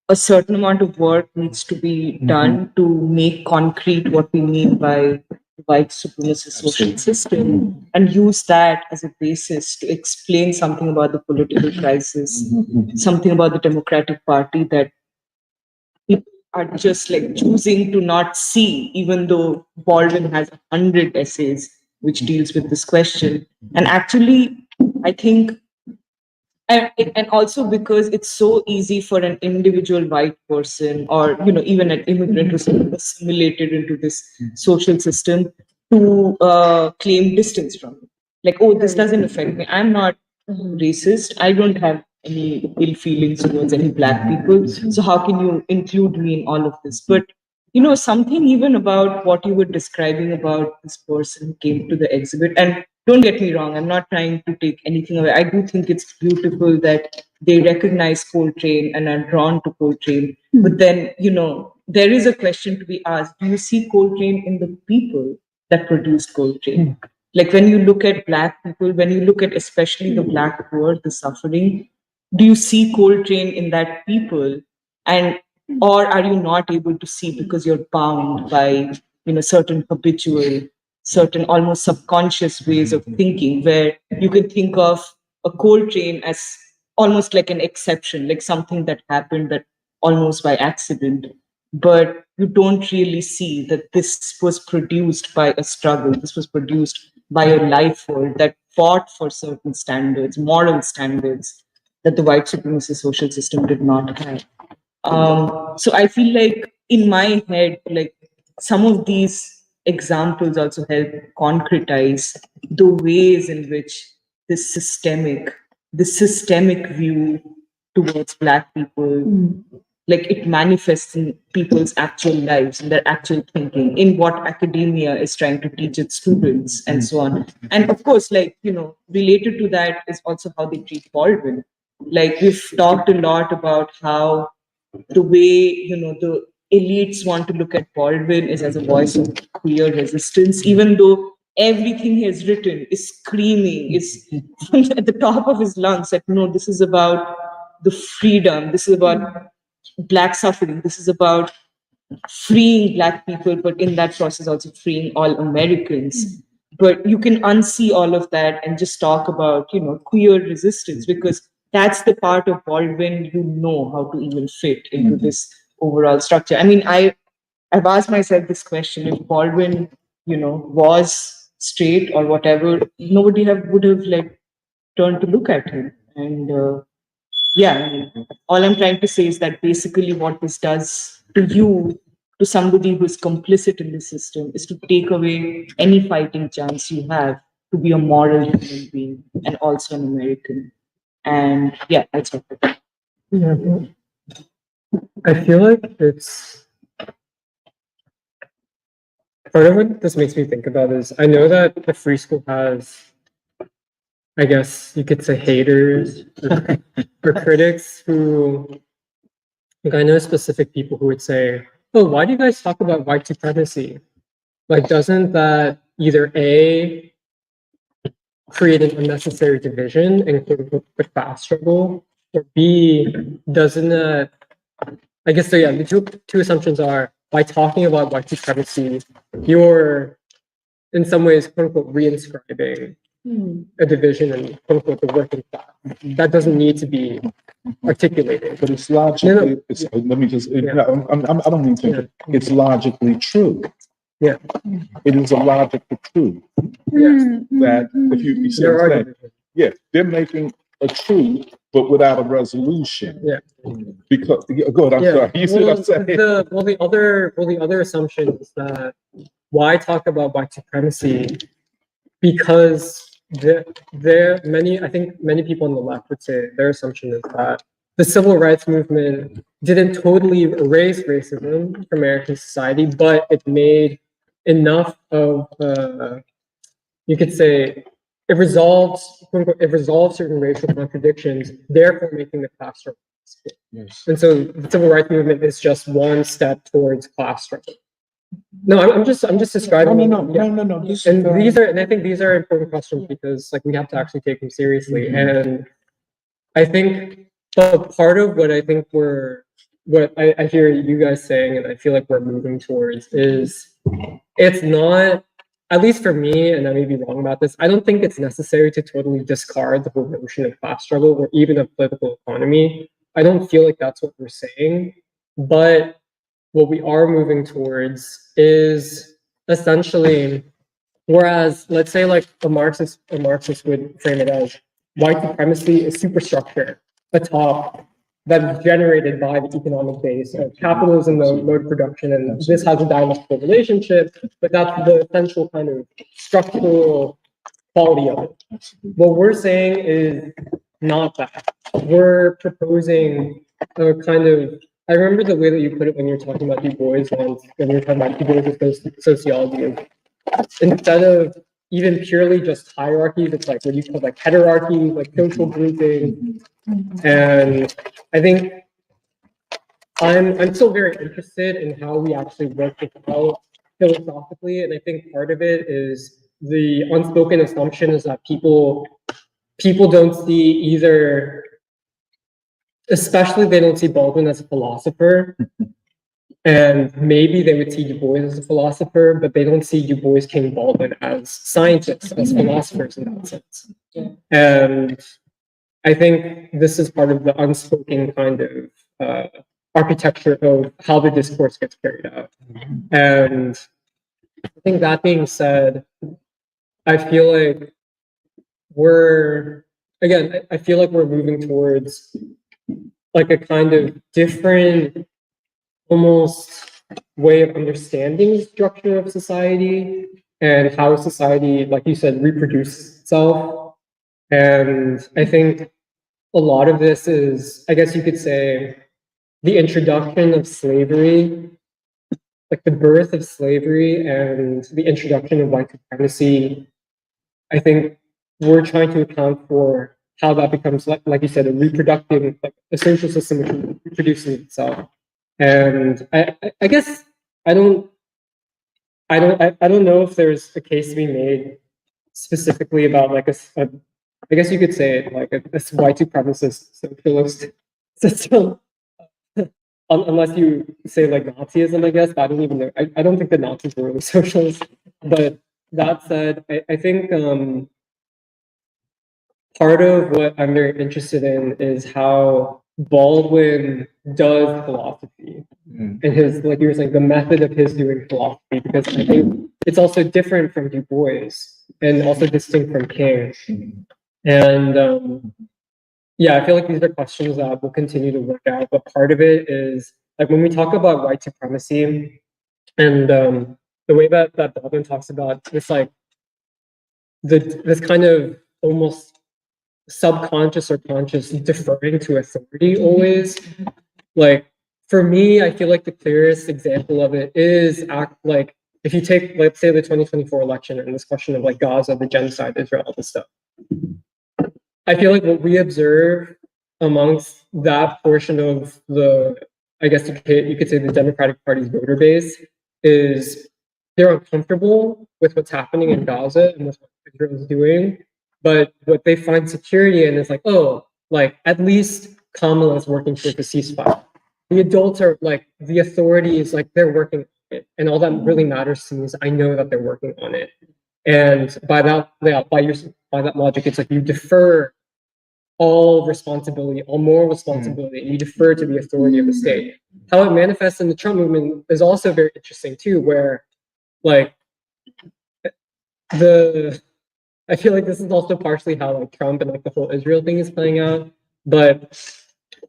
a certain amount of work needs to be done to make concrete what we mean by white supremacist social system and use that as a basis to explain something about the political crisis, something about the Democratic Party that people are just like choosing to not see, even though Baldwin has 100 essays which deals with this question. And actually, I think and also because it's so easy for an individual white person or even an immigrant who's assimilated into this social system to claim distance from it. Like, oh, this doesn't affect me, I'm not racist, I don't have any ill feelings towards any Black people, so how can you include me in all of this? But something even about what you were describing about this person who came to the exhibit, and don't get me wrong, I'm not trying to take anything away. I do think it's beautiful that they recognize Coltrane and are drawn to Coltrane. But then, there is a question to be asked. Do you see Coltrane in the people that produced Coltrane? Like when you look at Black people, when you look at especially the Black poor, the suffering, do you see Coltrane in that people? And or are you not able to see because you're bound by certain habitual, certain almost subconscious ways of thinking, where you can think of a Coltrane as almost like an exception, like something that happened that almost by accident, but you don't really see that this was produced by a struggle, this was produced by a life force that fought for certain standards, moral standards that the white supremacist social system did not have. So I feel like in my head, like some of these examples also help concretize the ways in which the systemic view towards Black people like it manifests in people's actual lives, in their actual thinking, in what academia is trying to teach its students, and so on. And of course, like, related to that is also how they treat Baldwin. Like, we've talked a lot about how the way, the elites want to look at Baldwin is as a voice of queer resistance, even though everything he has written is screaming, is at the top of his lungs that no, this is about the freedom, this is about Black suffering, this is about freeing Black people, but in that process also freeing all Americans. But you can unsee all of that and just talk about, queer resistance, because that's the part of Baldwin you know how to even fit into this overall structure. I mean, I've asked myself this question: if Baldwin, was straight or whatever, nobody would have like turned to look at him. And yeah, I mean, all I'm trying to say is that basically what this does to you, to somebody who's complicit in the system, is to take away any fighting chance you have to be a moral human being and also an American. And yeah, that's what. Yeah, but I feel like it's part of what this makes me think about is I know that the free school has, I guess you could say, haters or critics who, like, I know specific people who would say, "Oh, why do you guys talk about white supremacy? Like, doesn't that either A, create an unnecessary division and quote unquote the class struggle, or B, doesn't that?" I guess so. Yeah, the two assumptions are, by talking about white supremacy, you're in some ways quote unquote reinscribing a division in quote unquote the working class. That doesn't need to be articulated. But it's logically, let me just, I don't even think it's logically true. Yeah. It is a logical truth. Yes. That if you see what I'm saying, yeah, they're making a truth, but without a resolution. Yeah. Because, go ahead, I'm sorry. You see what I'm saying? The other assumption is that why talk about white supremacy? Because I think many people on the left would say their assumption is that the civil rights movement didn't totally erase racism from American society, but it made enough of, you could say, it resolved certain racial contradictions, therefore making the class struggle. Yes. And so the civil rights movement is just one step towards class struggle. No, I'm just describing. No. And I think these are important questions because like we have to actually take them seriously. And I think part of what I think what I hear you guys saying, and I feel like we're moving towards is it's not, at least for me, and I may be wrong about this, I don't think it's necessary to totally discard the whole notion of class struggle or even of political economy. I don't feel like that's what we're saying, but what we are moving towards is essentially, whereas let's say like a Marxist would frame it as white supremacy is superstructure atop that is generated by the economic base of capitalism, the mode production, and this has a dialectical relationship, but that's the essential kind of structural quality of it. What we're saying is not that. We're proposing a kind of, I remember the way that you put it when you were talking about Du Bois once, when you were talking about Du Bois' sociology. Instead of even purely just hierarchies, it's like what you call like heterarchy, like social grouping. And I think I'm still very interested in how we actually work this out philosophically. And I think part of it is the unspoken assumption is that people don't see either, especially they don't see Baldwin as a philosopher. And maybe they would see Du Bois as a philosopher, but they don't see Du Bois, King, Baldwin as scientists, as philosophers in that sense. And I think this is part of the unspoken kind of architecture of how the discourse gets carried out. And I think that being said, I feel like I feel like we're moving towards like a kind of different, almost way of understanding the structure of society and how society, like you said, reproduces itself. And I think a lot of this is, I guess you could say, the introduction of slavery, like the birth of slavery and the introduction of white supremacy, I think we're trying to account for how that becomes, like you said, a reproductive, like a social system which reproduces itself. And I guess I don't know if there's a case to be made specifically about like I guess you could say it like a white supremacist socialist system. Unless you say like Nazism, I guess, but I don't even know. I don't think the Nazis were really socialists. But that said, I think part of what I'm very interested in is how Baldwin does philosophy and his, like you were saying, the method of his doing philosophy, because I think it's also different from Du Bois and also distinct from King. And yeah, I feel like these are questions that we'll continue to work out. But part of it is like when we talk about white supremacy and the way that Baldwin talks about this, like this kind of almost subconscious or conscious deferring to authority always. Like for me, I feel like the clearest example of it is like if you take, let's say, the 2024 election and this question of like Gaza, the genocide, Israel, all this stuff. I feel like what we observe amongst that portion of the, I guess you could say the Democratic Party's voter base is they're uncomfortable with what's happening in Gaza and with what Israel is doing. But what they find security in is like, oh, like at least Kamala is working towards a ceasefire. The adults are like, the authorities, like they're working on it. And all that really matters to me is I know that they're working on it. And by that, by that logic, it's like you defer all responsibility, all moral responsibility, and you defer to the authority of the state. How it manifests in the Trump movement is also very interesting too, where like I feel like this is also partially how like Trump and like the whole Israel thing is playing out. But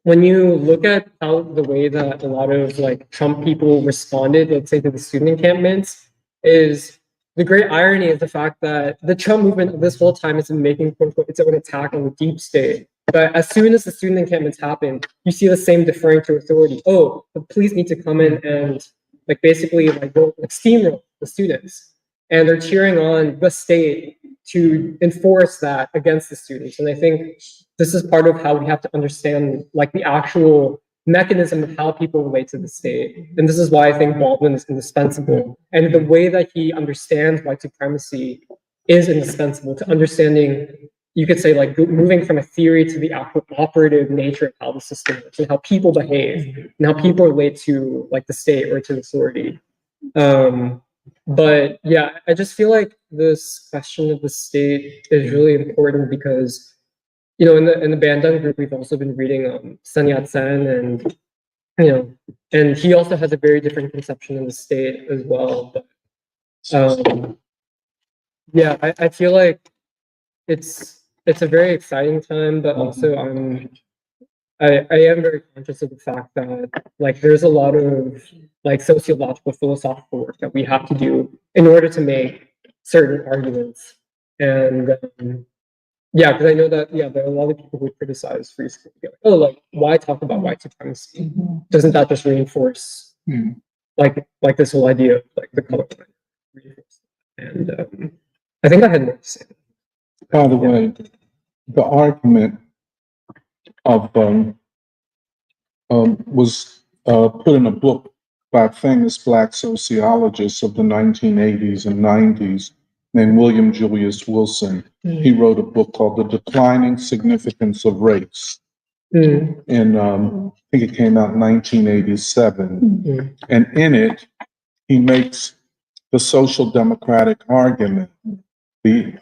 when you look at how the way that a lot of like Trump people responded, let's say to the student encampments, is the great irony is the fact that the Trump movement this whole time has been making quote unquote its own attack on the deep state. But as soon as the student encampments happen, you see the same deferring to authority. Oh, the police need to come in and like basically like go like steamroll the students. And they're cheering on the state to enforce that against the students. And I think this is part of how we have to understand like the actual mechanism of how people relate to the state. And this is why I think Baldwin is indispensable. And the way that he understands white supremacy is indispensable to understanding, you could say, like moving from a theory to the actual operative nature of how the system works and how people behave and how people relate to like the state or to authority. But yeah, I just feel like this question of the state is really important because, you know, in the Bandung group, we've also been reading Sun Yat-sen, and you know, and he also has a very different conception of the state as well. But yeah, I feel like it's a very exciting time, but also I am very conscious of the fact that like there's a lot of like sociological, philosophical work that we have to do in order to make certain arguments. And yeah, because I know that there are a lot of people who criticize free school. Like, oh, like why talk about white supremacy? Doesn't that just reinforce like this whole idea of like the color line? And I think I had more to say. By the way, the argument of was put in a book by a famous black sociologist of the 1980s and 90s named William Julius Wilson. He wrote a book called The Declining Significance of Race. And I think it came out in 1987. And in it, he makes the social democratic argument,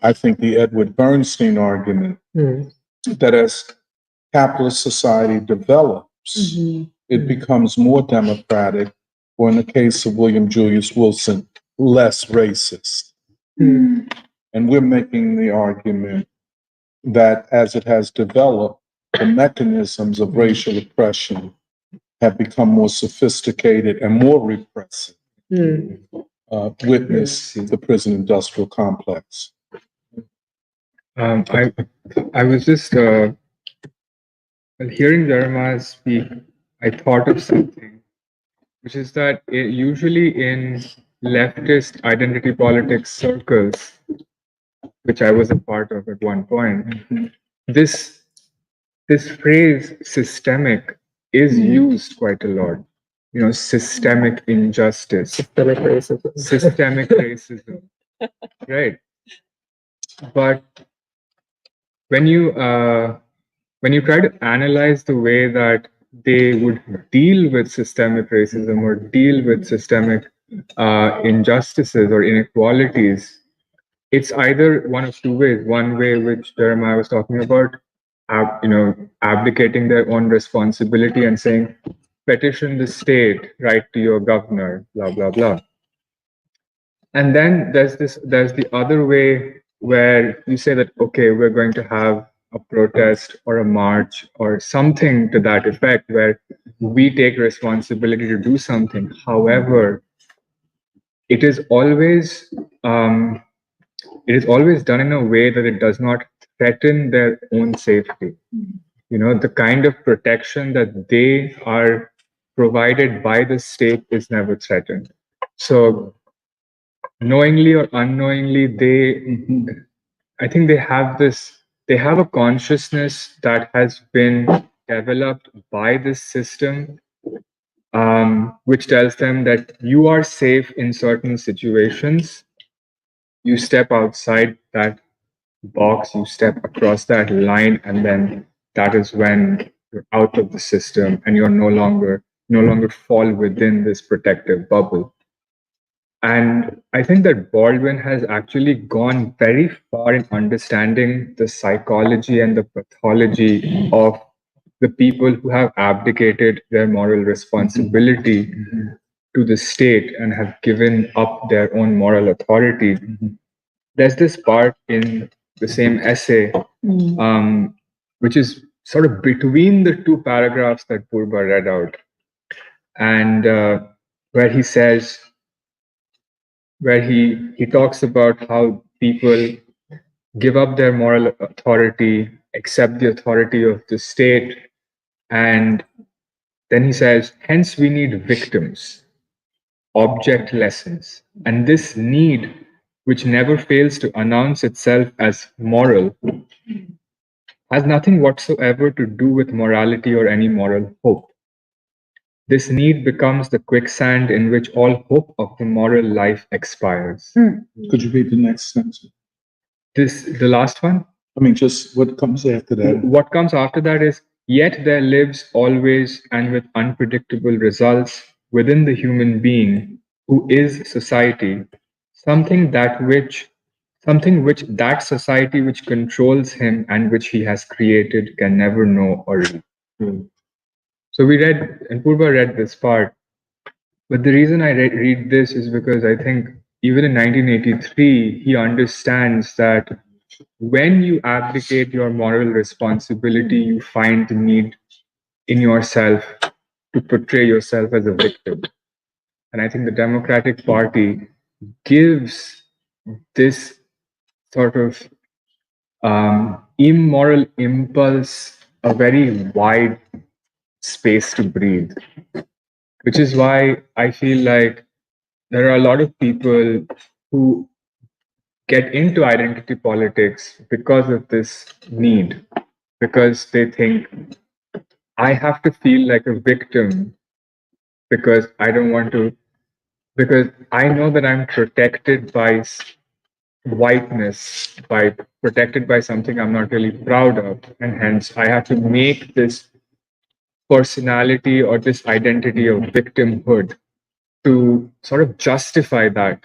I think the Edward Bernstein argument, that as capitalist society develops, it becomes more democratic, or in the case of William Julius Wilson, less racist. And we're making the argument that as it has developed, the mechanisms of racial oppression have become more sophisticated and more repressive. Witness the prison industrial complex. I was just hearing Jeremiah speak. I thought of something, which is that usually in leftist identity politics circles, which I was a part of at one point, this this phrase systemic is used quite a lot. You know, systemic injustice, Systemic racism. systemic racism, right? But when you try to analyze the way that they would deal with systemic racism or deal with systemic injustices or inequalities, it's either one of two ways. One way, which Jeremiah was talking about, abdicating their own responsibility and saying, petition the state, write to your governor, blah blah blah. And then there's the other way where you say that, okay, we're going to have a protest or a march or something to that effect where we take responsibility to do something. However, it is always done in a way that it does not threaten their own safety. You know, the kind of protection that they are provided by the state is never threatened. So knowingly or unknowingly, I think they have a consciousness that has been developed by this system, which tells them that you are safe in certain situations. You step outside that box, you step across that line, and then that is when you're out of the system and you're no longer fall within this protective bubble. And I think that Baldwin has actually gone very far in understanding the psychology and the pathology of the people who have abdicated their moral responsibility to the state and have given up their own moral authority. There's this part in the same essay, which is sort of between the two paragraphs that Purba read out, and where he says, where he talks about how people give up their moral authority, accept the authority of the state, and then he says, hence we need victims, object lessons. And this need, which never fails to announce itself as moral, has nothing whatsoever to do with morality or any moral hope. This need becomes the quicksand in which all hope of the moral life expires. Could you read the next sentence? The last one? I mean, just what comes after that? What comes after that is, yet there lives always and with unpredictable results within the human being who is society, something which that society which controls him and which he has created can never know or read. So we read, and Purba read this part, but the reason I read this is because I think even in 1983, he understands that when you abdicate your moral responsibility, you find the need in yourself to portray yourself as a victim. And I think the Democratic Party gives this sort of immoral impulse a very wide space to breathe, which is why I feel like there are a lot of people who get into identity politics because of this need, because they think I have to feel like a victim because I don't want to, because I know that I'm protected by whiteness, by protected by something I'm not really proud of, and hence I have to make this personality or this identity of victimhood to sort of justify that,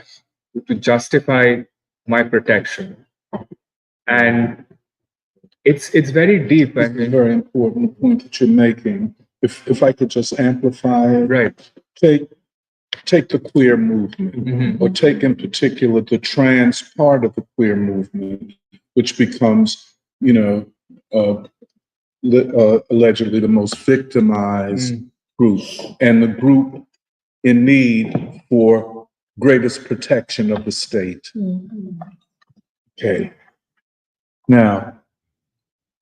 to justify my protection. And it's very deep. It's a very important point that you're making. If I could just amplify it. Right. Take the queer movement, or take in particular the trans part of the queer movement, which becomes, allegedly the most victimized group, and the group in need for greatest protection of the state. Okay. Now,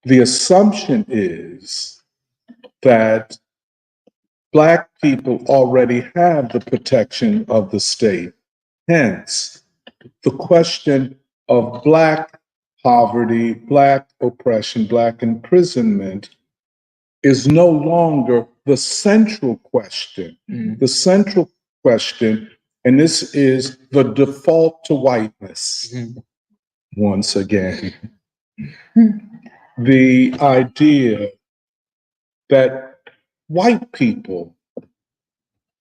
the assumption is that Black people already have the protection of the state. Hence, the question of Black poverty, Black oppression, Black imprisonment is no longer the central question. The central question, and this is the default to whiteness, once again. The idea that white people,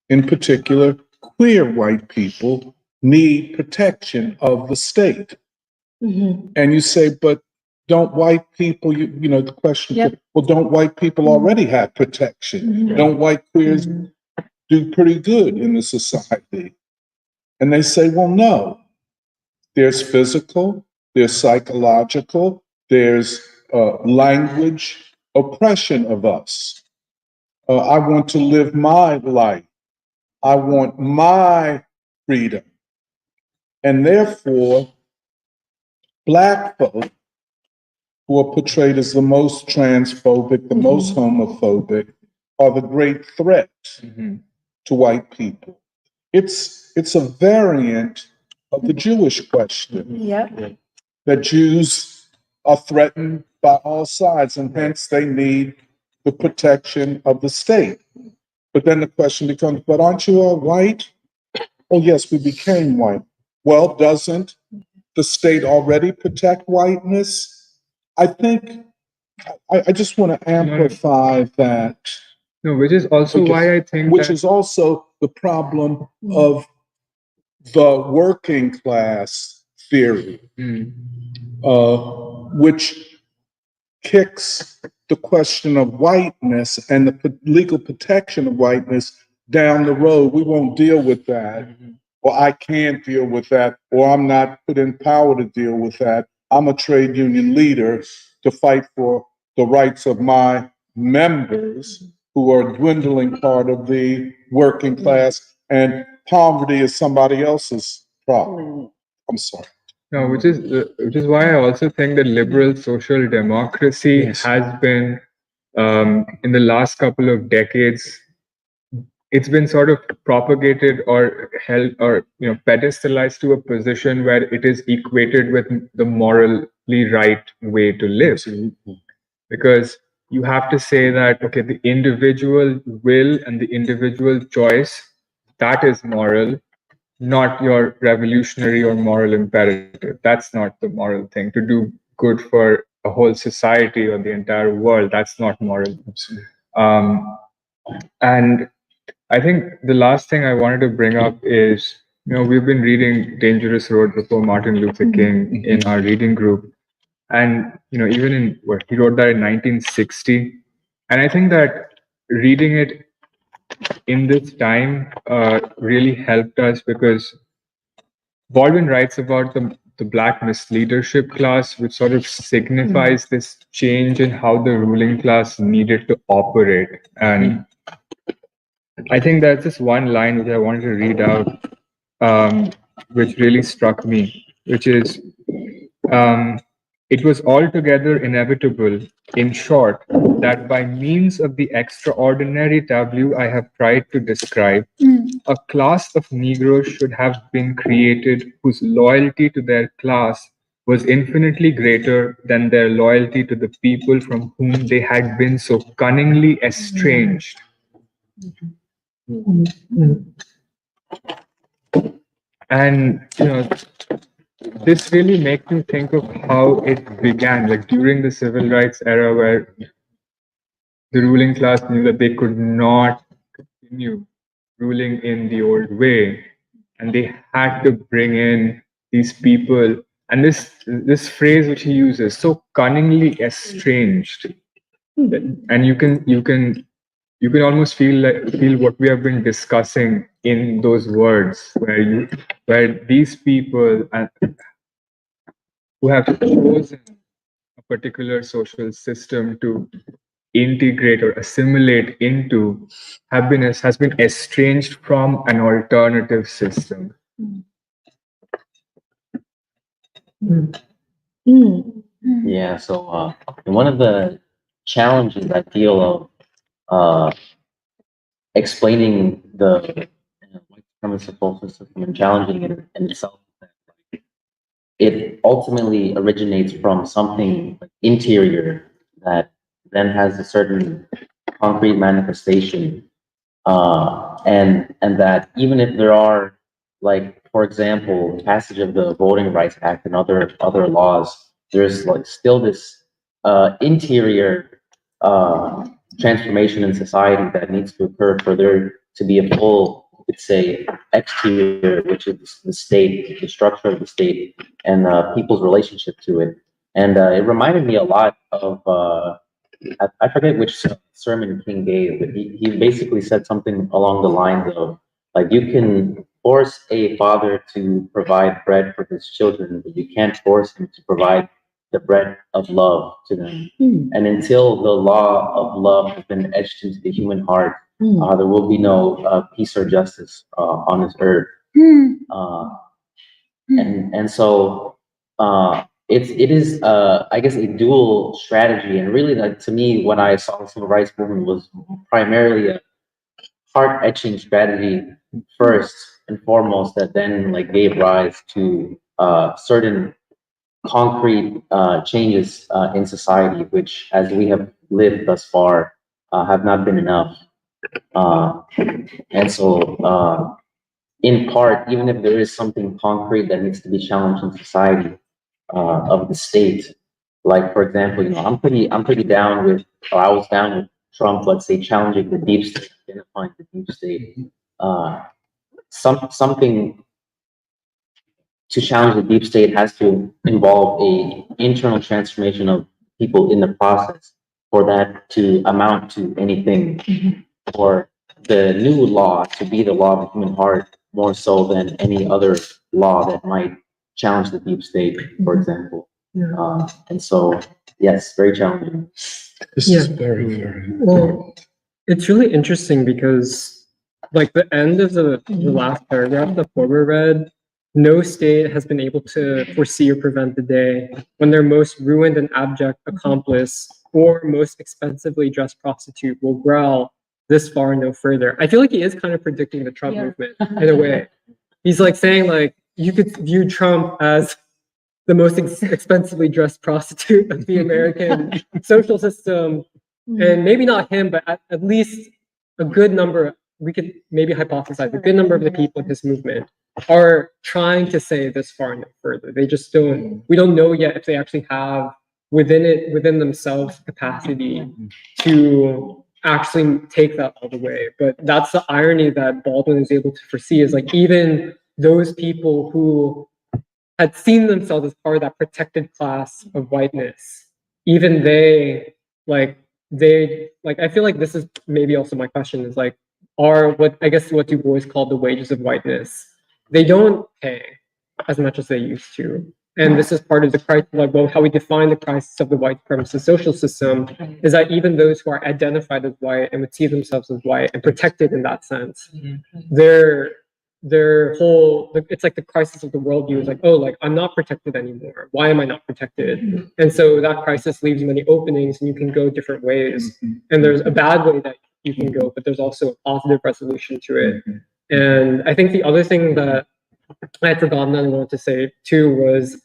in particular queer white people, need protection of the state. And you say, but don't white people, the question, well, don't white people already have protection? Don't white queers do pretty good in the society? And they say, well, no. There's physical, there's psychological, there's language oppression of us. I want to live my life. I want my freedom. And therefore, Black folk, who are portrayed as the most transphobic, the most homophobic, are the great threat to white people. It's a variant of the Jewish question. Yep. That Jews are threatened by all sides, and hence they need the protection of the state. But then the question becomes, but aren't you all white? Oh, yes, we became white. Well, doesn't the state already protect whiteness? I think I just want to amplify that. No, which is also why I think which is also the problem of the working class theory, which kicks the question of whiteness and the legal protection of whiteness down the road. We won't deal with that, or I can't deal with that, or I'm not put in power to deal with that. I'm a trade union leader to fight for the rights of my members who are a dwindling part of the working class, and poverty is somebody else's problem. I'm sorry. No, which is why I also think that liberal social democracy has been in the last couple of decades, it's been sort of propagated or held or pedestalized to a position where it is equated with the morally right way to live. Because you have to say that, okay, the individual will and the individual choice, that is moral, not your revolutionary or moral imperative. That's not the moral thing. To do good for a whole society or the entire world, that's not moral. And I think the last thing I wanted to bring up is, we've been reading Dangerous Road before Martin Luther King in our reading group. And, even in what he wrote that in 1960. And I think that reading it in this time really helped us because Baldwin writes about the Black misleadership class, which sort of signifies this change in how the ruling class needed to operate. And I think there's this one line which I wanted to read out, which really struck me, which is, it was altogether inevitable, in short, that by means of the extraordinary tableau I have tried to describe, a class of Negroes should have been created whose loyalty to their class was infinitely greater than their loyalty to the people from whom they had been so cunningly estranged. And this really makes me think of how it began, like during the civil rights era, where the ruling class knew that they could not continue ruling in the old way, and they had to bring in these people. And this phrase which he uses, so cunningly estranged, and you can almost feel what we have been discussing in those words, where these people who have chosen a particular social system to integrate or assimilate into has been estranged from an alternative system. Yeah, so one of the challenges I feel of explaining the white supremacist social system and challenging it in itself. It ultimately originates from something like interior that then has a certain concrete manifestation, and that even if there are, like, for example, passage of the Voting Rights Act and other laws, there's like still this interior transformation in society that needs to occur for there to be a full, let's say, exterior, which is the state, the structure of the state, and people's relationship to it. And it reminded me a lot of I forget which sermon King gave, but he basically said something along the lines of, like, you can force a father to provide bread for his children, but you can't force him to provide the bread of love to them. And until the law of love has been etched into the human heart, there will be no peace or justice on this earth. And so it is I guess a dual strategy, and really, like, to me, when I saw the civil rights movement was primarily a heart etching strategy first and foremost, that then like gave rise to certain concrete changes in society, which, as we have lived thus far, have not been enough. And so in part, even if there is something concrete that needs to be challenged in society of the state, like, for example, I'm pretty down with, or I was down with Trump, let's say, challenging the deep state, identifying the deep state. Something to challenge the deep state has to involve a internal transformation of people in the process for that to amount to anything, for the new law to be the law of the human heart more so than any other law that might challenge the deep state, for example. And so, yes, very challenging. This is very. Well, it's really interesting because, like, the end of the last paragraph, the former read, no state has been able to foresee or prevent the day when their most ruined and abject accomplice or most expensively dressed prostitute will growl this far and no further. I feel like he is kind of predicting the Trump movement in a way. He's like saying, like, you could view Trump as the most expensively dressed prostitute of the American social system. And maybe not him, but at least a good number, we could maybe hypothesize, a good number of the people in his movement are trying to say this far and no further. They just don't, we don't know yet if they actually have within themselves capacity to actually take that all the way. But that's the irony that Baldwin is able to foresee, is like, even those people who had seen themselves as part of that protected class of whiteness, even they, I feel like this is maybe also my question, is like, are what Du Bois called the wages of whiteness, they don't pay as much as they used to. And this is part of the crisis, like, well, how we define the crisis of the white supremacist social system is that even those who are identified as white and would see themselves as white and protected in that sense, their whole, it's like the crisis of the worldview is like, oh, like, I'm not protected anymore. Why am I not protected? And so that crisis leaves many openings, and you can go different ways. And there's a bad way that you can go, but there's also a positive resolution to it. And I think the other thing that I had forgotten that I wanted to say too was,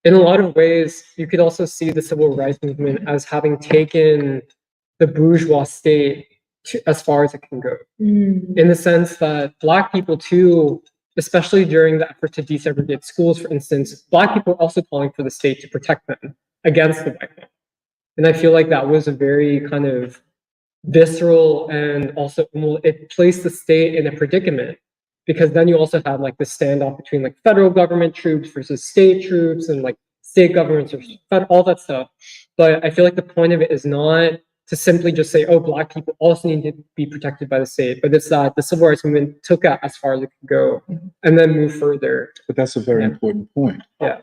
in a lot of ways, you could also see the civil rights movement as having taken the bourgeois state as far as it can go, in the sense that Black people too, especially during the effort to desegregate schools, for instance, Black people are also calling for the state to protect them against the white man. And I feel like that was a very kind of visceral, and also it placed the state in a predicament, because then you also had like the standoff between like federal government troops versus state troops, and like state governments or all that stuff. But I feel like the point of it is not to simply just say, oh, Black people also need to be protected by the state, but it's that the civil rights movement took it as far as it could go and then move further. But that's a very important point. Yeah.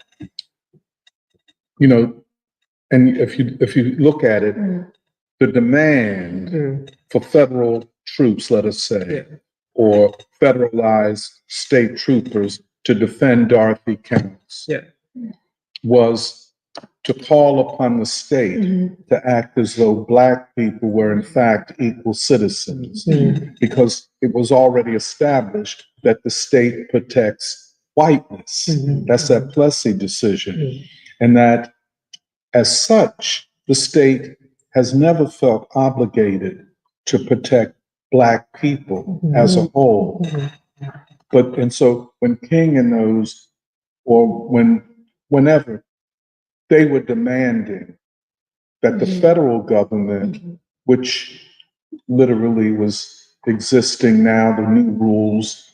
And if you look at it, the demand for federal troops, let us say, or federalized state troopers to defend Dorothy Counts was to call upon the state to act as though Black people were in fact equal citizens, because it was already established that the state protects whiteness. That's that Plessy decision. And that as such, the state has never felt obligated to protect Black people as a whole. And so when King and those, or whenever they were demanding that the federal government, which literally was existing now, the new rules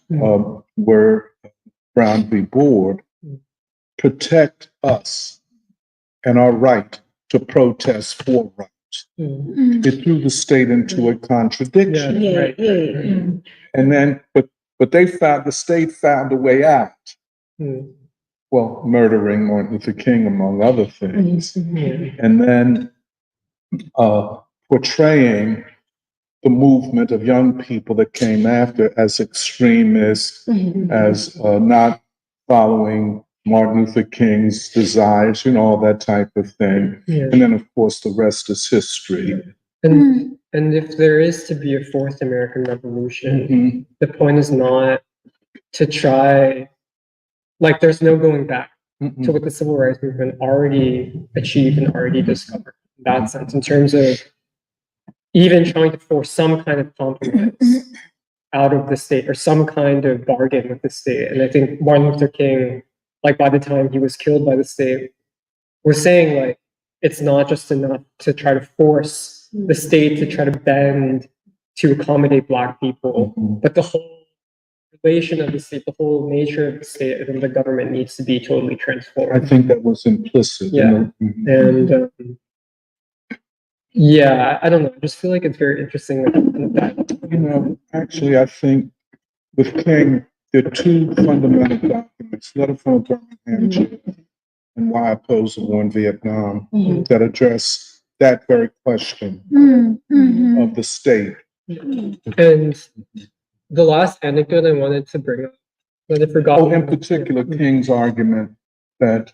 were Brown v. Board, protect us and our right to protest for rights. It threw the state into a contradiction. And then, but the state found a way out. Well, murdering Martin Luther King, among other things. And then portraying the movement of young people that came after as extremists, as not following Martin Luther King's desires, all that type of thing. And then, of course, the rest is history. And if there is to be a fourth American Revolution, the point is not to try, like, there's no going back to what the civil rights movement already achieved and already discovered. In that sense, in terms of even trying to force some kind of compromise out of the state or some kind of bargain with the state. And I think Martin Luther King, like, by the time he was killed by the state, was saying, like, it's not just enough to try to force the state to try to bend to accommodate Black people, but the whole relation of the state, the whole nature of the state and the government needs to be totally transformed. I think that was implicit. And I don't know. I just feel like it's very interesting that. Actually, I think with King, there are two fundamental documents, Letter from a Birmingham Jail and Why I Oppose the War in Vietnam, that address that very question of the state. And the last anecdote I wanted to bring up, that I forgot. Oh, in particular, King's argument that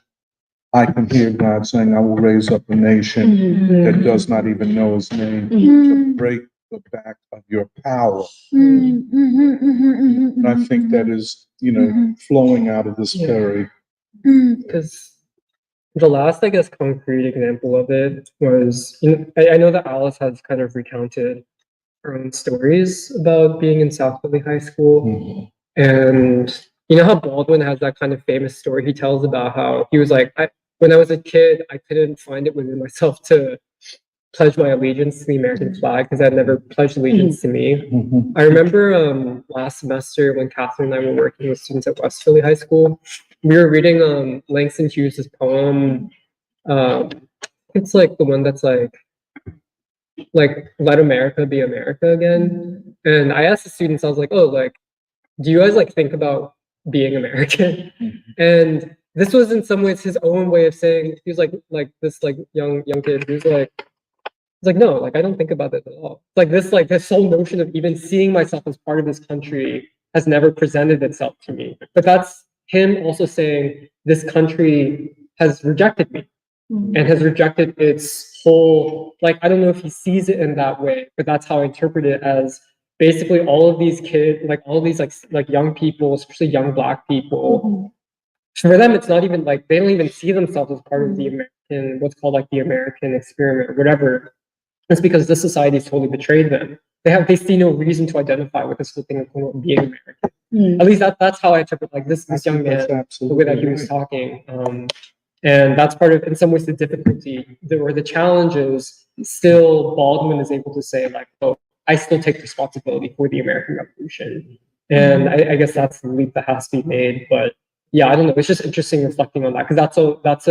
I can hear God saying, I will raise up a nation that does not even know his name to break the back of your power. And I think that is, flowing out of this very. Because the last, I guess, concrete example of it was, I know that Alice has kind of recounted her own stories about being in South Philly High School. And you know how Baldwin has that kind of famous story he tells about how he was like, when I was a kid, I couldn't find it within myself to pledge my allegiance to the American flag because I'd never pledged allegiance to me. I remember last semester when Catherine and I were working with students at West Philly High School, we were reading Langston Hughes' poem. It's like the one that's like Let America Be America Again. And I asked the students, I was like, oh, like, do you guys like think about being American? And this was in some ways his own way of saying, he was like this like young kid who's like, no, like I don't think about it at all. Like this whole notion of even seeing myself as part of this country has never presented itself to me. But that's him also saying this country has rejected me and has rejected its whole, like, I don't know if he sees it in that way, but that's how I interpret it, as basically all of these kids, like all of these like young people, especially young Black people, for them, it's not even like, they don't even see themselves as part of the American, what's called like the American experiment or whatever. It's because this society has totally betrayed them. They see no reason to identify with this whole thing of being American. At least that's how I interpret like this young man, the way that he was talking. And that's part of, in some ways, the difficulty or the challenge is still Baldwin is able to say like, oh, I still take responsibility for the American Revolution. And I guess that's the leap that has to be made. But yeah, I don't know. It's just interesting reflecting on that because that's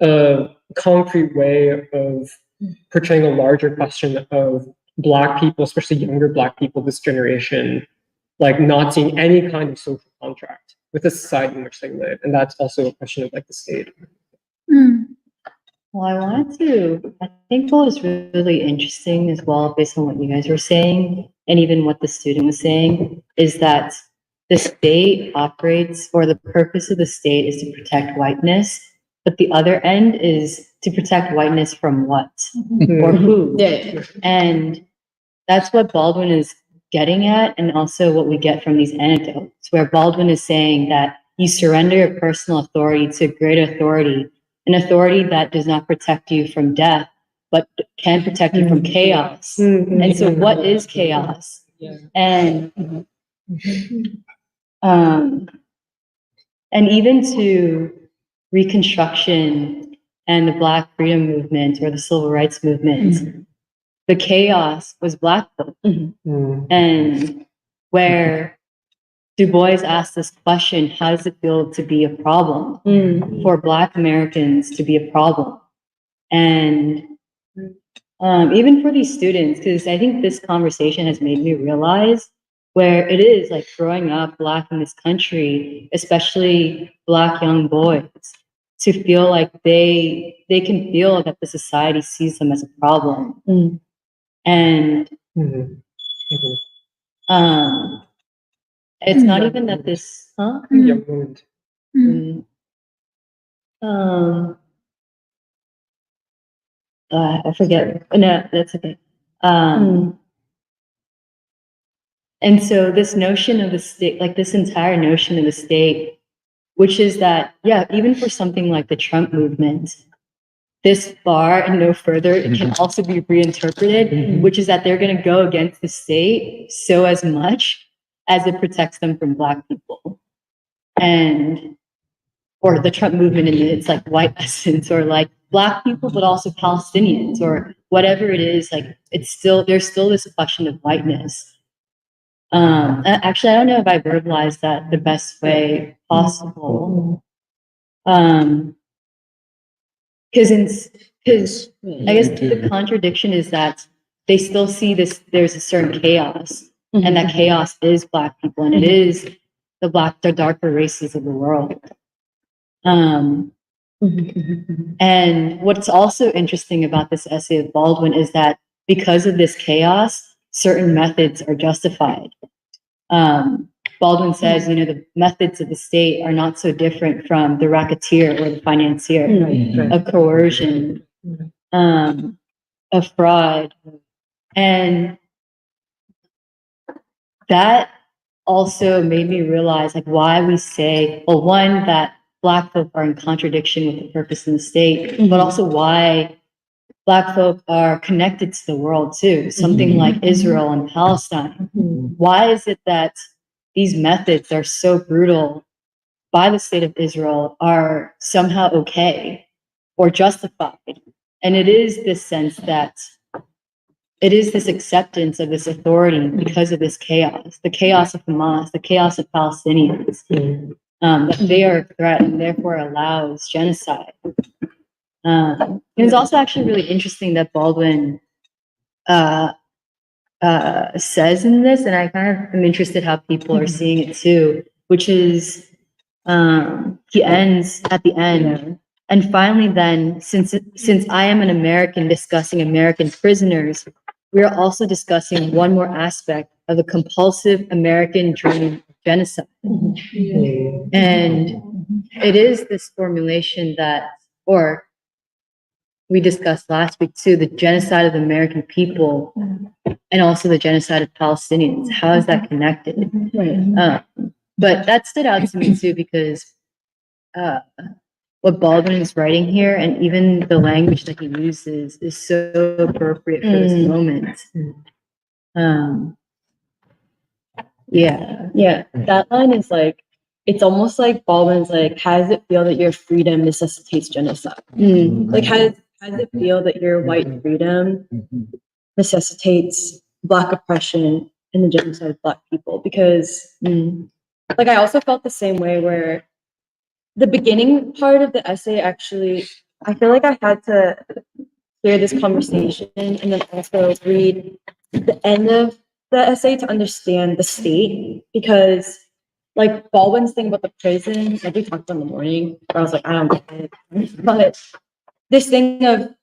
a concrete way of portraying a larger question of Black people, especially younger Black people, this generation, like not seeing any kind of social contract with the society in which they live. And that's also a question of like the state. Well, I think what was really interesting as well, based on what you guys were saying, and even what the student was saying, is that the state operates, or the purpose of the state is to protect whiteness. but the other end is to protect whiteness from what or who. Yeah. And that's what Baldwin is getting at, and also what we get from these anecdotes, where Baldwin is saying that you surrender your personal authority to a greater authority, an authority that does not protect you from death, but can protect you from chaos. And so what is chaos? And and even to Reconstruction and the Black freedom movement or the Civil rights movement, the chaos was Black folk. And where Du Bois asked this question, how does it feel to be a problem? For Black Americans to be a problem? And even for these students, because I think this conversation has made me realize where it is like growing up Black in this country, especially Black young boys, to feel like they can feel that the society sees them as a problem. And it's not even that this, huh? Young moment. I forget. No, that's okay. And so this notion of the state, like this entire notion of the state, which is that, yeah, even for something like the Trump movement, this far and no further, it can also be reinterpreted, which is that they're going to go against the state so as much as it protects them from Black people. And, or the Trump movement in its like white essence, or like Black people, but also Palestinians, or whatever it is, like it's still, there's still this question of whiteness. Actually, I don't know if I verbalized that the best way possible. Because I guess the contradiction is that they still see this, there's a certain chaos, and that chaos is Black people, and it is the darker races of the world. And what's also interesting about this essay of Baldwin is that because of this chaos, certain methods are justified. Baldwin says, you know, the methods of the state are not so different from the racketeer or the financier, of coercion, of fraud. And that also made me realize like why we say, well, one, that Black folk are in contradiction with the purpose of the state, but also why Black folk are connected to the world too, something like Israel and Palestine. Why is it that these methods are so brutal by the state of Israel are somehow okay or justified? And it is this sense that it is this acceptance of this authority because of this chaos, the chaos of Hamas, the chaos of Palestinians, that they are a threat and therefore allows genocide. And it's also actually really interesting that Baldwin says in this, and I kind of am interested how people are seeing it too, which is he ends at the end. And finally then, since I am an American discussing American prisoners, we are also discussing one more aspect of the compulsive American dream of genocide. And it is this formulation that, or we discussed last week too, the genocide of the American people and also the genocide of Palestinians. How is that connected? But that stood out to me too, because what Baldwin is writing here, and even the language that he uses, is so appropriate for this moment. Yeah, that line is like, it's almost like Baldwin's like, how does it feel that your freedom necessitates genocide? Like, how does it feel that your white freedom necessitates Black oppression and the genocide of Black people? Because, like, I also felt the same way where the beginning part of the essay, actually, I feel like I had to hear this conversation and then also read the end of the essay to understand the state, because like Baldwin's thing about the prison, like we talked about in the morning, I was like, I don't get it. But this thing of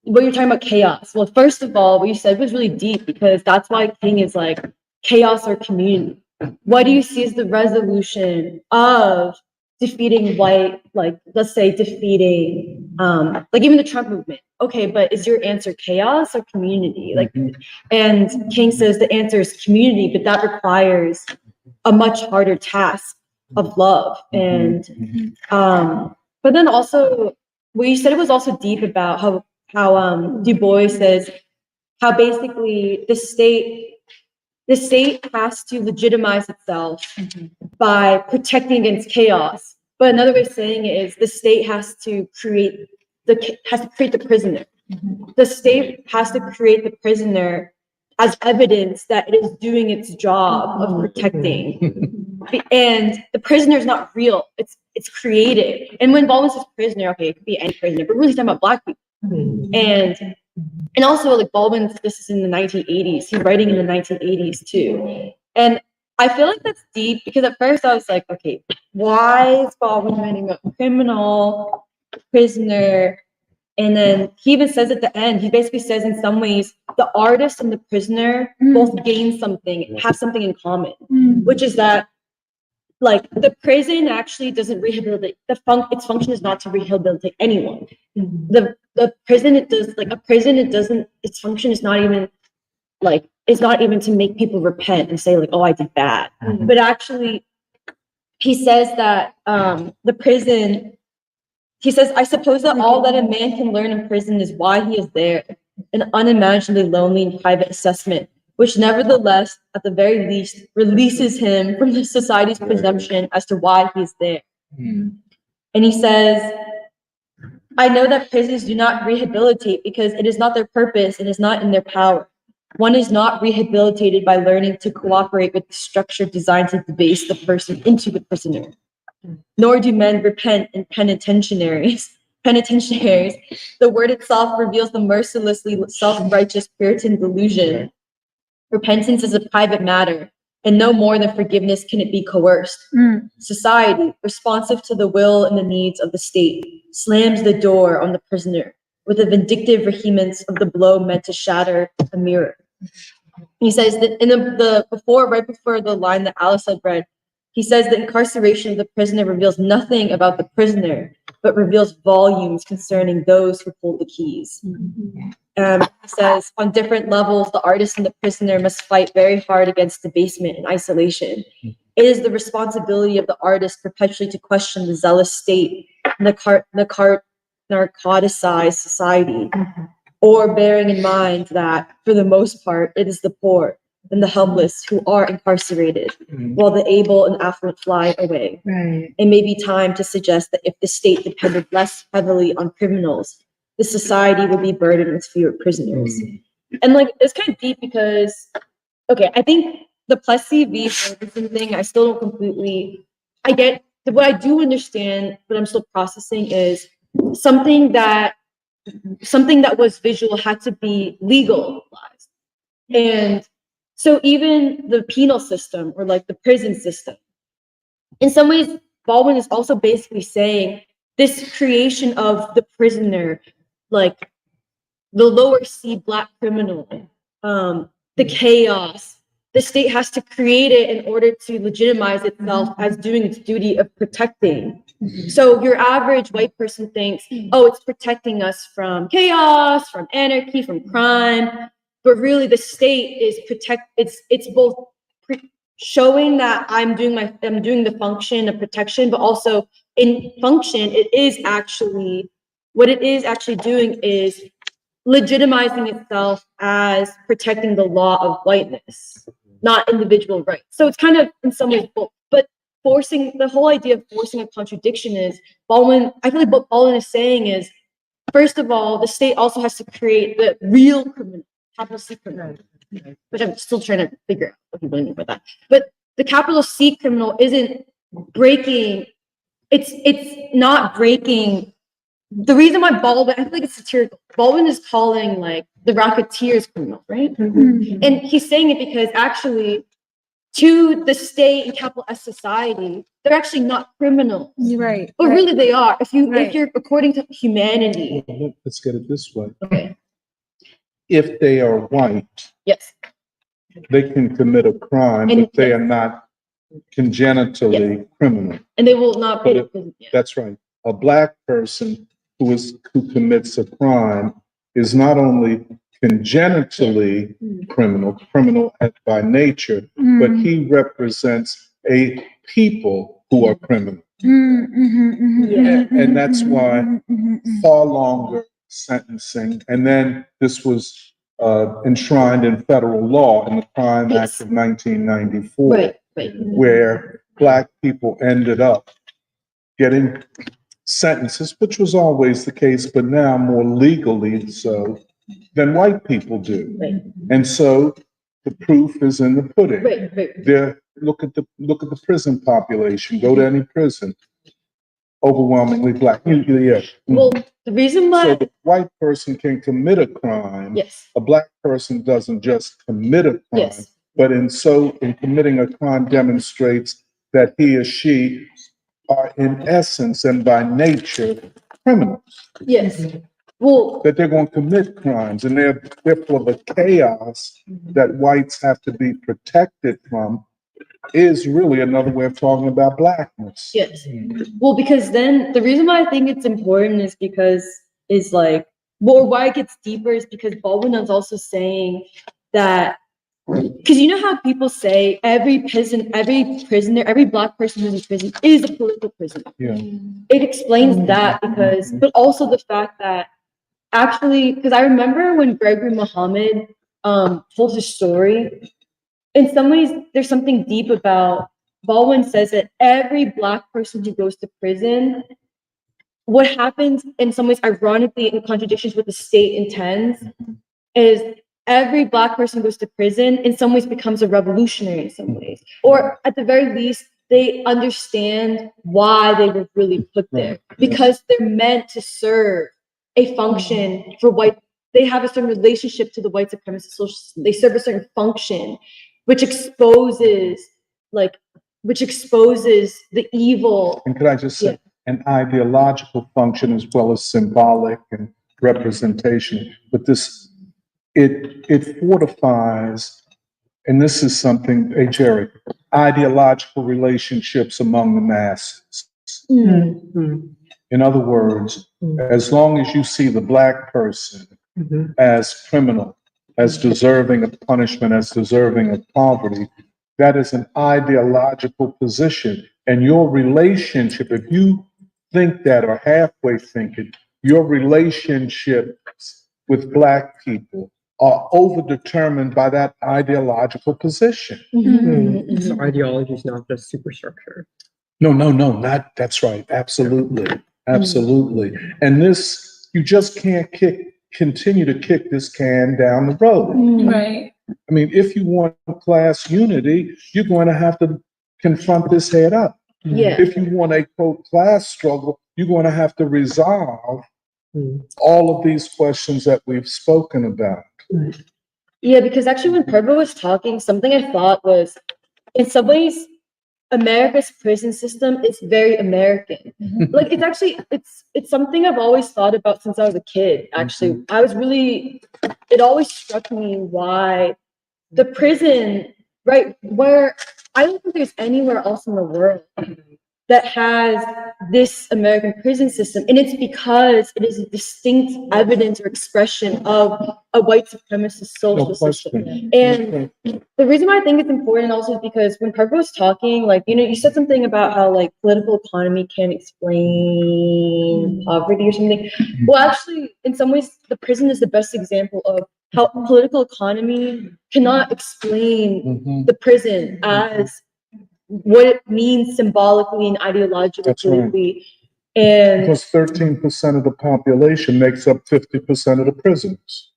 what you're talking about, chaos. Well, first of all, what you said was really deep, because that's why King is like chaos or community. What do you see as the resolution of defeating white, like, let's say defeating, like even the Trump movement. Okay, but is your answer chaos or community? Like, and King says the answer is community, but that requires a much harder task of love. And, but then also, what you said, it was also deep about how Du Bois says how basically the state has to legitimize itself by protecting against chaos. But another way of saying it is the state has to create the prisoner. The state has to create the prisoner as evidence that it is doing its job of protecting. And the prisoner is not real. It's created. And when Baldwin says prisoner, okay, it could be any prisoner, but really he's talking about Black people. And also, like, Baldwin, this is in the 1980s. He's writing in the 1980s too. And I feel like that's deep because at first I was like, okay, why is Baldwin writing about criminal, prisoner? And then he even says at the end, he basically says in some ways, the artist and the prisoner both gain something, have something in common, which is that, like, the prison actually doesn't rehabilitate. Its function is not to rehabilitate anyone. The prison, it does, like a prison, it doesn't. Its function is not even like, it's not even to make people repent and say like, oh, I did bad. But actually, he says that the prison. He says, I suppose that all that a man can learn in prison is why he is there, an unimaginably lonely and private assessment, which nevertheless, at the very least, releases him from the society's presumption as to why he is there. And he says, I know that prisons do not rehabilitate because it is not their purpose and is not in their power. One is not rehabilitated by learning to cooperate with the structure designed to debase the person into the prisoner. Nor do men repent in penitentiaries. The word itself reveals the mercilessly self-righteous Puritan delusion. Repentance is a private matter, and no more than forgiveness can it be coerced. Society, responsive to the will and the needs of the state, slams the door on the prisoner with a vindictive vehemence of the blow meant to shatter a mirror. He says that in right before the line that Alice had read, he says the incarceration of the prisoner reveals nothing about the prisoner, but reveals volumes concerning those who hold the keys. He says, on different levels, the artist and the prisoner must fight very hard against debasement and isolation. It is the responsibility of the artist perpetually to question the zealous state and the narcoticized society, or bearing in mind that, for the most part, it is the poor and the helpless who are incarcerated, while the able and affluent fly away. Right. It may be time to suggest that if the state depended less heavily on criminals, the society would be burdened with fewer prisoners. And like, it's kind of deep because, okay, I think the Plessy v. Ferguson thing, I still don't completely, I get, what I do understand, but I'm still processing is something that was visual had to be legalized. And so even the penal system, or like the prison system, in some ways, Baldwin is also basically saying this creation of the prisoner, like the lower C Black criminal, the chaos, the state has to create it in order to legitimize itself as doing its duty of protecting. So your average white person thinks, oh, it's protecting us from chaos, from anarchy, from crime. But really the state is it's both showing that I'm doing the function of protection, but also in function, what it is actually doing is legitimizing itself as protecting the law of whiteness, not individual rights. So it's kind of in some ways both, but the whole idea of forcing a contradiction is I feel like what Baldwin is saying is, first of all, the state also has to create the real criminal, capital C criminal, which I'm still trying to figure out what he really means by that. But the capital C criminal isn't breaking, it's not breaking. The reason why Baldwin, I feel like it's satirical. Baldwin is calling like the racketeers criminal, right? And he's saying it because actually, to the state and capital S society, they're actually not criminals. Right. But really they are. If you're according to humanity. Let's get it this way. Okay. If they are white, Yes. they can commit a crime, And but they are not congenitally criminal. And they will not But pay. That's right. A black person who commits a crime is not only congenitally criminal by nature, but he represents a people who are criminal. And that's why far longer sentencing. And then this was enshrined in federal law in the Crime Act of 1994, Right. where black people ended up getting sentences, which was always the case, but now more legally so than white people do. Right. And so the proof is in the pudding. Right. Look at the prison population. Go to any prison. Overwhelmingly black. Yeah. Well, the reason why. So the white person can commit a crime. Yes. A black person doesn't just commit a crime, Yes. but in committing a crime demonstrates that he or she are in essence and by nature criminals. Yes. Well, That they're going to commit crimes, and therefore the chaos that whites have to be protected from is really another way of talking about blackness. yes. Well, because then the reason why I think it's important is because why it gets deeper is because Baldwin is also saying that, because you know how people say every prisoner, every black person who's in prison is a political prisoner. Yeah. It explains that because, but also the fact that actually, because I remember when Gregory Muhammad told his story, in some ways, there's something deep about Baldwin says that every black person who goes to prison, what happens in some ways, ironically, in contradictions with the state intends, is every black person who goes to prison in some ways becomes a revolutionary in some ways, or at the very least, they understand why they were really put there because they're meant to serve a function for white. They have a certain relationship to the white supremacist social system. They serve a certain function, which exposes the evil. And could I just say, an ideological function as well as symbolic and representation, but it fortifies, and this is something, hey Jerry, ideological relationships among the masses. In other words, as long as you see the black person as criminal, as deserving of punishment, as deserving of poverty, that is an ideological position. And your relationship, if you think that or halfway think it, your relationships with black people are overdetermined by that ideological position. So ideology is not just superstructure. No, that's right. Absolutely. And this, you just can't continue to kick this can down the road. Right. I mean, if you want class unity, you're going to have to confront this head up. Yeah. If you want a quote class struggle, you're going to have to resolve all of these questions that we've spoken about. Yeah, because actually when Purva was talking, something I thought was, in some ways, America's prison system is very American. Like it's something I've always thought about since I was a kid, actually. It always struck me why the prison, right, where I don't think there's anywhere else in the world that has this American prison system. And it's because it is a distinct evidence or expression of a white supremacist social system. And the reason why I think it's important also is because when Parker was talking, you said something about how political economy can't explain poverty or something. Well, actually, in some ways, the prison is the best example of how political economy cannot explain the prison as what it means symbolically and ideologically. That's right. And because 13% of the population makes up 50% of the prisoners.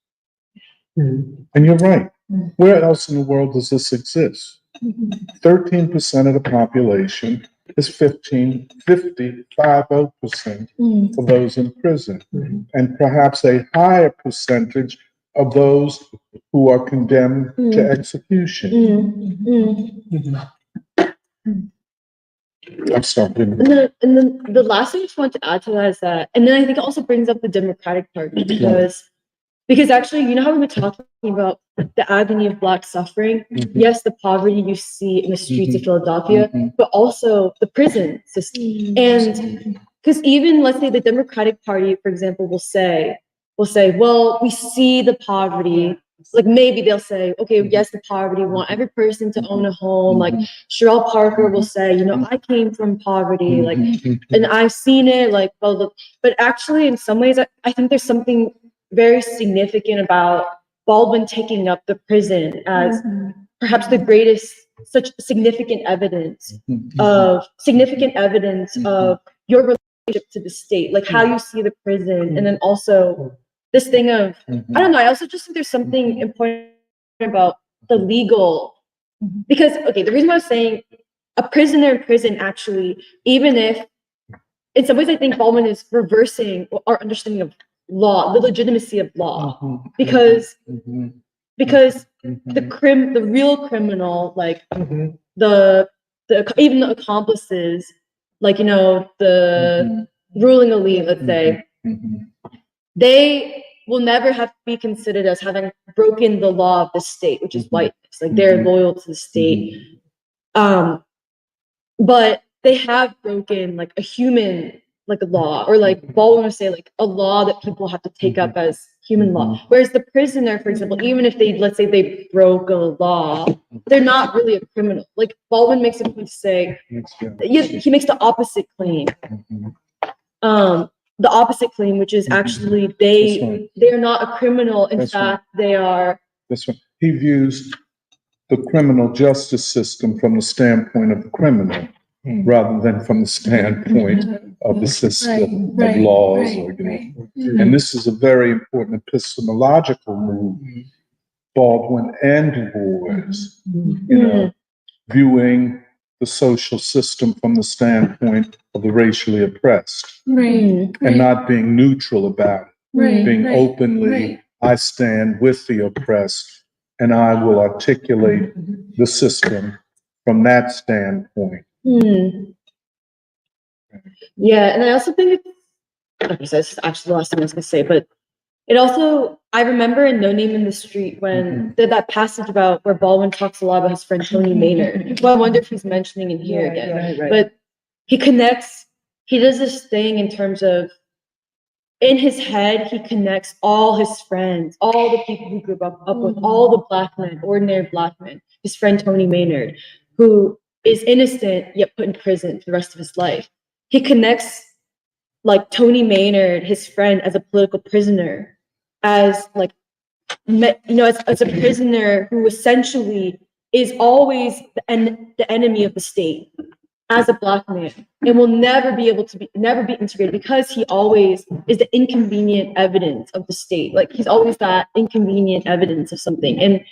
And you're right. Where else in the world does this exist? 13% of the population is 50% of those in prison, and perhaps a higher percentage of those who are condemned to execution. I'm sorry. And then the last thing I just want to add to that is that, and then I think it also brings up the Democratic Party because Because actually, you know how we were talking about the agony of Black suffering? Yes, the poverty you see in the streets of Philadelphia, but also the prison system. And because even, let's say, the Democratic Party, for example, will say, well, we see the poverty. Like maybe they'll say, okay, yes, the poverty, we want every person to own a home. Like Sherelle Parker will say, you know, I came from poverty, like, and I've seen it, like, well, but actually, in some ways, I think there's something very significant about Baldwin taking up the prison as perhaps the greatest, such significant evidence of your relationship to the state, like how you see the prison, and then also this thing of, I don't know, I also just think there's something important about the legal, because, okay, the reason why I was saying a prisoner in prison, actually, even if, in some ways, I think Baldwin is reversing our understanding of law, the legitimacy of law, because the real criminal, like the even the accomplices, like, you know, the ruling elite, let's say, they will never have to be considered as having broken the law of the state, which is whiteness. Like, they're loyal to the state. But they have broken like a human, like a law, or like Baldwin would say, like a law that people have to take up as human law. Whereas the prisoner, for example, even if they, let's say they broke a law, they're not really a criminal. Like Baldwin makes a point to say, he makes the opposite claim. The opposite claim, which is actually they are not a criminal. In fact, they are. That's right. He views the criminal justice system from the standpoint of the criminal, rather than from the standpoint of the system of laws, or, you know. And this is a very important epistemological move, Baldwin and Du Bois, you know, viewing the social system from the standpoint of the racially oppressed, and not being neutral about it, being openly, I stand with the oppressed, and I will articulate the system from that standpoint. Yeah, and I also think it's actually the last thing I was going to say, but it also, I remember in No Name in the Street when that passage about where Baldwin talks a lot about his friend Tony Maynard, who I wonder if he's mentioning in here again. But he does this thing in terms of, in his head, he connects all his friends, all the people he grew up with, all the Black men, ordinary Black men, his friend Tony Maynard, who is innocent yet put in prison for the rest of his life. He connects like Tony Maynard, his friend, as a political prisoner, as like, you know, as a prisoner who essentially is always the enemy of the state, as a Black man, and will never be integrated, because he always is the inconvenient evidence of the state. Like, he's always that inconvenient evidence of something. And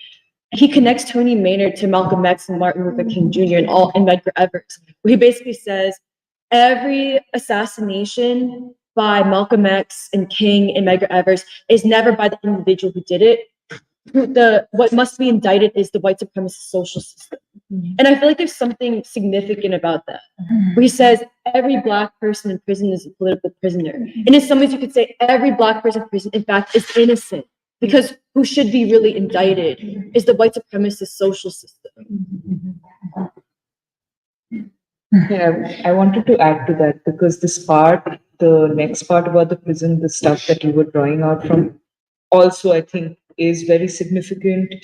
he connects Tony Maynard to Malcolm X and Martin Luther King Jr. and Medgar Evers, where he basically says every assassination by Malcolm X and King and Medgar Evers is never by the individual who did it. What must be indicted is the white supremacist social system. And I feel like there's something significant about that, where he says every Black person in prison is a political prisoner. And in some ways you could say every Black person in prison, in fact, is innocent, because who should be really indicted is the white supremacist social system. Yeah, I wanted to add to that, because this part, the next part about the prison, the stuff that you were drawing out from, also I think is very significant.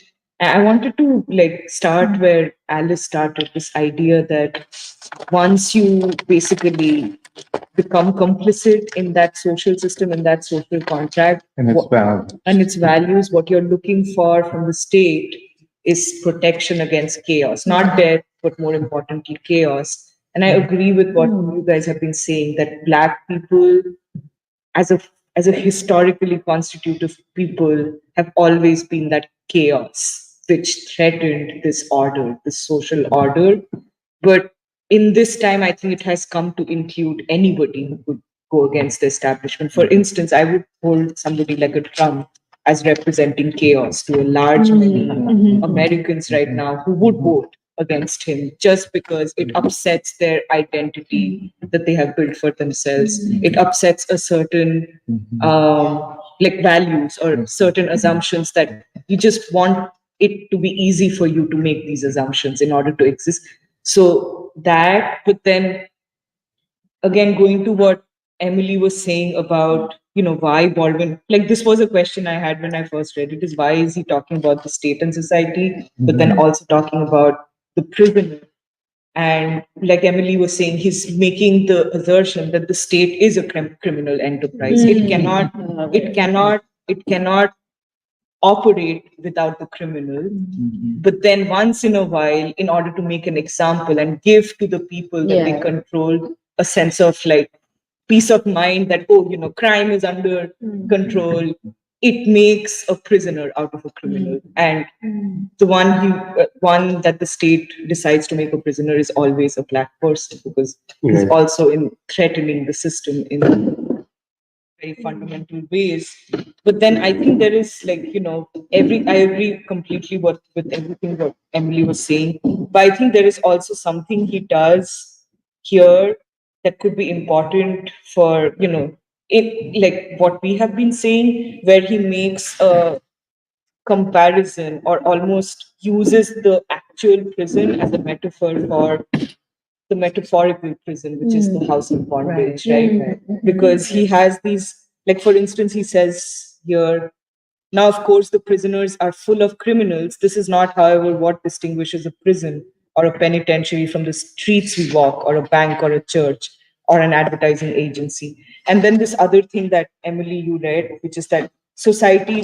I wanted to like start where Alice started, this idea that once you basically become complicit in that social system, in that social contract, And its values. and its values, what you're looking for from the state is protection against chaos, not death, but more importantly, chaos. And I agree with what you guys have been saying, that Black people, as a historically constitutive people, have always been that chaos which threatened this order, this social order. But in this time, I think it has come to include anybody who could go against the establishment. For instance, I would hold somebody like a Trump as representing chaos to a large many Americans right now who would vote against him just because it upsets their identity that they have built for themselves. It upsets a certain like values or certain assumptions that you just want it to be easy for you to make these assumptions in order to exist. So that, but then again, going to what Emily was saying about, why Baldwin, like this was a question I had when I first read it, is why is he talking about the state and society, but then also talking about the prisoner? And like Emily was saying, he's making the assertion that the state is a criminal enterprise. It cannot operate without the criminal. But then once in a while, in order to make an example and give to the people that they control a sense of like peace of mind that, crime is under control, it makes a prisoner out of a criminal. And the one that the state decides to make a prisoner is always a black person, because he's Right. also in threatening the system in very fundamental ways. But then I think there is like, I agree completely with everything that Emily was saying. But I think there is also something he does here that could be important for, it, like what we have been saying, where he makes a comparison or almost uses the actual prison as a metaphor for the metaphorical prison, which is the house of bondage, right? Because he has these, like, for instance, he says here, now, of course, the prisoners are full of criminals. This is not, however, what distinguishes a prison or a penitentiary from the streets we walk, or a bank, or a church, or an advertising agency. And then this other thing that Emily, you read, which is that society,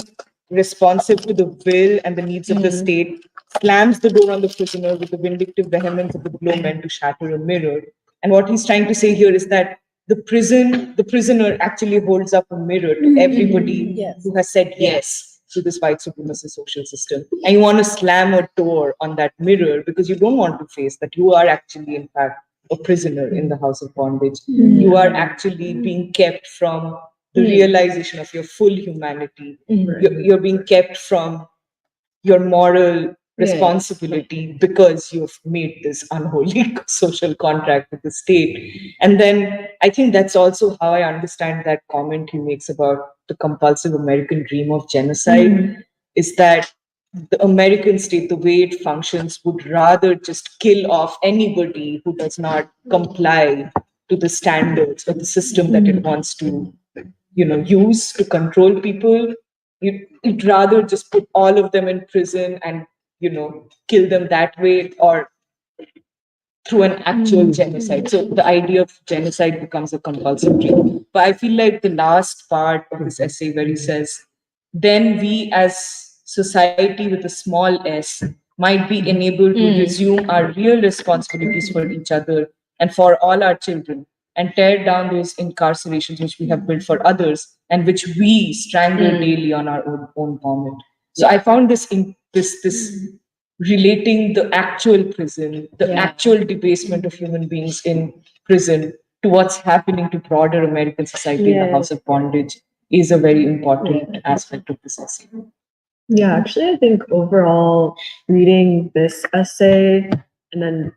responsive to the will and the needs of the state, slams the door on the prisoner with the vindictive vehemence of the blow meant to shatter a mirror. And what he's trying to say here is that the prisoner actually holds up a mirror to everybody who has said yes to this white supremacist social system. And you want to slam a door on that mirror because you don't want to face that you are actually, in fact, a prisoner in the house of bondage. You are actually being kept from the realization of your full humanity. You're being kept from your moral responsibility because you've made this unholy social contract with the state. And then I think that's also how I understand that comment he makes about the compulsive American dream of genocide, is that the American state, the way it functions, would rather just kill off anybody who does not comply to the standards or the system that it wants to, use to control people. You'd rather just put all of them in prison and, kill them that way, or through an actual genocide. So the idea of genocide becomes a compulsive dream. But I feel like the last part of this essay, where he says, then we as society with a small s might be enabled to resume our real responsibilities for each other and for all our children, and tear down those incarcerations which we have built for others and which we strangle daily on our own vomit. So I found this relating the actual prison, the actual debasement of human beings in prison, to what's happening to broader American society in the house of bondage, is a very important aspect of this essay. Yeah, actually, I think overall, reading this essay and then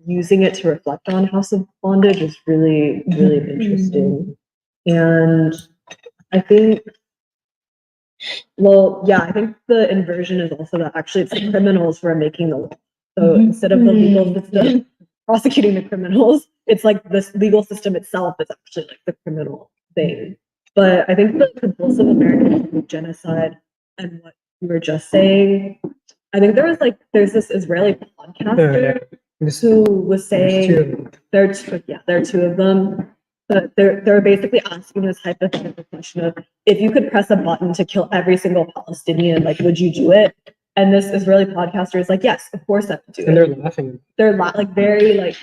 using it to reflect on House of Bondage is really, really interesting. And I think, I think the inversion is also that actually it's the criminals who are making the law. So instead of the legal system prosecuting the criminals, it's like this legal system itself is actually like the criminal thing. But I think the compulsive American genocide and what you were just saying, I think there's this Israeli podcaster who was saying there are two of them. But they're basically asking this hypothetical question of, if you could press a button to kill every single Palestinian, like, would you do it? And this Israeli podcaster is like, yes, of course I would do it. And they're laughing. They're like very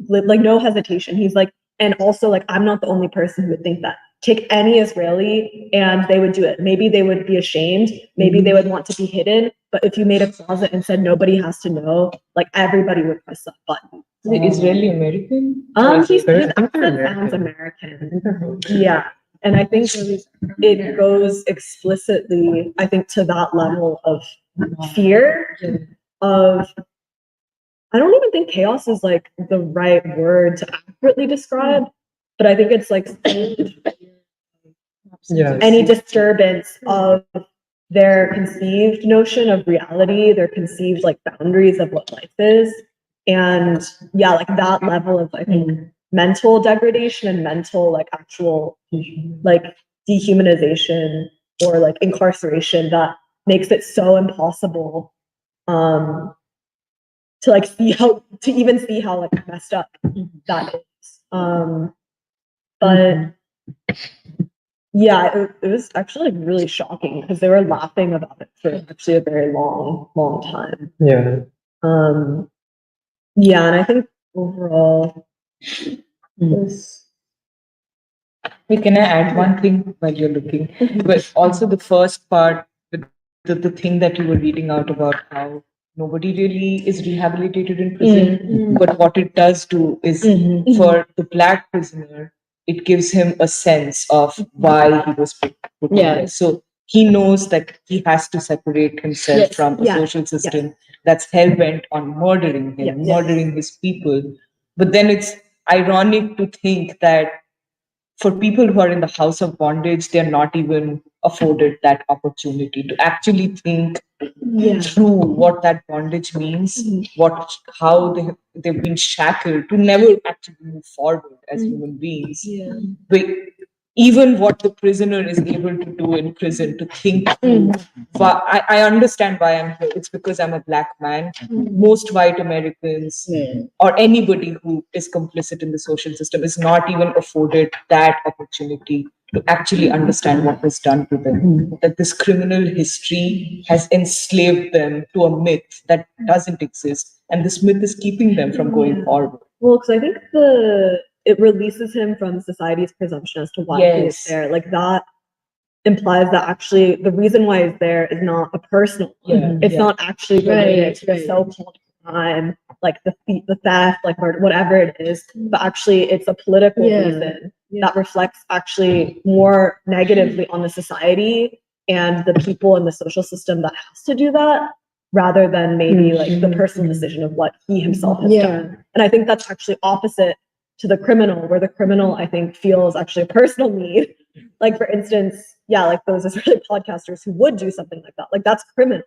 like no hesitation. He's like, and also like, I'm not the only person who would think that. Take any Israeli and they would do it. Maybe they would be ashamed. Maybe they would want to be hidden. But if you made a closet and said nobody has to know, like everybody would press that button. Is it Israeli American? His accent sounds American. Yeah. And I think it goes explicitly, I think, to that level of fear of, I don't even think chaos is like the right word to accurately describe, but I think it's like Yeah. any disturbance of their conceived notion of reality, their conceived like boundaries of what life is. And yeah, like that level of, I think, mental degradation and mental like actual like dehumanization or like incarceration that makes it so impossible to like even see how like messed up that is. But yeah, it was actually like really shocking because they were laughing about it for actually a very long time. Yeah. Yeah, and I think overall, this. Can I add one thing while you're looking? But also the first part, the thing that you were reading out about how nobody really is rehabilitated in prison, but what it does do is for the black prisoner, it gives him a sense of why he was put in there. So he knows that he has to separate himself from a social system that's hell bent on murdering him, murdering his people. But then it's ironic to think that for people who are in the house of bondage, they're not even afforded that opportunity to actually think through what that bondage means, how they've been shackled to never actually move forward as human beings. But even what the prisoner is able to do in prison to think through. I understand why I'm here. It's because I'm a black man. Most white Americans or anybody who is complicit in the social system is not even afforded that opportunity to actually understand what was done to them. That this criminal history has enslaved them to a myth that doesn't exist. And this myth is keeping them from going forward. Well, because I think it releases him from society's presumption as to why he is there. Like that implies that actually the reason why he's there is not a personal one. It's not actually related to the so-called crime, like the theft, like murder, whatever it is, but actually it's a political reason that reflects actually more negatively on the society and the people in the social system that has to do that, rather than maybe like the personal decision of what he himself has done. And I think that's actually opposite to the criminal, where the criminal, I think, feels actually a personal need. Like, for instance, like those Israeli podcasters who would do something like that, like that's criminal.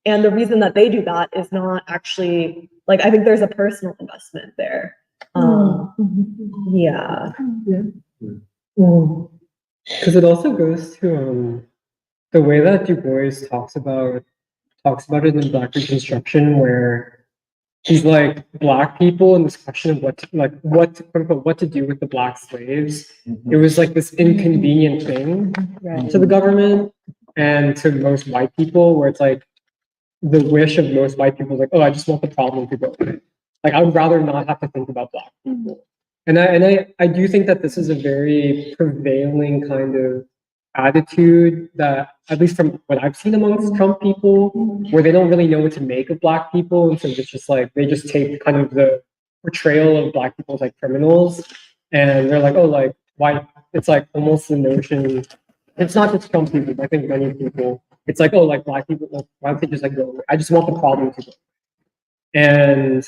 And the reason that they do that is not actually, like, I think there's a personal investment there. Yeah. Because it also goes to the way that Du Bois talks about it in Black Reconstruction, where he's like black people and this question of what quote unquote, what to do with the black slaves. It was like this inconvenient thing to the government and to most white people, where it's like the wish of most white people is like, oh, I just want the problem to go away. Like I would rather not have to think about black people. And I do think that this is a very prevailing kind of attitude that, at least from what I've seen amongst Trump people, where they don't really know what to make of black people. And so it's just like, they just take kind of the portrayal of black people as like criminals. And they're like, oh, like, why? It's like almost the notion, it's not just Trump people, but I think many people, it's like, oh, like black people, like, why don't they just like go away? I just want the problem to go away. And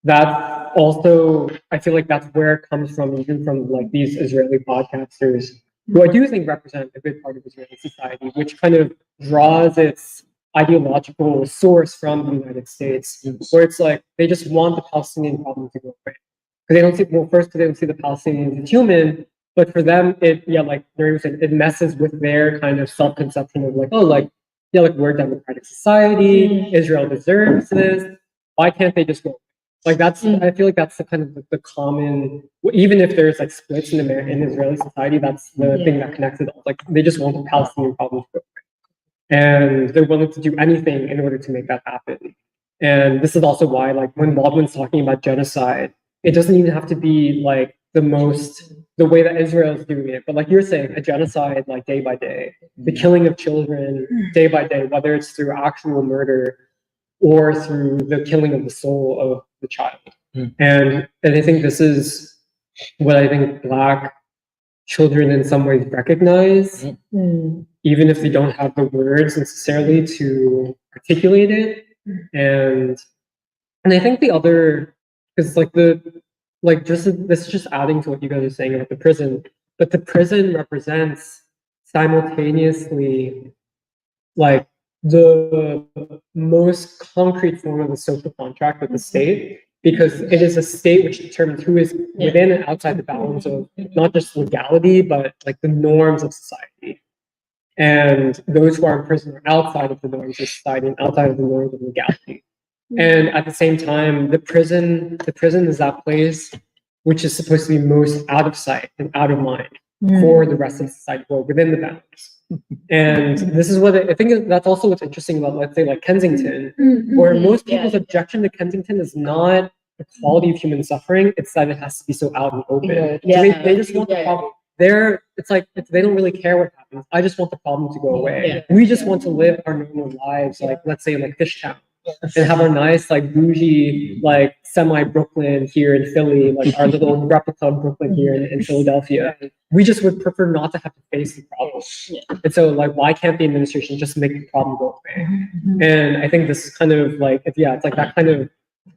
that also, I feel like that's where it comes from, even from like these Israeli podcasters, who I do think represent a good part of Israeli society, which kind of draws its ideological source from the United States, where it's like they just want the Palestinian problem to go away. Because they don't see, well, first, because they don't see the Palestinians as human, but for them, it messes with their kind of self-conception of like, oh, like, yeah, like we're a democratic society, Israel deserves this. Why can't they just go? Like that's, I feel like that's the kind of the common, even if there's like splits in Israeli society, that's the thing that connects it all. Like they just want the Palestinian problem to go away. And they're willing to do anything in order to make that happen. And this is also why, like, when Baldwin's talking about genocide, it doesn't even have to be like the way that Israel is doing it, but like you're saying, a genocide like day by day, the killing of children day by day, whether it's through actual murder or through the killing of the soul of the child. And I think this is what I think Black children in some ways recognize, even if they don't have the words necessarily to articulate it. And I think the other, because like this is just adding to what you guys are saying about the prison, but the prison represents simultaneously like the most concrete form of a social contract with the state, because it is a state which determines who is within and outside the bounds of not just legality, but like the norms of society. And those who are in prison are outside of the norms of society and outside of the norms of legality. And at the same time, the prison is that place which is supposed to be most out of sight and out of mind for the rest of society, or within the bounds. And this is what I think that's also what's interesting about, let's say, like Kensington, where most people's objection to Kensington is not the quality of human suffering, it's that it has to be so out and open. So they just want the problem. It's like they don't really care what happens. I just want the problem to go away. We just want to live our normal lives, like let's say like Fishtown, and have our nice like bougie like semi Brooklyn here in Philly, like our little replica of Brooklyn here in Philadelphia. We just would prefer not to have to face the problem. And so like why can't the administration just make the problem go away? And I think this is kind of like it's like that kind of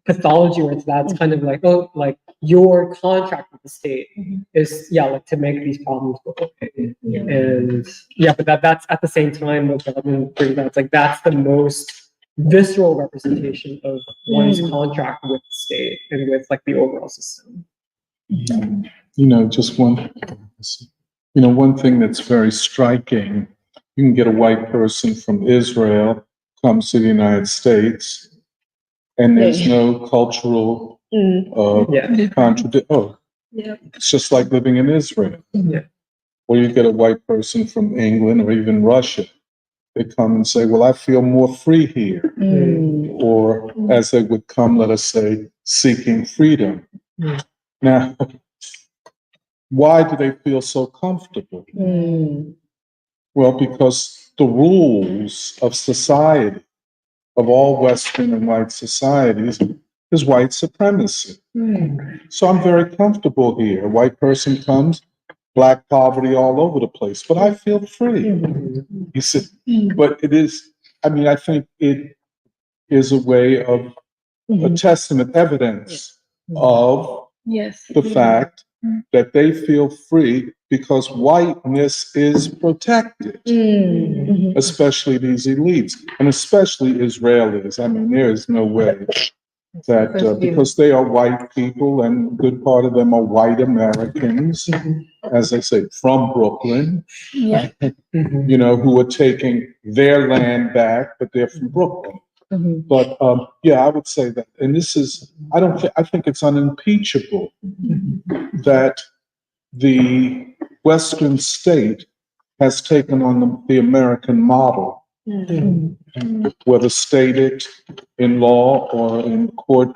pathology where that's kind of like, oh, like your contract with the state is like to make these problems go away. And but that's at the same time what Baldwin brings out, it's like that's the most visceral representation of one's contract with the state and with like the overall system. Just one thing that's very striking, you can get a white person from Israel, comes to the United States, and there's no cultural contradiction. Oh, it's just like living in Israel. Or you get a white person from England or even Russia. They come and say, well, I feel more free here. Or as they would come, let us say, seeking freedom. Now, why do they feel so comfortable? Well, because the rules of society, of all Western and white societies, is white supremacy. So I'm very comfortable here. A white person comes, Black poverty all over the place, but I feel free. You see, but it is, I think it is a way of a testament, evidence of the fact that they feel free because whiteness is protected, especially these elites, and especially Israelis. There is no way that because they are white people and a good part of them are white Americans, as they say, from Brooklyn, who are taking their land back, but they're from Brooklyn. But I would say that, and this is, I think it's unimpeachable that the Western state has taken on the American model, whether stated in law or in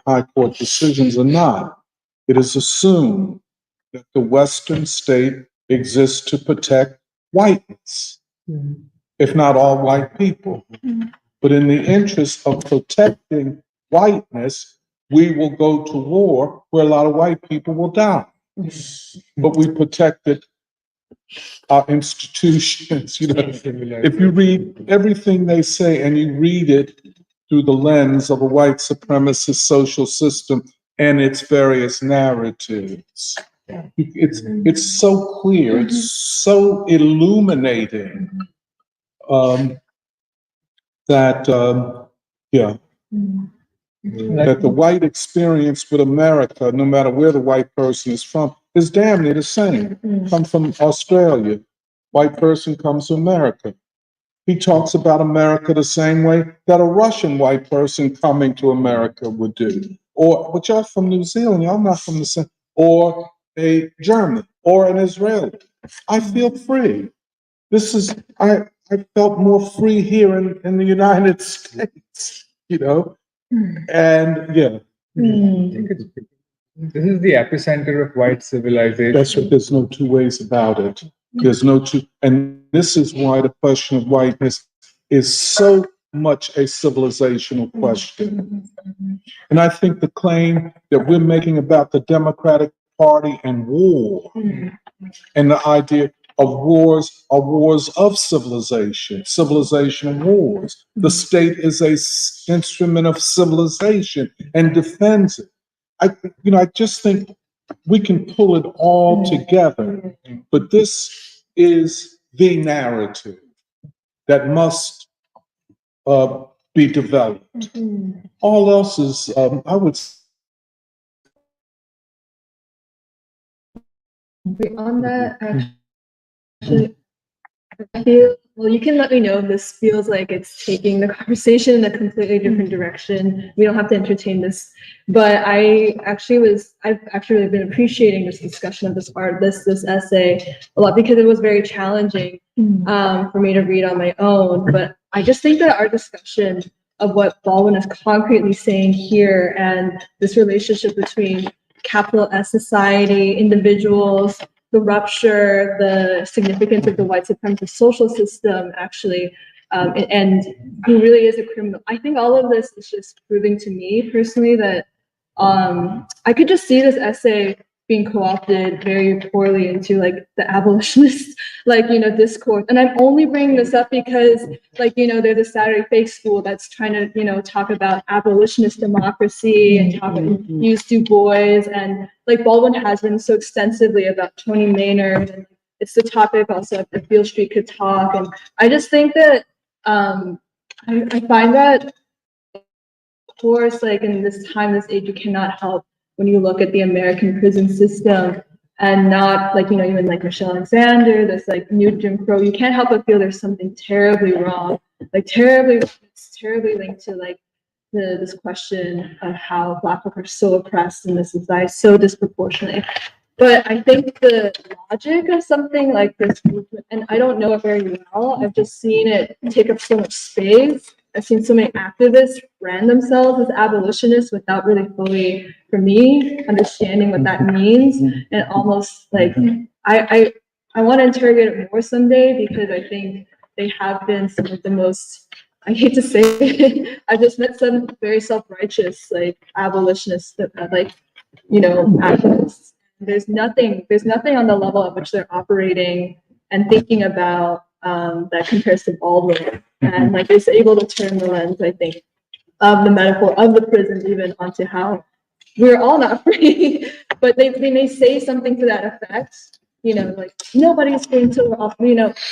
high court decisions or not. It is assumed that the Western state exists to protect whiteness, if not all white people. But in the interest of protecting whiteness, we will go to war where a lot of white people will die. But we protected our institutions. If you read everything they say and you read it through the lens of a white supremacist social system and its various narratives, it's so clear, it's so illuminating that that the white experience with America, no matter where the white person is from, is damn near the same. Come from Australia, white person comes to America. He talks about America the same way that a Russian white person coming to America would do. Or, but y'all from New Zealand, y'all not from the same, or a German, or an Israeli. I feel free. I felt more free here in the United States, and This is the epicenter of white civilization. that's what, there's no two ways about it. There's no two, and this is why the question of whiteness is so much a civilizational question. And I think the claim that we're making about the Democratic Party and war, and the idea of wars are wars of civilization, civilizational wars. The state is a instrument of civilization and defends it. I just think we can pull it all together, but this is the narrative that must be developed. All else is, I would On that, actually, I feel, well, you can let me know if this feels like it's taking the conversation in a completely different direction. We don't have to entertain this, but I've actually really been appreciating this discussion of this essay a lot because it was very challenging for me to read on my own. But I just think that our discussion of what Baldwin is concretely saying here and this relationship between capital S society, individuals, the rupture, the significance of the white supremacist social system, actually, and who really is a criminal. I think all of this is just proving to me personally that I could just see this essay being co-opted very poorly into like the abolitionist, discourse. And I'm only bringing this up because, there's a Saturday fake school that's trying to, talk about abolitionist democracy and use Du Bois, and like Baldwin has written so extensively about Tony Maynard, and it's the topic also that Beale Street could talk. And I just think that I find that, of course, like in this time, this age, you cannot help when you look at the American prison system and not even like Michelle Alexander, this like new Jim Crow, you can't help but feel there's something terribly wrong, it's terribly linked to this question of how Black folk are so oppressed in this society, so disproportionately. But I think the logic of something like this movement, and I don't know it very well, I've just seen it take up so much space. I've seen so many activists brand themselves as abolitionists without really fully, for me, understanding what that means. And almost like, I want to interrogate it more someday because I think they have been some of the most, I hate to say it, I just met some very self-righteous, like abolitionists that activists. There's nothing on the level at which they're operating and thinking about that compares to Baldwin. And like it's able to turn the lens, I think, of the metaphor of the prison even onto how we're all not free. But they may say something to that effect, like nobody's going to off, but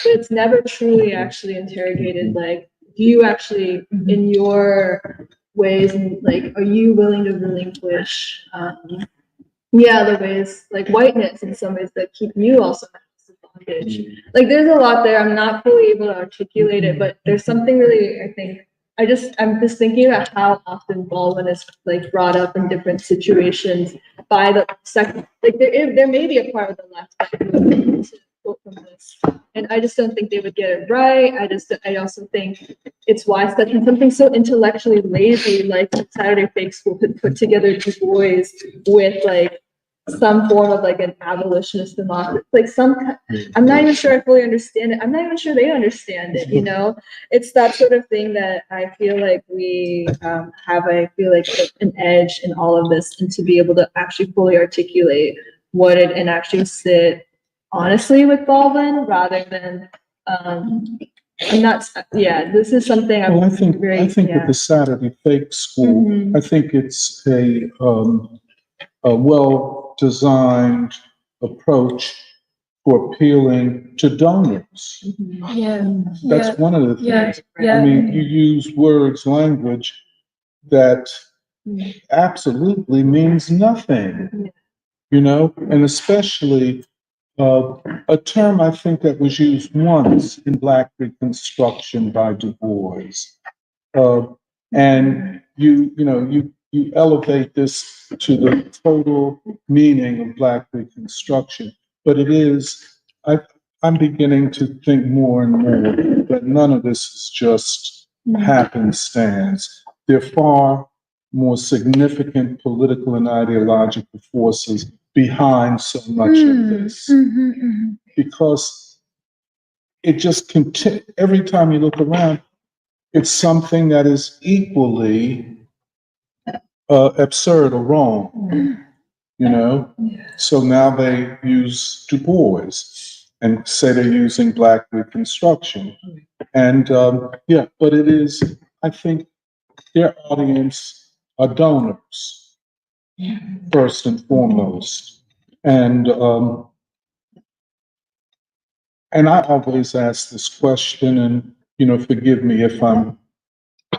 it's never truly actually interrogated. Like, do you actually, in your ways, like, are you willing to relinquish the ways like whiteness in some ways that keep you also in bondage? Like there's a lot there. I'm not fully able to articulate it, but there's something really, I think, I'm just thinking about how often Baldwin is like brought up in different situations by the second, like there may be a part of the left that would quote from this. And I just don't think they would get it right. I also think it's wise that something so intellectually lazy like Saturday Fake School could put together Du Bois with like some form of like an abolitionist democracy, I'm not even sure I fully understand it. I'm not even sure they understand it, It's that sort of thing that I feel like we have, an edge in all of this, and to be able to actually fully articulate what it and actually sit honestly with Baldwin rather than I'm not, this is something I'm Well, I think very, with the Saturday Fake School, I think it's a well-designed approach for appealing to donors. That's one of the things. I mean, you use language that absolutely means nothing, and especially a term I think that was used once in Black Reconstruction by Du Bois. And you elevate this to the total meaning of Black Reconstruction, but it is, I'm beginning to think more and more that none of this is just happenstance. There are far more significant political and ideological forces behind so much of this, because it just every time you look around, it's something that is equally absurd or wrong, So now they use Du Bois and say they're using Black Reconstruction. And but it is, I think their audience are donors, first and foremost. And and I always ask this question, and, forgive me if I'm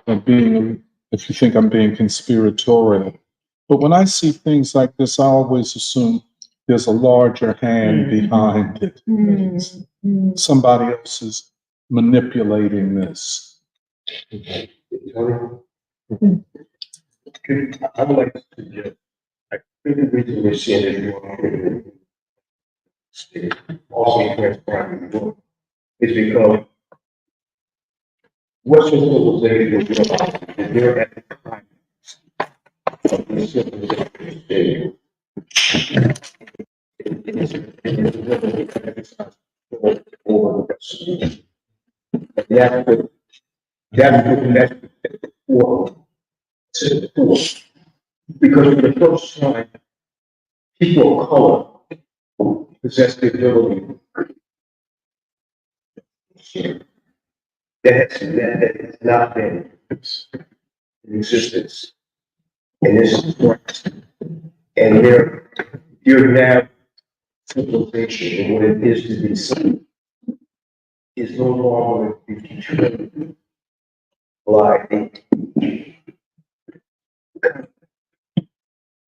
if you think I'm being conspiratorial, but when I see things like this, I always assume there's a larger hand behind it. Somebody else is manipulating this. I would like to suggest, I think the reason we're seeing it more also transparent is because Western civilization is about and they're at the time of this civilization stage. Over the rest. That's the core to the core. Because for the first time, people of color possess the ability that has not been in existence. And this is what, and you're now civilization and what it is to be seen is no longer determined by the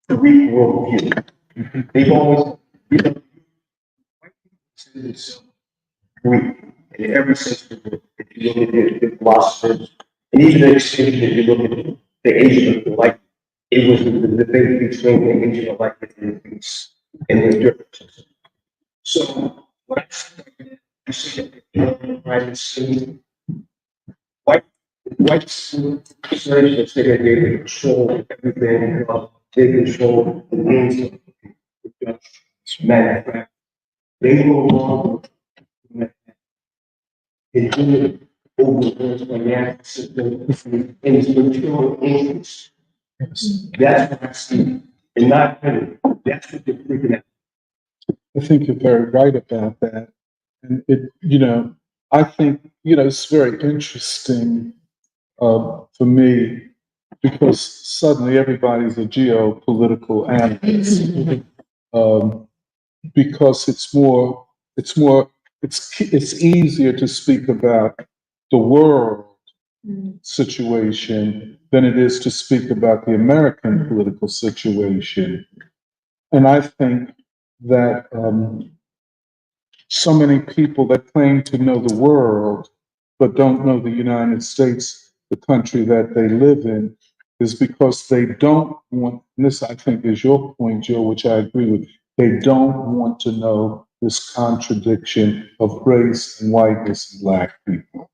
Greek worldview. They've always been Greek in every system. If you look at the philosophers, and even the exchange, if you look at the Asian, like it was the debate between the Asian elected and the Greeks and their differences. So what I see right see whites say that they control everything, they control the means of manufacture. They no longer include over the financial system and its material interests. That's what I see. And not that's what they're freaking out. I think you're very right about that. And I think, it's very interesting for me because suddenly everybody's a geopolitical analyst. Because it's easier to speak about the world situation than it is to speak about the American political situation. And I think that so many people that claim to know the world but don't know the United States, the country that they live in, is because they don't want, and this I think is your point, Jill, which I agree with, they don't want to know this contradiction of race and whiteness and black people.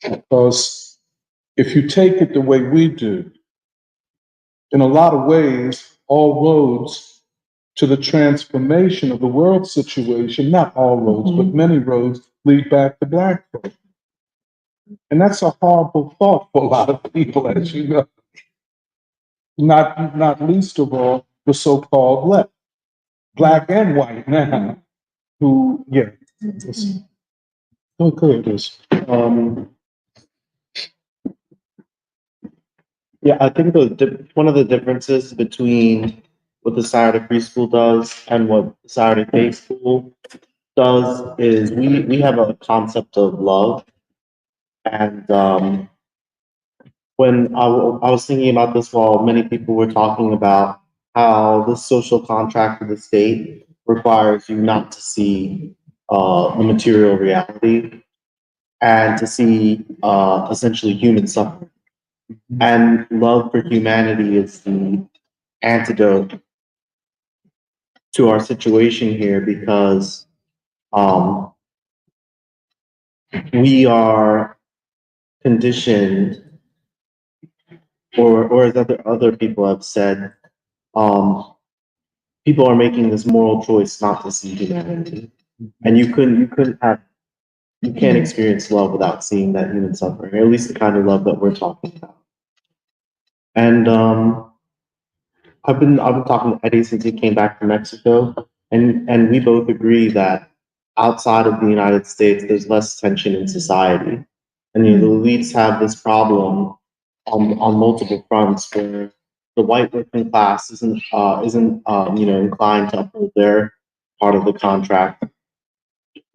Because if you take it the way we do, in a lot of ways, all roads to the transformation of the world situation, not all roads, but many roads lead back to black folk. And that's a horrible thought for a lot of people, as you know. Not least of all, the so-called left, black and white now, who, yeah. Go this. Yeah, I think one of the differences between what the Saturday preschool does and what Saturday day school does is we have a concept of love. And when I was thinking about this while many people were talking about how the social contract of the state requires you not to see the material reality and to see essentially human suffering. And love for humanity is the antidote to our situation here because we are conditioned, or as other people have said, people are making this moral choice not to see humanity, and you can't experience love without seeing that human suffering, or at least the kind of love that we're talking about. And I've been talking to Eddie since he came back from Mexico, and we both agree that outside of the United States, there's less tension in society, and the elites have this problem on multiple fronts where the white working class isn't inclined to uphold their part of the contract,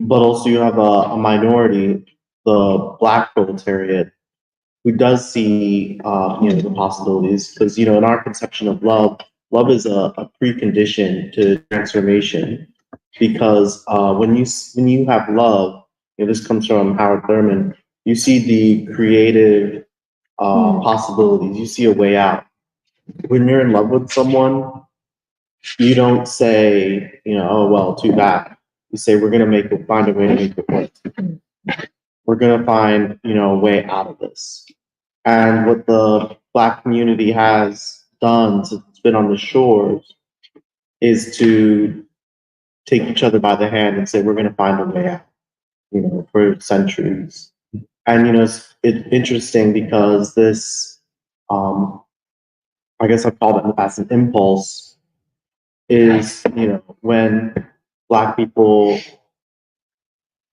but also you have a minority, the black proletariat, who does see the possibilities, because in our conception of love, love is a precondition to transformation, because when you have love, this comes from Howard Thurman, you see the creative possibilities, you see a way out. When you're in love with someone, you don't say, oh well, too bad. You say we're gonna find a way to make it work. We're gonna find a way out of this. And what the Black community has done since it's been on the shores is to take each other by the hand and say, we're going to find a way out, for centuries. And, it's interesting because this, I guess I've called it in the past an impulse, is, when Black people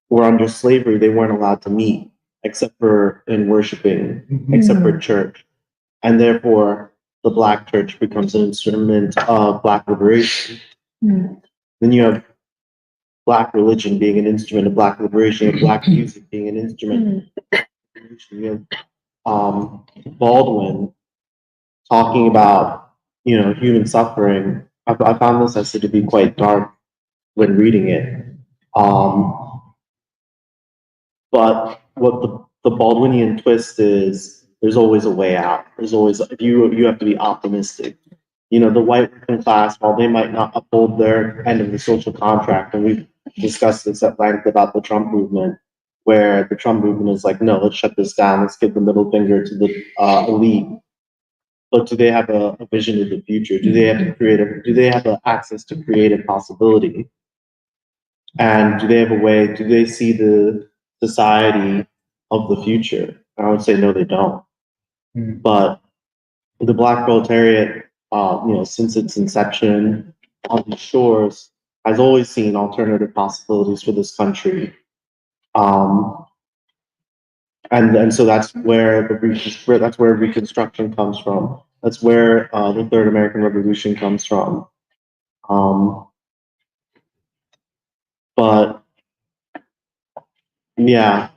were under slavery, they weren't allowed to meet except for in worshiping, except for church. And therefore, the Black church becomes an instrument of Black liberation. Then you have Black religion being an instrument of Black liberation, you have Black music being an instrument of liberation. You have Baldwin talking about, human suffering. I found this essay to be quite dark when reading it. But what the Baldwinian twist is, there's always a way out. There's always, you have to be optimistic. The white working class, while they might not uphold their end of the social contract, and we've discussed this at length about the Trump movement, where the Trump movement is like, no, let's shut this down. Let's give the middle finger to the elite. But do they have a vision of the future? Do they have the access to creative possibility? And do they have a way? Do they see the society of the future? And I would say no, they don't. But the Black proletariat, since its inception on the shores, has always seen alternative possibilities for this country. And so that's where that's where Reconstruction comes from. That's where the Third American Revolution comes from. But yeah,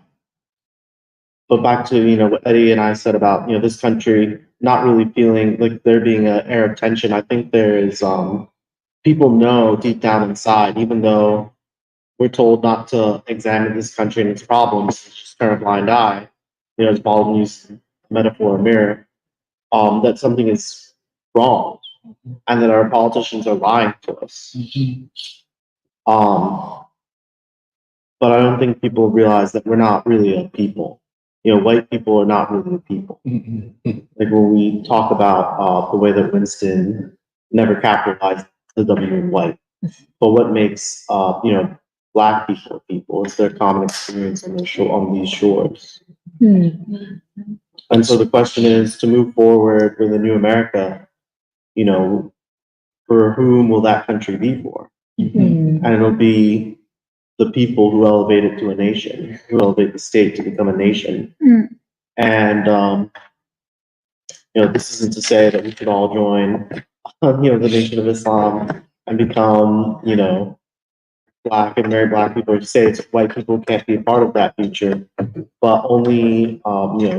but back to what Eddie and I said about this country not really feeling like there being an air of tension. I think there is people know deep down inside, even though we're told not to examine this country and its problems, just turn a blind eye. As Baldwin used the metaphor of mirror, that something is wrong, and that our politicians are lying to us. But I don't think people realize that we're not really a people. White people are not really a people. Like when we talk about the way that Winston never capitalized the W in white, but what makes Black people is their common experience on these shores. And so the question is, to move forward with a new America, for whom will that country be for? And it'll be the people who elevate it to a nation, who elevate the state to become a nation. And this isn't to say that we should all join, the Nation of Islam and become, Black and marry Black people, or to say it's white people can't be a part of that future, but only,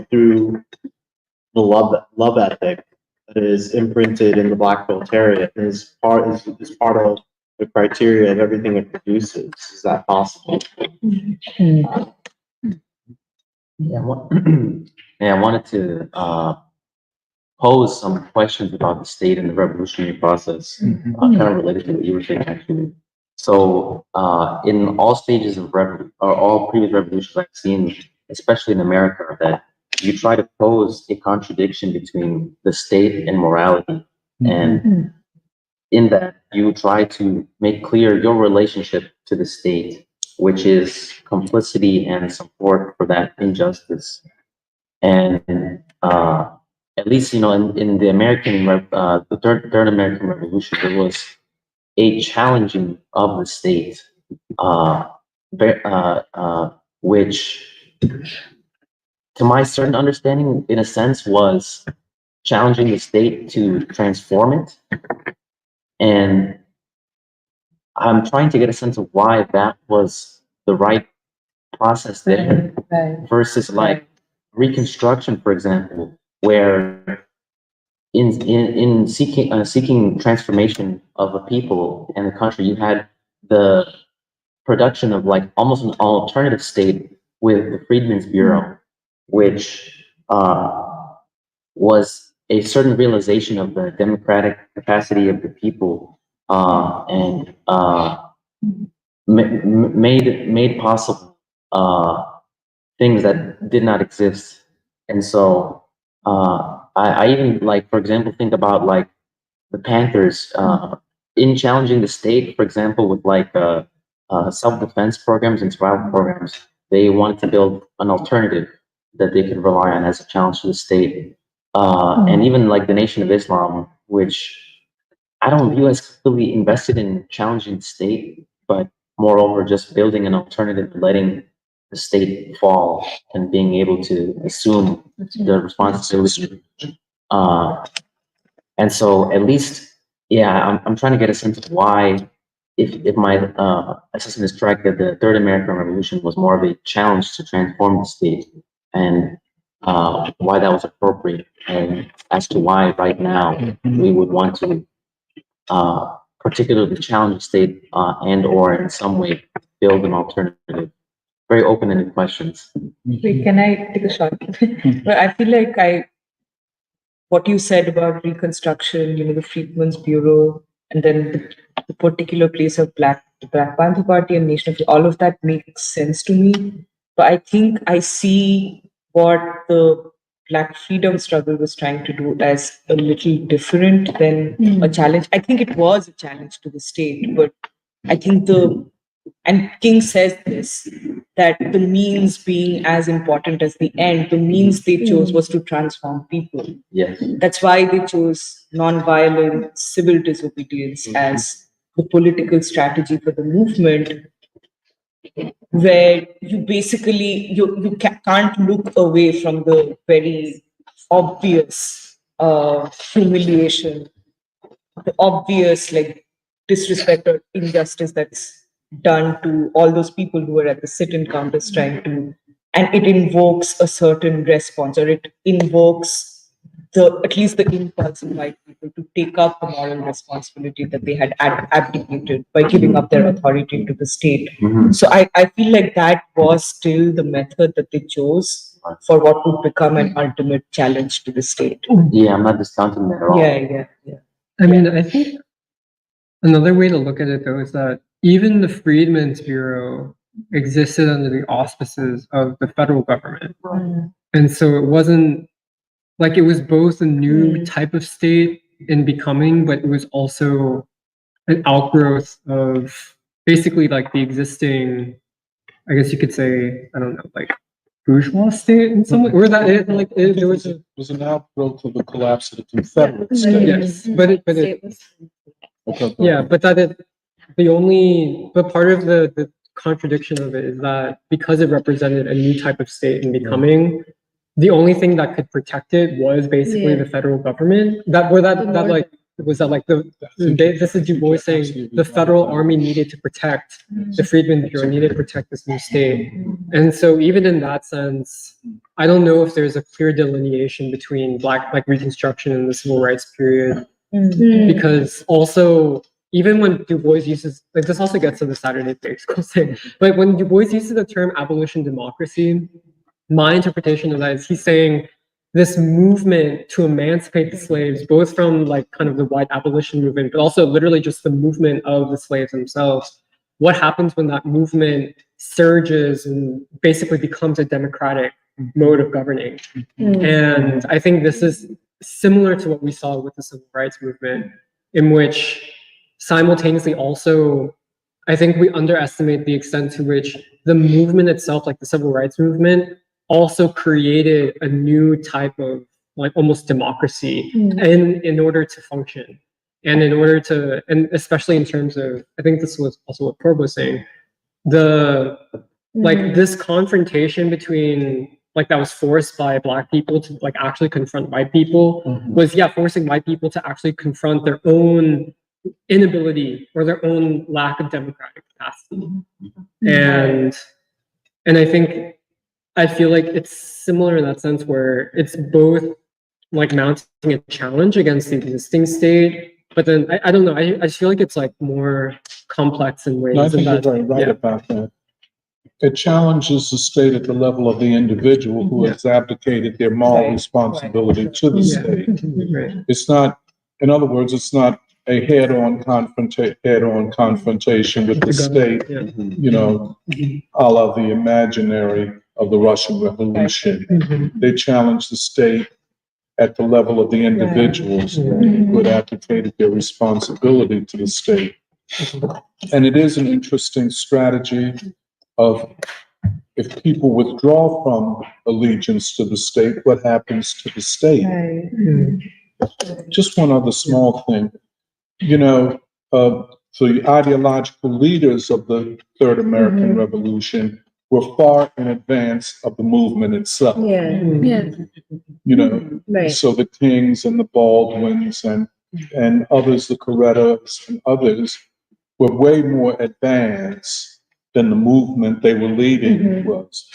through the love ethic that is imprinted in the Black proletariat and is part of the criteria of everything it produces. Is that possible? Yeah, I wanted to pose some questions about the state and the revolutionary process, kind of related to what you were saying, actually. So, in all stages of or all previous revolutions I've seen, especially in America, that you try to pose a contradiction between the state and morality, and in that you try to make clear your relationship to the state, which is complicity and support for that injustice. And at least in the the third American Revolution, there was a challenging of the state, which, to my certain understanding, in a sense, was challenging the state to transform it. And I'm trying to get a sense of why that was the right process there Right. versus like Reconstruction, for example, where in seeking transformation of a people and the country, you had the production of like almost an alternative state with the Freedmen's Bureau, which was a certain realization of the democratic capacity of the people, and made possible things that did not exist. And so I even like, for example, think about like the Panthers in challenging the state, for example, with like self-defense programs and survival programs. They wanted to build an alternative that they could rely on as a challenge to the state. And even like the Nation of Islam, which I don't view as completely invested in challenging the state, but moreover, just building an alternative, letting the state fall and being able to assume the responsibility. And so at least, yeah, I'm trying to get a sense of why, if my assessment is correct, that the Third American Revolution was more of a challenge to transform the state, and why that was appropriate, and as to why right now we would want to particularly challenge the state and or in some way build an alternative. Very open-ended questions. Wait, can I take a shot? But I feel like what you said about Reconstruction, the Freedmen's Bureau, and then the particular place of the Black Panther Party and Nation of all of that makes sense to me. But I think I see what the Black freedom struggle was trying to do as a little different than a challenge. I think it was a challenge to the state, but I think and King says this, that the means being as important as the end, the means they chose was to transform people. Yes. That's why they chose non-violent civil disobedience as the political strategy for the movement, where you basically you can't look away from the very obvious humiliation, the obvious like disrespect or injustice that's done to all those people who were at the sit-in counters trying to, and it invokes a certain response, or it invokes at least the impulse of white people to take up the moral responsibility that they had abdicated by giving up their authority to the state. So I feel like that was still the method that they chose for what would become an ultimate challenge to the state. Yeah, I'm not discounting that at all. Yeah. I mean, I think another way to look at it though is that even the Freedmen's Bureau existed under the auspices of the federal government. And so it wasn't like, it was both a new type of state in becoming, but it was also an outgrowth of basically like the existing, I guess you could say, I don't know, like bourgeois state in some way, or that it, like there was It was an outgrowth of the collapse of the Confederate state. yes, but Okay. yeah, but but part of the contradiction of it is that because it represented a new type of state in becoming, the only thing that could protect it was basically the federal government. This is Du Bois saying the federal army needed to protect the Freedmen's Bureau, needed to protect this new state. And so even in that sense, I don't know if there's a clear delineation between like Reconstruction and the Civil Rights period, because also even when Du Bois uses, like this also gets to the Saturday Baked thing, like when Du Bois uses the term abolition democracy, my interpretation of that is he's saying this movement to emancipate the slaves, both from like kind of the white abolition movement, but also literally just the movement of the slaves themselves. What happens when that movement surges and basically becomes a democratic mode of governing? And I think this is similar to what we saw with the civil rights movement, in which simultaneously also, I think we underestimate the extent to which the movement itself, like the civil rights movement, also created a new type of like almost democracy in order to function. And in order to, and especially in terms of, I think this was also what Corb was saying, like this confrontation between, like that was forced by Black people to like actually confront white people, was forcing white people to actually confront their own inability or their own lack of democratic capacity. And I think I feel like it's similar in that sense where it's both like mounting a challenge against the existing state, but then I don't know, I feel like it's like more complex in ways. No, I think you're that, very right yeah. about that. It challenges the state at the level of the individual who has abdicated their moral responsibility to the state. Right. It's not, in other words, it's not a head-on confrontation with the state, Yeah. you know, a la the imaginary of the Russian Revolution. They challenge the state at the level of the individuals who had abdicated their responsibility to the state. And it is an interesting strategy of if people withdraw from allegiance to the state, what happens to the state? Just one other small thing. You know, the ideological leaders of the Third American Revolution were far in advance of the movement itself. Yeah. You know, Right. so the Kings and the Baldwins and others, the Corettas and others, were way more advanced than the movement they were leading was.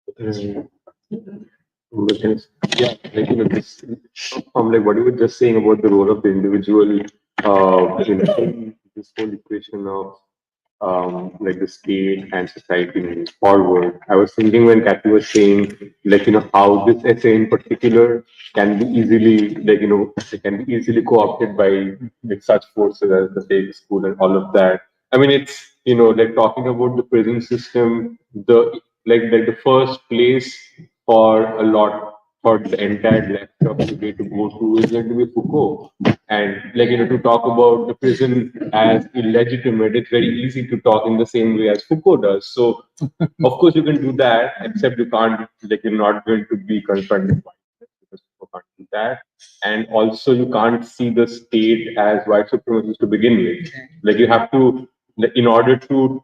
Because, yeah, like, this, like what you were just saying about the role of the individual, in this whole equation of like the state and society moving forward. I was thinking when Kathy was saying, like, how this essay in particular can be easily, like, it can be easily co-opted by like such forces as the fake school and all of that. I mean, it's, like talking about the prison system, like the first place for a lot for the entire left of the way to go to is going to be Foucault. And like, to talk about the prison as illegitimate, it's very easy to talk in the same way as Foucault does. So of course you can do that, except you can't, like, you're not going to be confronted by it because people can't do that. And also you can't see the state as white supremacist to begin with. Like you have to, like, in order to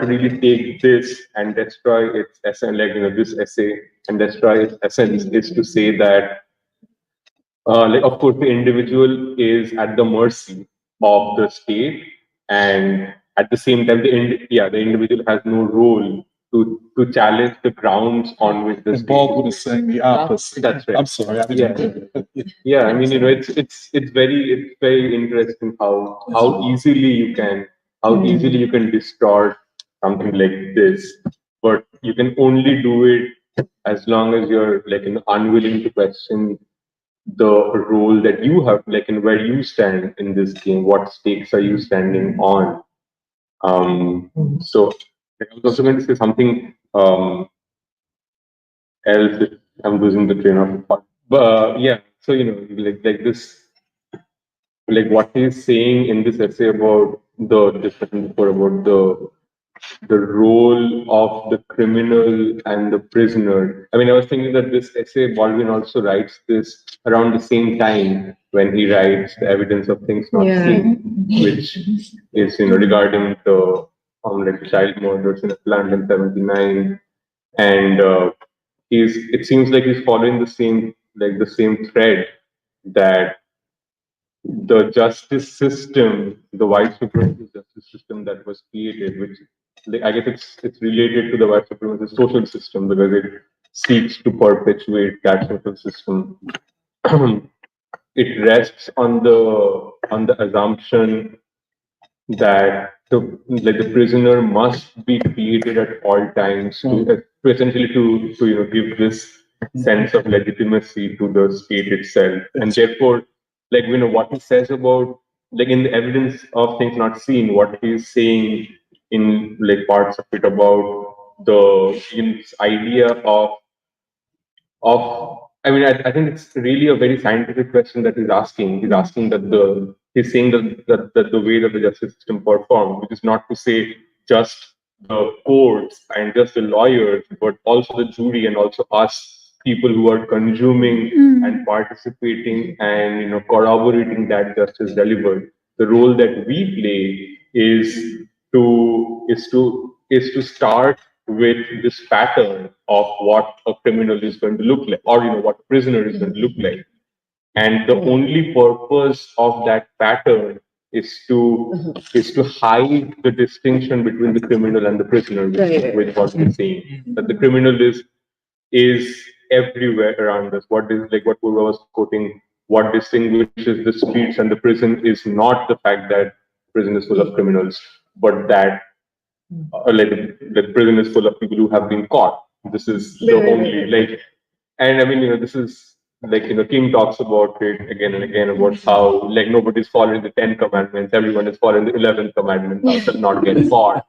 really take this and destroy its essence, like, this essay and destroy its essence is to say that, like, of course, the individual is at the mercy of the state, and at the same time, the individual has no role to challenge the grounds on which the And state Baldwin is saying the opposite. That's right. I'm sorry, I didn't. Yeah, I mean, it's very interesting how easily you can distort something like this, but you can only do it as long as you're, like, unwilling to question the role that you have, like, in where you stand in this game. What stakes are you standing on? So I was also going to say something else. I'm losing the train of thought. But yeah, so like this, like what he's saying in this essay about the discussion before about the role of the criminal and the prisoner. I mean, I was thinking that this essay, Baldwin also writes this around the same time when he writes the evidence of things not seen, which is, regarding the like child murders in Atlanta in '79, and it seems like he's following the same thread that the justice system, the white supremacist justice system that was created, which, like, I guess it's related to the white supremacist social system because it seeks to perpetuate that social system. It rests on the assumption that the prisoner must be treated at all times to essentially to give this sense of legitimacy to the state itself, and therefore, like, what he says about, like, in the evidence of things not seen, what he's saying in, like, parts of it about this idea of I mean, I think it's really a very scientific question that he's asking. He's asking he's saying that the way that the justice system performs, which is not to say just the courts and just the lawyers, but also the jury and also us people who are consuming and participating and corroborating that justice delivered. The role that we play is to start with this pattern of what a criminal is going to look like, or what a prisoner is going to look like. And the only purpose of that pattern is to hide the distinction between the criminal and the prisoner, which was saying that the criminal is everywhere around us. What is like what Purva was quoting? What distinguishes the streets and the prison is not the fact that prison is full of criminals, but that like the prison is full of people who have been caught. This is the only like, and I mean, this is like, King talks about it again and again about how like nobody's following the 10 commandments, everyone is following the 11th commandment, thou shalt not get caught.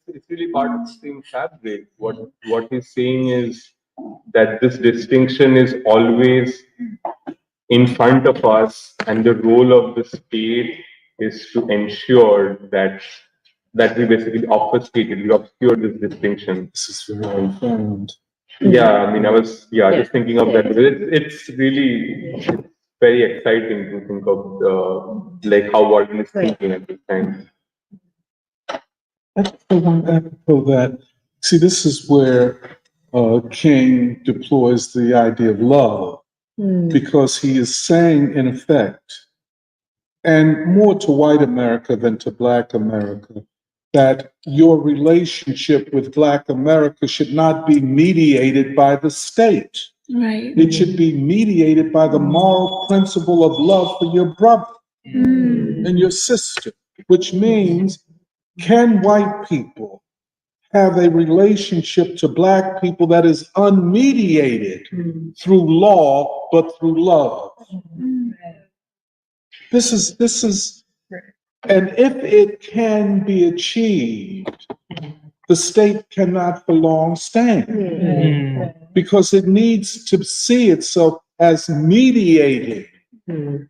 It's really part of the same fabric. What he's saying is that this distinction is always in front of us, and the role of the state is to ensure that we basically obfuscate it, we obscure this distinction. This is very profound. Yeah, I mean, I was just thinking of that. It's really very exciting to think of like how Walden is thinking at this time. That's the one apropos that, see, this is where King deploys the idea of love, because he is saying, in effect, and more to white America than to black America, that your relationship with black America should not be mediated by the state. Right. It should be mediated by the moral principle of love for your brother and your sister, which means, can white people have a relationship to black people that is unmediated through law, but through love? This is, and if it can be achieved, the state cannot for long stand, because it needs to see itself as mediating the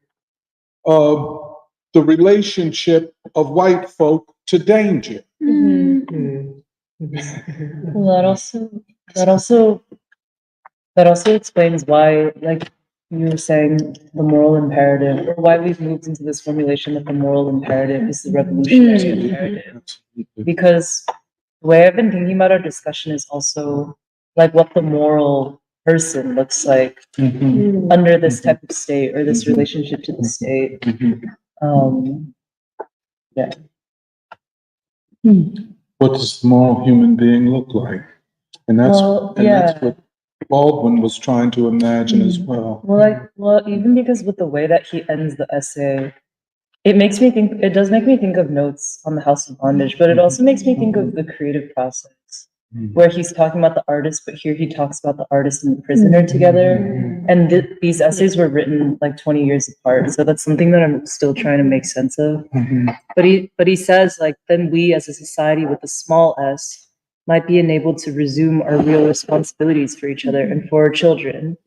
relationship of white folk to danger. Well, that also explains why, like you were saying, the moral imperative, or why we've moved into this formulation that the moral imperative is the revolutionary imperative. Because the way I've been thinking about our discussion is also like what the moral person looks like under this type of state or this relationship to the state. Yeah. What does the moral human being look like? And that's what Baldwin was trying to imagine as well. Well, even because with the way that he ends the essay, it does make me think of Notes on the House of Bondage, but it also makes me think of the creative process, where he's talking about the artist, but here he talks about the artist and the prisoner together. And these essays were written like 20 years apart. So that's something that I'm still trying to make sense of. But he says, like, then we as a society with a small s might be enabled to resume our real responsibilities for each other and for our children.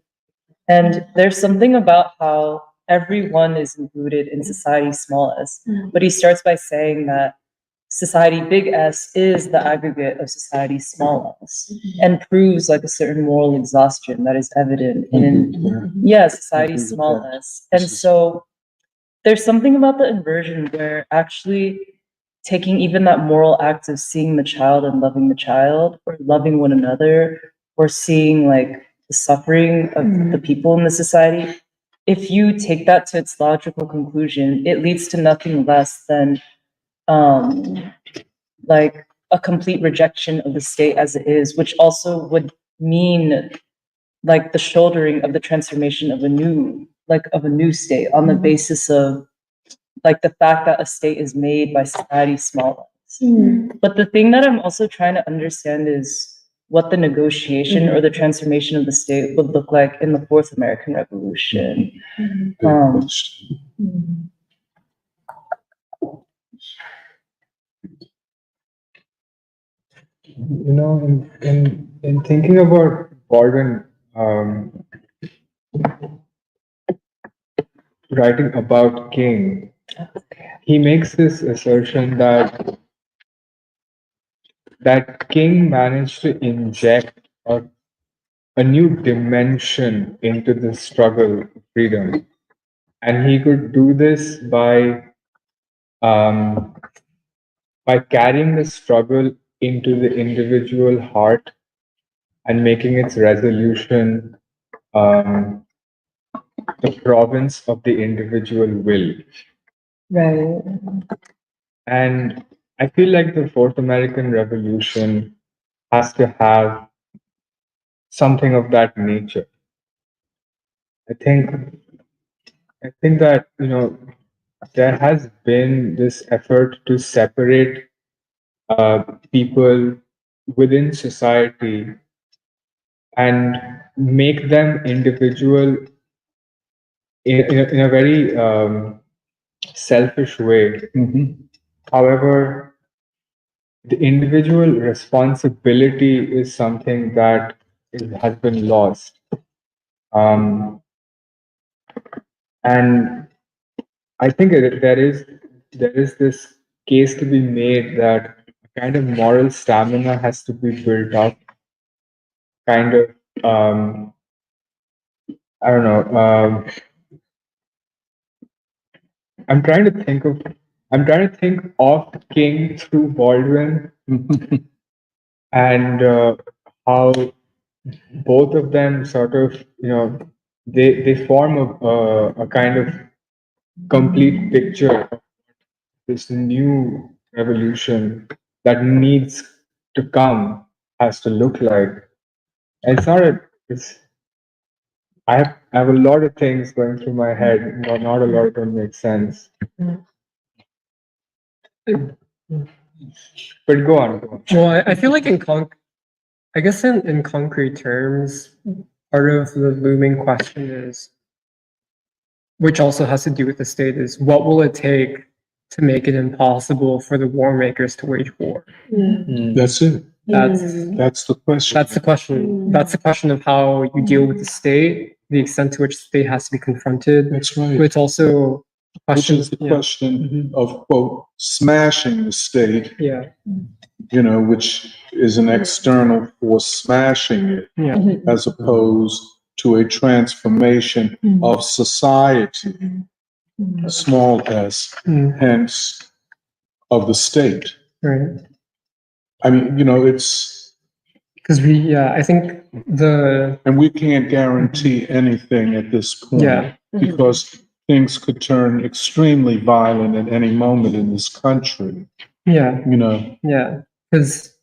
And there's something about how everyone is included in society small s, but he starts by saying that society big S is the aggregate of society small s, and proves like a certain moral exhaustion that is evident in society small s. And so there's something about the inversion where actually taking even that moral act of seeing the child and loving the child, or loving one another, or seeing like the suffering of the people in the society, if you take that to its logical conclusion, it leads to nothing less than like a complete rejection of the state as it is, which also would mean like the shouldering of the transformation of a new state on the basis of like the fact that a state is made by society small s. But the thing that I'm also trying to understand is what the negotiation or the transformation of the state would look like in the Fourth American Revolution. In thinking about Baldwin writing about King, he makes this assertion that King managed to inject a new dimension into the struggle for freedom, and he could do this by carrying the struggle into the individual heart and making its resolution the the province of the individual will. Right. And I feel like the Fourth American Revolution has to have something of that nature. I think that, there has been this effort to separate people within society and make them individual in a very selfish way. However, the individual responsibility is something that has been lost. And I think there is this case to be made that a kind of moral stamina has to be built up. Kind of, I don't know. I'm trying to think of King through Baldwin and how both of them sort of, they form a kind of complete picture of this new revolution that needs to come has to look like. And it's not a, it's, I have a lot of things going through my head, not a lot of them make sense. But go on. Well, I feel like I guess in concrete terms, part of the looming question is, which also has to do with the state, is what will it take to make it impossible for the war makers to wage war? That's it. That's That's the question. that's the question. That's the question of how you deal with the state, the extent to which the state has to be confronted. That's But right. it's also a Which question. is the question of, quote, smashing the state, Yeah. which is an external force smashing it, Yeah. as opposed to a transformation of society, small s, hence of the state. Right. I mean, it's, Because I think and we can't guarantee anything at this point. Yeah. Because things could turn extremely violent at any moment in this country, Yeah. Yeah, Because,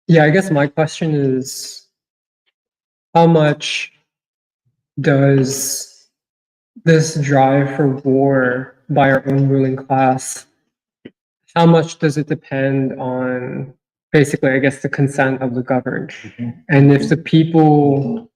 I guess my question is, how much does this drive for war by our own ruling class, how much does it depend on basically, I guess, the consent of the governed? And if the people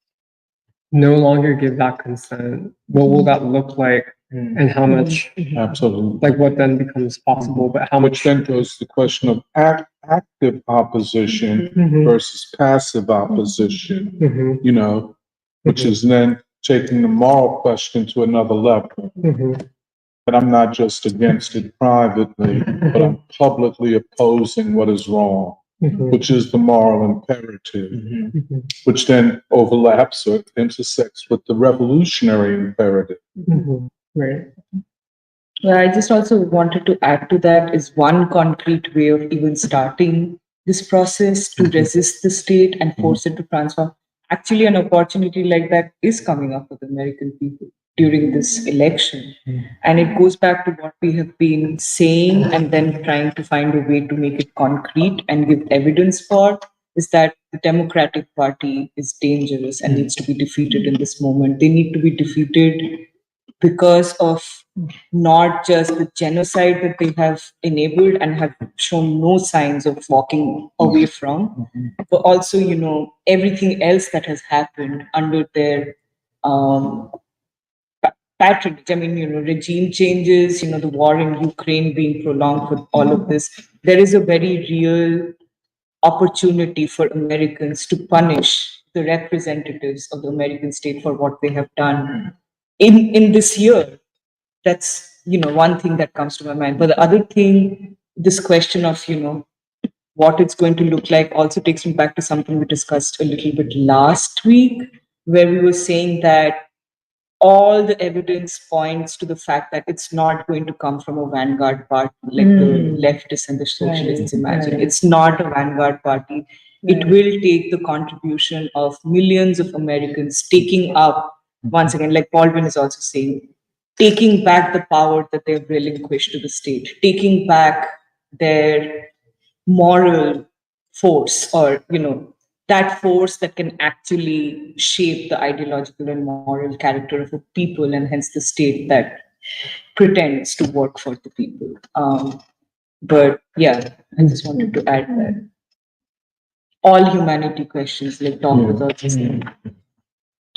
no longer give that consent, what will that look like? And how much, absolutely. like what then becomes possible, but how Which much? then goes to the question of active opposition versus passive opposition, Mhm. which is then taking the moral question to another level. But I'm not just against it privately, but I'm publicly opposing what is wrong, which is the moral imperative, which then overlaps or intersects with the revolutionary imperative. Right. Well, I just also wanted to add to that is one concrete way of even starting this process to resist the state and force it to transform. Actually, an opportunity like that is coming up for the American people during this election. And it goes back to what we have been saying and then trying to find a way to make it concrete and give evidence for, is that the Democratic Party is dangerous and needs to be defeated in this moment. They need to be defeated because of not just the genocide that they have enabled and have shown no signs of walking away from, but also, everything else that has happened under their patronage. I mean, regime changes, the war in Ukraine being prolonged with all of this. There is a very real opportunity for Americans to punish the representatives of the American state for what they have done in this year. That's one thing that comes to my mind. But the other thing, this question of what it's going to look like, also takes me back to something we discussed a little bit last week, where we were saying that all the evidence points to the fact that it's not going to come from a vanguard party like the leftists and the socialists imagine. It's not a vanguard party. It will take the contribution of millions of Americans taking up once again, like Baldwin is also saying, taking back the power that they've relinquished to the state, taking back their moral force, or that force that can actually shape the ideological and moral character of a people, and hence the state that pretends to work for the people. But yeah, I just wanted to add that all humanity questions, like talk without saying.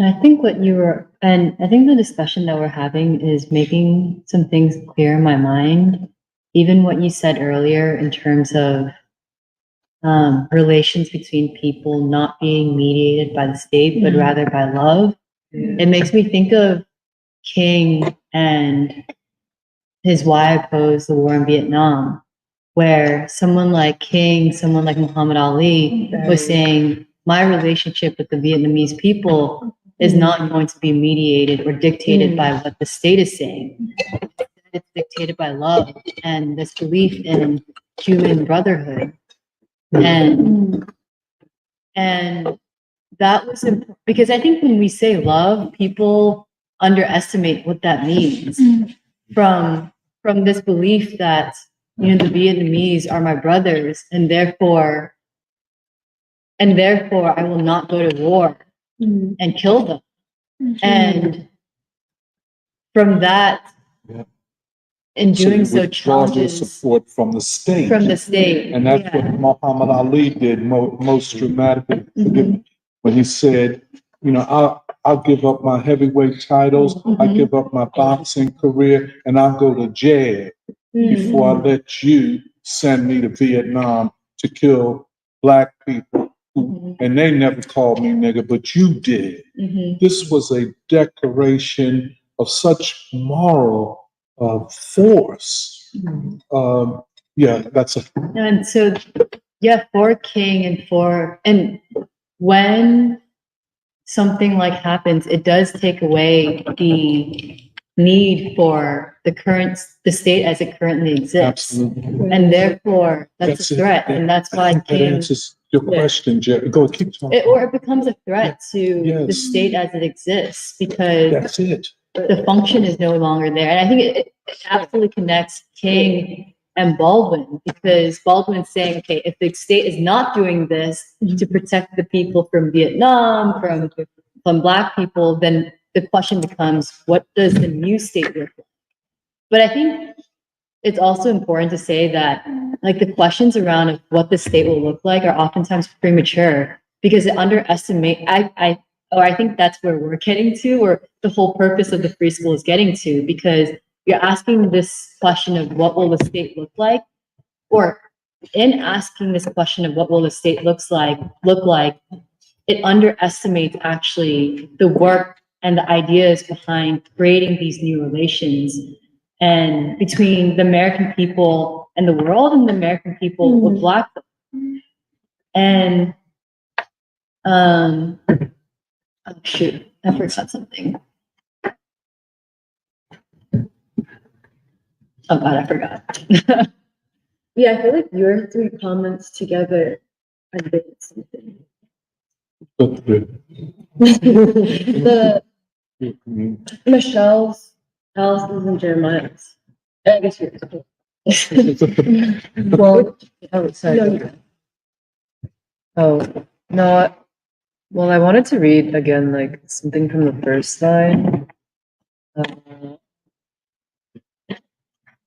I think I think the discussion that we're having is making some things clear in my mind. Even what you said earlier in terms of relations between people not being mediated by the state, but rather by love. It makes me think of King and his why opposed the war in Vietnam, where someone like King, someone like Muhammad Ali was saying, my relationship with the Vietnamese people is not going to be mediated or dictated by what the state is saying. It's dictated by love and this belief in human brotherhood. And that was important because I think when we say love, people underestimate what that means from this belief that the Vietnamese are my brothers, and therefore I will not go to war and kill them. And from that, in doing so, withdraw their challenges support from the state. And that's what Muhammad Ali did most dramatically. When he said, I'll give up my heavyweight titles, I give up my boxing career, and I'll go to jail before I let you send me to Vietnam to kill black people. And they never called me nigga, but you did. This was a declaration of such moral force. That's a. And so, for King and when something like happens, it does take away the need for the state as it currently exists. Absolutely. And therefore, that's a threat. And that's why that answers your question, Jerry. Go keep talking. Or it becomes a threat to the state as it exists because That's it. the function is no longer there. And I think it absolutely connects King and Baldwin, because Baldwin's saying, okay, if the state is not doing this to protect the people from Vietnam, from Black people, then the question becomes, what does the new state look like? But I think it's also important to say that like the questions around what the state will look like are oftentimes premature because it underestimate I think that's where we're getting to, or the whole purpose of the free school is getting to, because you're asking this question of what will the state look like, or in asking this question of what will the state look like, it underestimates actually the work and the ideas behind creating these new relations and between the American people and the world and the American people with Black folk. And oh shoot, I forgot something. Oh God, I forgot. Yeah, I feel like your three comments together advance something. The Michelle's, Alice's, and Jeremiah's. I guess yours. Well, oh, sorry. Oh, no. Well, I wanted to read again, like something from the first line,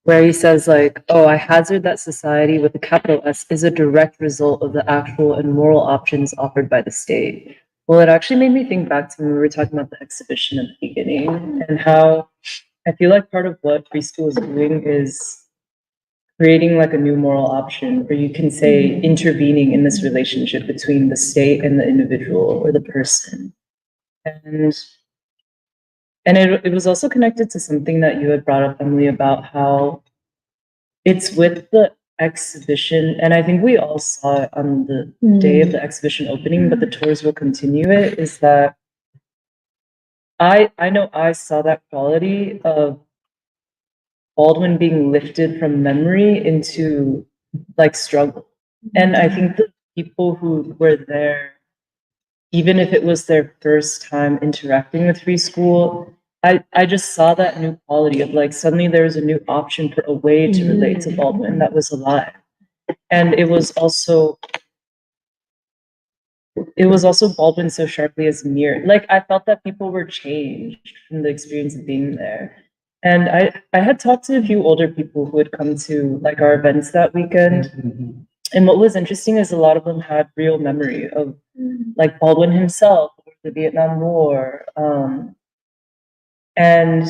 where he says, like, "Oh, I hazard that society with a capital S is a direct result of the actual and moral options offered by the state." Well, it actually made me think back to when we were talking about the exhibition at the beginning, and how I feel like part of what free school is doing is creating like a new moral option, or you can say intervening in this relationship between the state and the individual or the person. And it was also connected to something that you had brought up, Emily, about how it's with the exhibition, and I think we all saw it on the day of the exhibition opening, but the tours will continue it, is that I know I saw that quality of Baldwin being lifted from memory into like struggle. And I think the people who were there even if it was their first time interacting with free school, I just saw that new quality of like suddenly there was a new option for a way to relate to Baldwin that was alive. And it was also Baldwin so sharply as mirror. Like I felt that people were changed from the experience of being there. And I had talked to a few older people who had come to like our events that weekend. And what was interesting is a lot of them had real memory of like Baldwin himself, the Vietnam War. And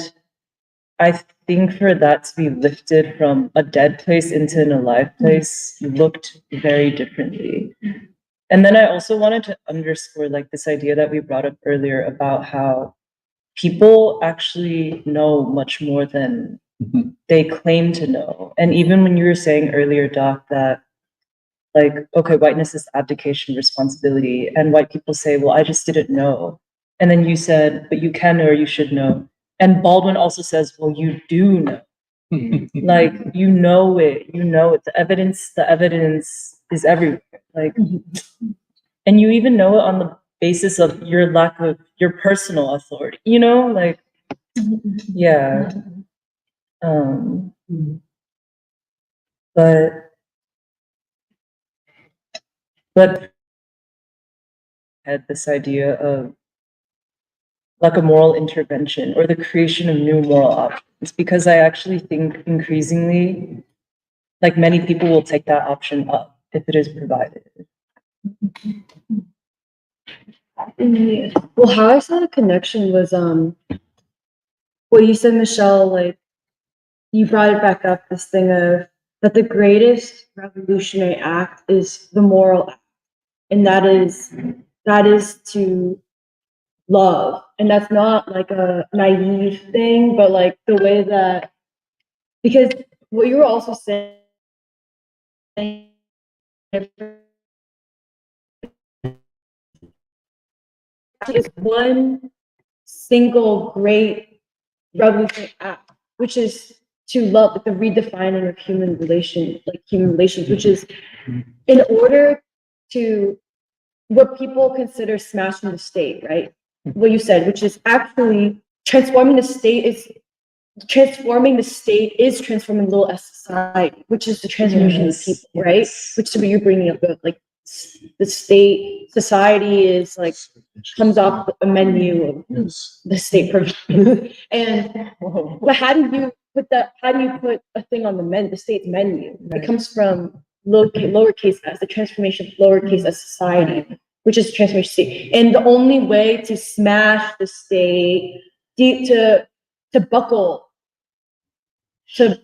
I think for that to be lifted from a dead place into an alive place looked very differently. And then I also wanted to underscore like this idea that we brought up earlier about how people actually know much more than they claim to know. And even when you were saying earlier, Doc, that like, okay, whiteness is abdication responsibility, and white people say, well, I just didn't know. And then you said, but you can know or you should know. And Baldwin also says, well, you do know. Like you know it. The evidence is everywhere. Like, and you even know it on the basis of your lack of your personal authority, you know, like, yeah. But had this idea of like a moral intervention or the creation of new moral options, because I actually think increasingly, like many people will take that option up if it is provided. Well, how I saw the connection was what you said, Michelle, like you brought it back up, this thing of that the greatest revolutionary act is the moral act. And that is to love. And that's not like a naive thing, but like the way that, because what you were also saying is one single great revolutionary act, which is to love, like the redefining of human relations, which is in order to what people consider smashing the state, right? What you said, which is actually transforming the state is transforming little s society, which is the transformation of people, right? Which is what you're bringing up, like the state society is like comes off a menu of the state provides. And but how do you put a thing on the state's menu? It comes from lowercase s, the transformation of lowercase s society, which is transformation state. And the only way to smash the state, to buckle, to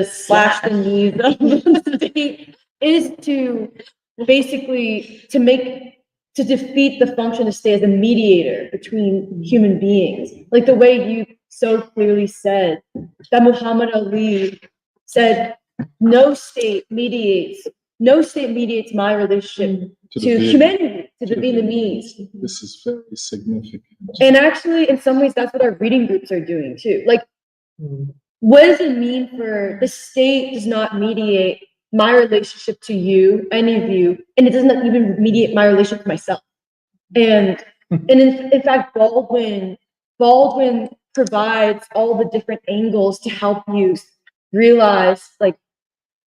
slash the knees of the state is to basically to defeat the function of the state as a mediator between human beings. Like the way you so clearly said that Muhammad Ali said, no state mediates my relationship to humanity, to the Vietnamese. This is very significant. And actually, in some ways, that's what our reading groups are doing too. Like, what does it mean for the state does not mediate my relationship to you, any of you, and it does not even mediate my relationship to myself. And in fact, Baldwin provides all the different angles to help you realize like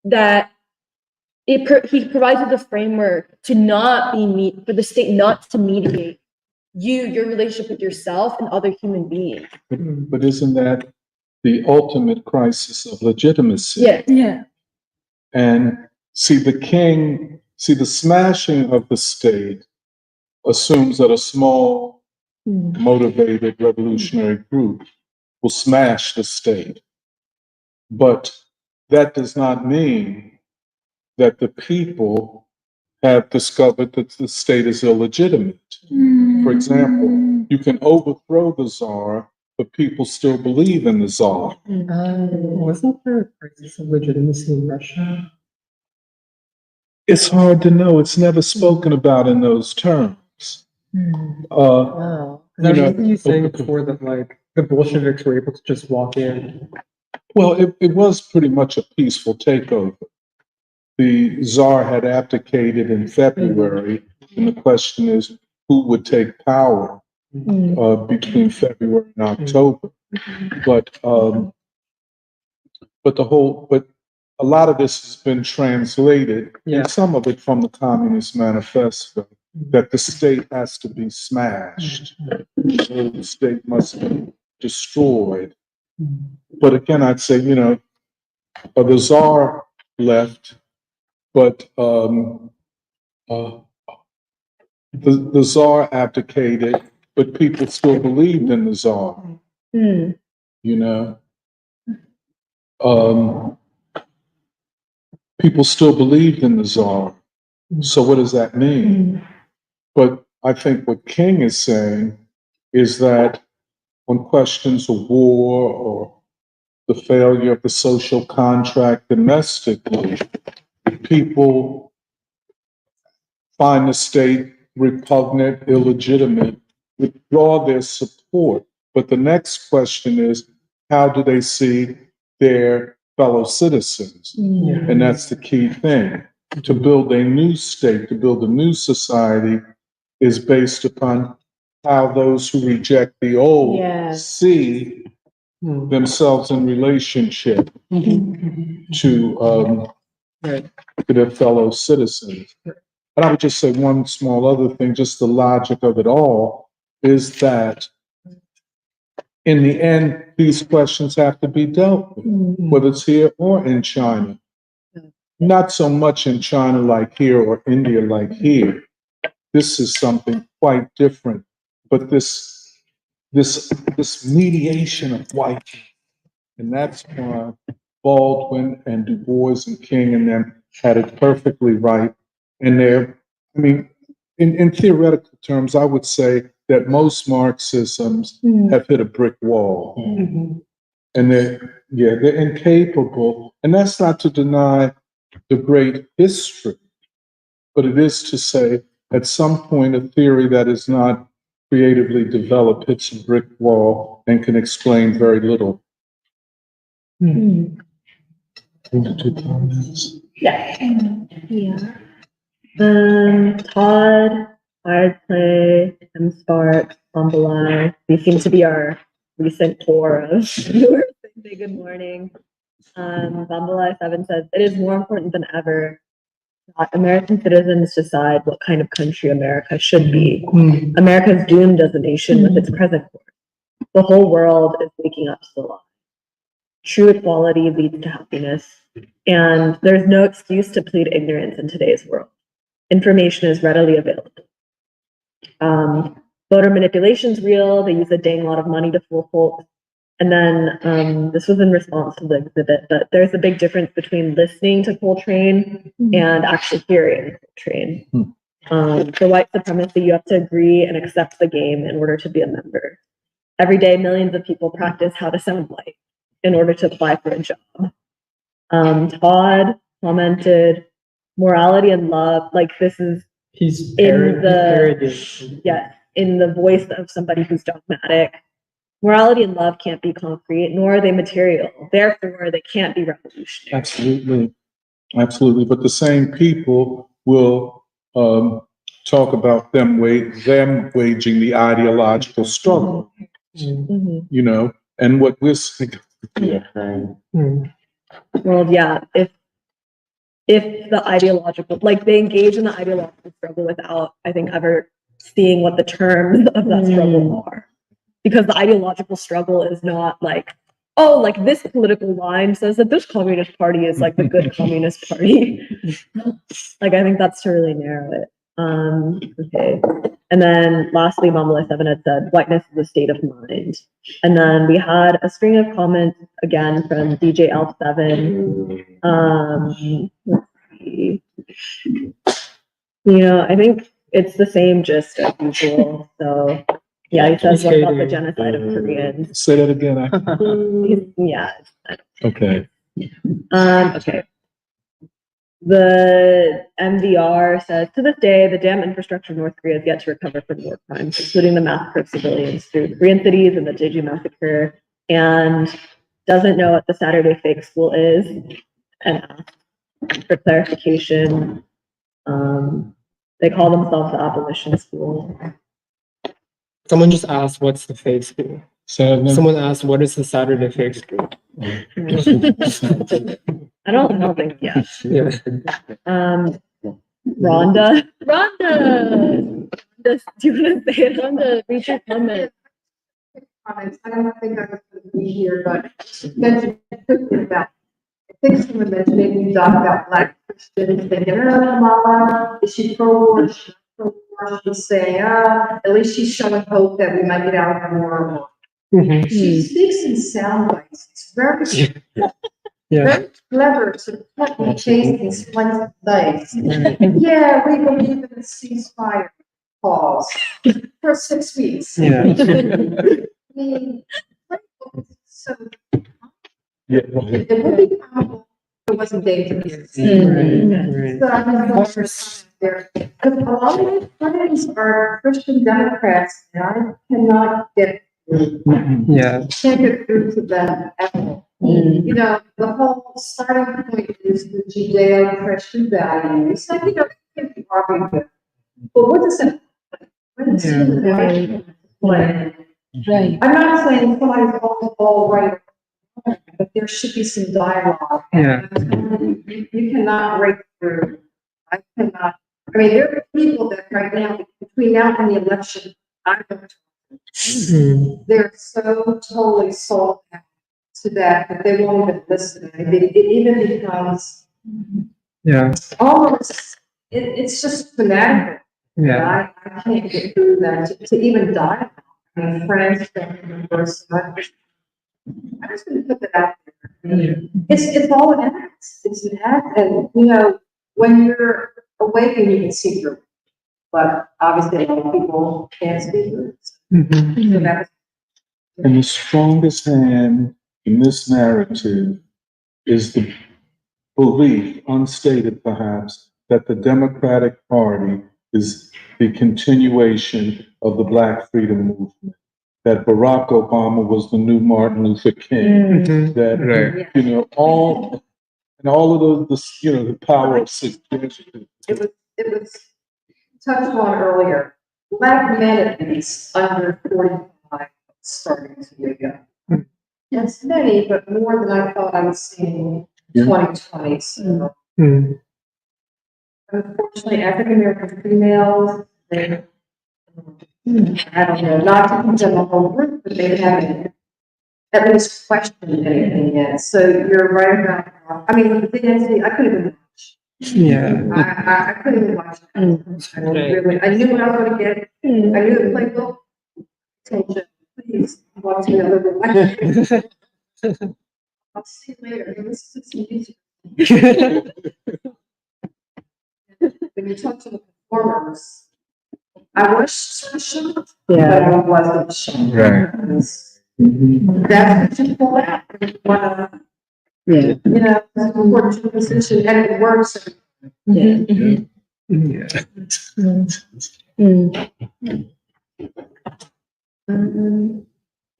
that he provides you the framework to not be for the state not to mediate your relationship with yourself and other human beings. But isn't that the ultimate crisis of legitimacy? Yeah. And the smashing of the state assumes that a small, motivated revolutionary group will smash the state. But that does not mean that the people have discovered that the state is illegitimate. For example, you can overthrow the czar, but people still believe in the czar. Wasn't there a crisis of legitimacy in Russia? It's hard to know. It's never spoken about in those terms. Wow. I remember you saying before that like the Bolsheviks were able to just walk in. Well, it was pretty much a peaceful takeover. The czar had abdicated in February. And the question is, who would take power between February and October? But but a lot of this has been translated, and some of it from the Communist Manifesto, that the state has to be smashed, the state must be destroyed. But again, I'd say, the czar left, but the czar abdicated, but people still believed in the czar. You know, people still believed in the czar. So what does that mean? But I think what King is saying is that on questions of war or the failure of the social contract domestically, people find the state repugnant, illegitimate, withdraw their support. But the next question is, how do they see their fellow citizens? And that's the key thing. To build a new state, to build a new society, is based upon how those who reject the old see themselves in relationship to their fellow citizens. And I would just say one small other thing, just the logic of it all is that in the end, these questions have to be dealt with, whether it's here or in China. Not so much in China like here or India like here. This is something quite different. But this mediation of white, and that's why Baldwin and Du Bois and King and them had it perfectly right. And in theoretical terms, I would say that most Marxisms have hit a brick wall. And they're incapable. And that's not to deny the great history, but it is to say at some point a theory that is not creatively developed hits a brick wall and can explain very little. Two comments. Todd, Hard Play, M Spark, Bumbleye. These seem to be our recent tour of viewers. Say good morning. Bumbleye 7 says, it is more important than ever that American citizens decide what kind of country America should be. America is doomed as a nation with its present course. The whole world is waking up to the lie. True equality leads to happiness, and there's no excuse to plead ignorance in today's world. Information is readily available. Voter manipulation is real. They use a dang lot of money to fool folks. And then this was in response to the exhibit, but there's a big difference between listening to Coltrane and actually hearing Coltrane. For white supremacy, you have to agree and accept the game in order to be a member. Every day, millions of people practice how to sound white in order to apply for a job. Todd commented, morality and love, like this is He's in parroting. in the voice of somebody who's dogmatic. Morality and love can't be concrete, nor are they material. Therefore, they can't be revolutionary. Absolutely. But the same people will talk about them waging the ideological struggle. And what we're saying. Well, yeah, if the ideological, like they engage in the ideological struggle without, I think, ever seeing what the terms of that struggle are. Because the ideological struggle is not like, oh, like this political line says that this communist party is like the good communist party. Like, I think that's to really narrow it. Okay. And then lastly, Mamala 7 had said, whiteness is a state of mind. And then we had a string of comments again from DJ L7. Let's see. I think it's the same gist as usual. So yeah, he says what about the genocide of Koreans? Say that again. Yeah. Okay. Okay. The MVR says, to this day, the dam infrastructure of North Korea is yet to recover from war crimes, including the massacre of civilians through Korean cities and the Jeju massacre, and doesn't know what the Saturday fake school is, and asks for clarification. They call themselves the abolition school. Someone just asked, what's the fake school? Someone asked, what is the Saturday fake school? I don't think, yeah. Yeah. Rhonda, do you want to say it? Rhonda, read your comment. Comments. I don't think I was going to be here, but mentioned quickly about, I think someone mentioned maybe you talk about Black Christians, thinking, oh, Mama, is she pro-war? Is she not pro-war? She's saying, at least she's showing hope that we might get out of the war. She speaks in sound bites. It's very, very clever to cut and paste these fun things. Yeah, we believe in the ceasefire pause for 6 weeks. Yeah. I mean, so it would be probable if it wasn't dangerous. Right. So I mean, there, because a lot of my friends are Christian Democrats, and I cannot get through. Yeah. Can't get through to them at all. You know, the whole starting point is the Judeo-Christian values. Like, you know, they can be arguing with, but what does it? What is it? Like, Right. I'm not saying somebody's all right, but there should be some dialogue. Yeah. You cannot break through. I cannot, I mean, there are people that right now, between now and the election, I don't, they're so totally sold out to that they won't even listen. It even becomes almost, it's just fanatical. Yeah. I can't get through that to even dialogue. I mean, friends, family members, I just want to put that out there. It's all an act. It's an act, and you know, when you're awakened, you can see through it. But obviously, a lot of people can't see through it. So that's And the strongest hand in this narrative is the belief, unstated perhaps, that the Democratic Party is the continuation of the Black freedom movement. That Barack Obama was the new Martin Luther King. That, you know, all of those, you know, the power of suggestion. it was touched on earlier. Black men at least under 45 starting to wake up. That's many, but more than I thought I was seeing in 2020. So unfortunately, African American females, they, I don't know, not to put them a whole group, but they haven't at least questioned anything yet. So you're right about, I mean, with the DNC, I couldn't even watch. Yeah. I couldn't even watch. I really, I knew what I was going to get. I knew the playbook. Attention, please watch the other one. I'll see you later. This is some music. When you talk to the performers, I was sort of shocked, but I wasn't shocked. That's what you pull out. You know, that's an important position, and it works. There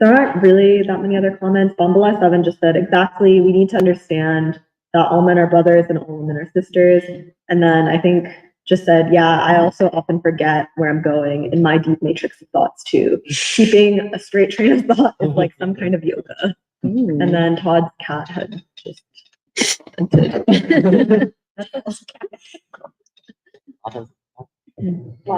aren't really that many other comments. Bumble 7 just said exactly, we need to understand that all men are brothers and all women are sisters. And then I think just said, yeah, I also often forget where I'm going in my deep matrix of thoughts too. Keeping a straight train of thought is like some kind of yoga. And then Todd's cat had just entered. Wow. Well, I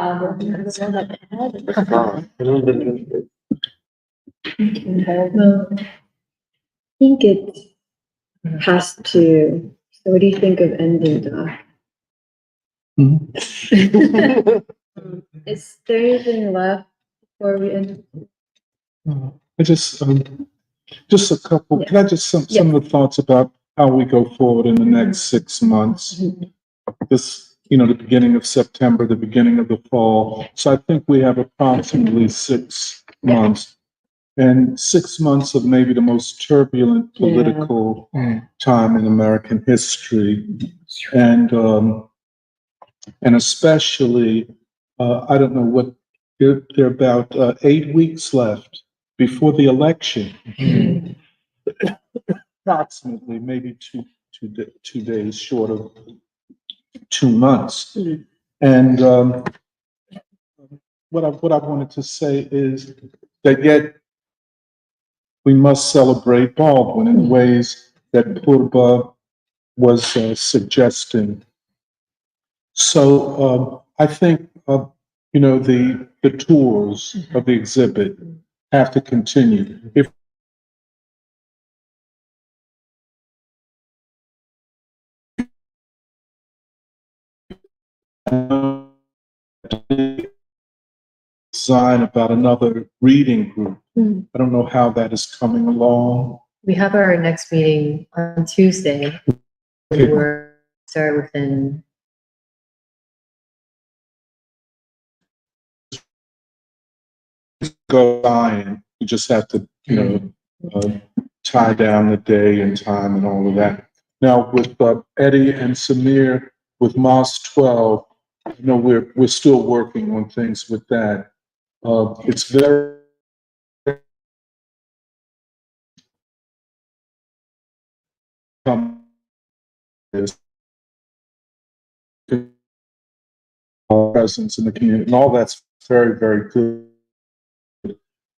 think it has to. So, what do you think of ending, Doc? Is there anything left before we end? I just a couple, can I just some of the thoughts about how we go forward in the next 6 months? This, you know, the beginning of September, the beginning of the fall. So I think we have approximately 6 months. And 6 months of maybe the most turbulent political time in American history. And especially, I don't know what, there are about 8 weeks left before the election. Approximately, maybe two days short of 2 months. And what I wanted to say is that yet we must celebrate Baldwin in ways that Purba was suggesting. So I think the tours of the exhibit have to continue. If design about another reading group, I don't know how that is coming along. We have our next meeting on Tuesday. We're start within. Go on. You just have to, tie down the day and time and all of that. Now with Eddie and Samir with Mos 12, we're still working on things with that. It's very presence in the community, and all that's very, very good.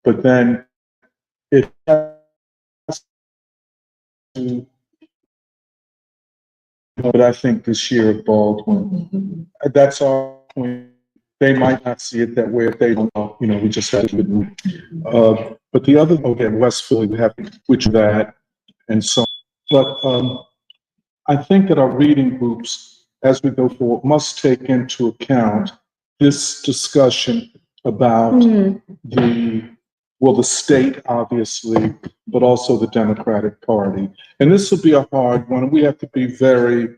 But then it has to, but I think this year at Baldwin, that's our point. They might not see it that way if they don't know, we just have to. But the other, West Philly, we have which that and so. But I think that our reading groups, as we go forward, must take into account this discussion about the state, obviously, but also the Democratic Party. And this will be a hard one. We have to be very,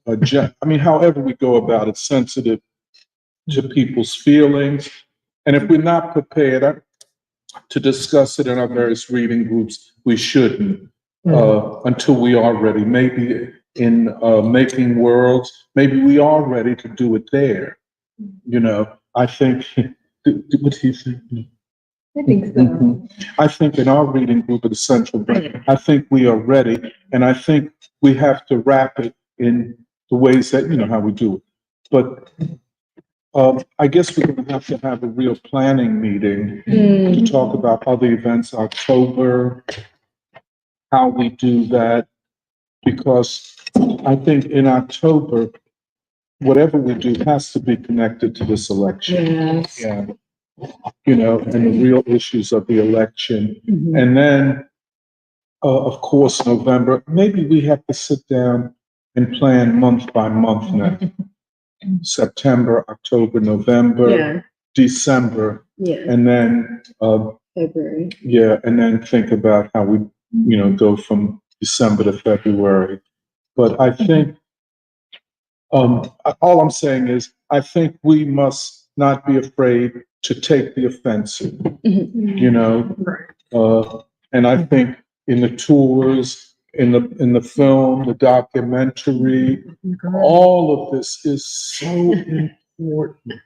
however we go about it, sensitive to people's feelings. And if we're not prepared to discuss it in our various reading groups, we shouldn't until we are ready. Maybe in Making Worlds, maybe we are ready to do it there. I think, what do you think? I think so. I think in our reading group at the Central Bank, I think we are ready, and I think we have to wrap it in the ways that, how we do it. But I guess we're going to have a real planning meeting to talk about other events, October, how we do that, because I think in October, whatever we do has to be connected to this election. Yes. Yeah. And the real issues of the election. And then, of course, November, maybe we have to sit down and plan month by month now. September, October, November, December, and then February. and then think about how we, go from December to February. But I think all I'm saying is I think we must not be afraid to take the offensive, and I think in the tours, in the film, the documentary, all of this is so important.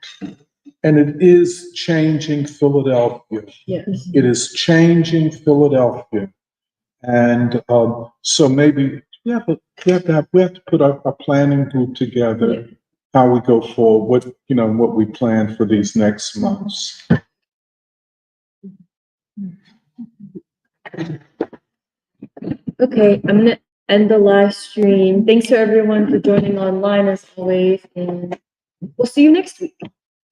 And it is changing Philadelphia. Yes. It is changing Philadelphia. And so maybe, but we have to put a planning group together, how we go forward, what we plan for these next months. Okay, I'm gonna end the live stream. Thanks to everyone for joining online as always, and we'll see you next week.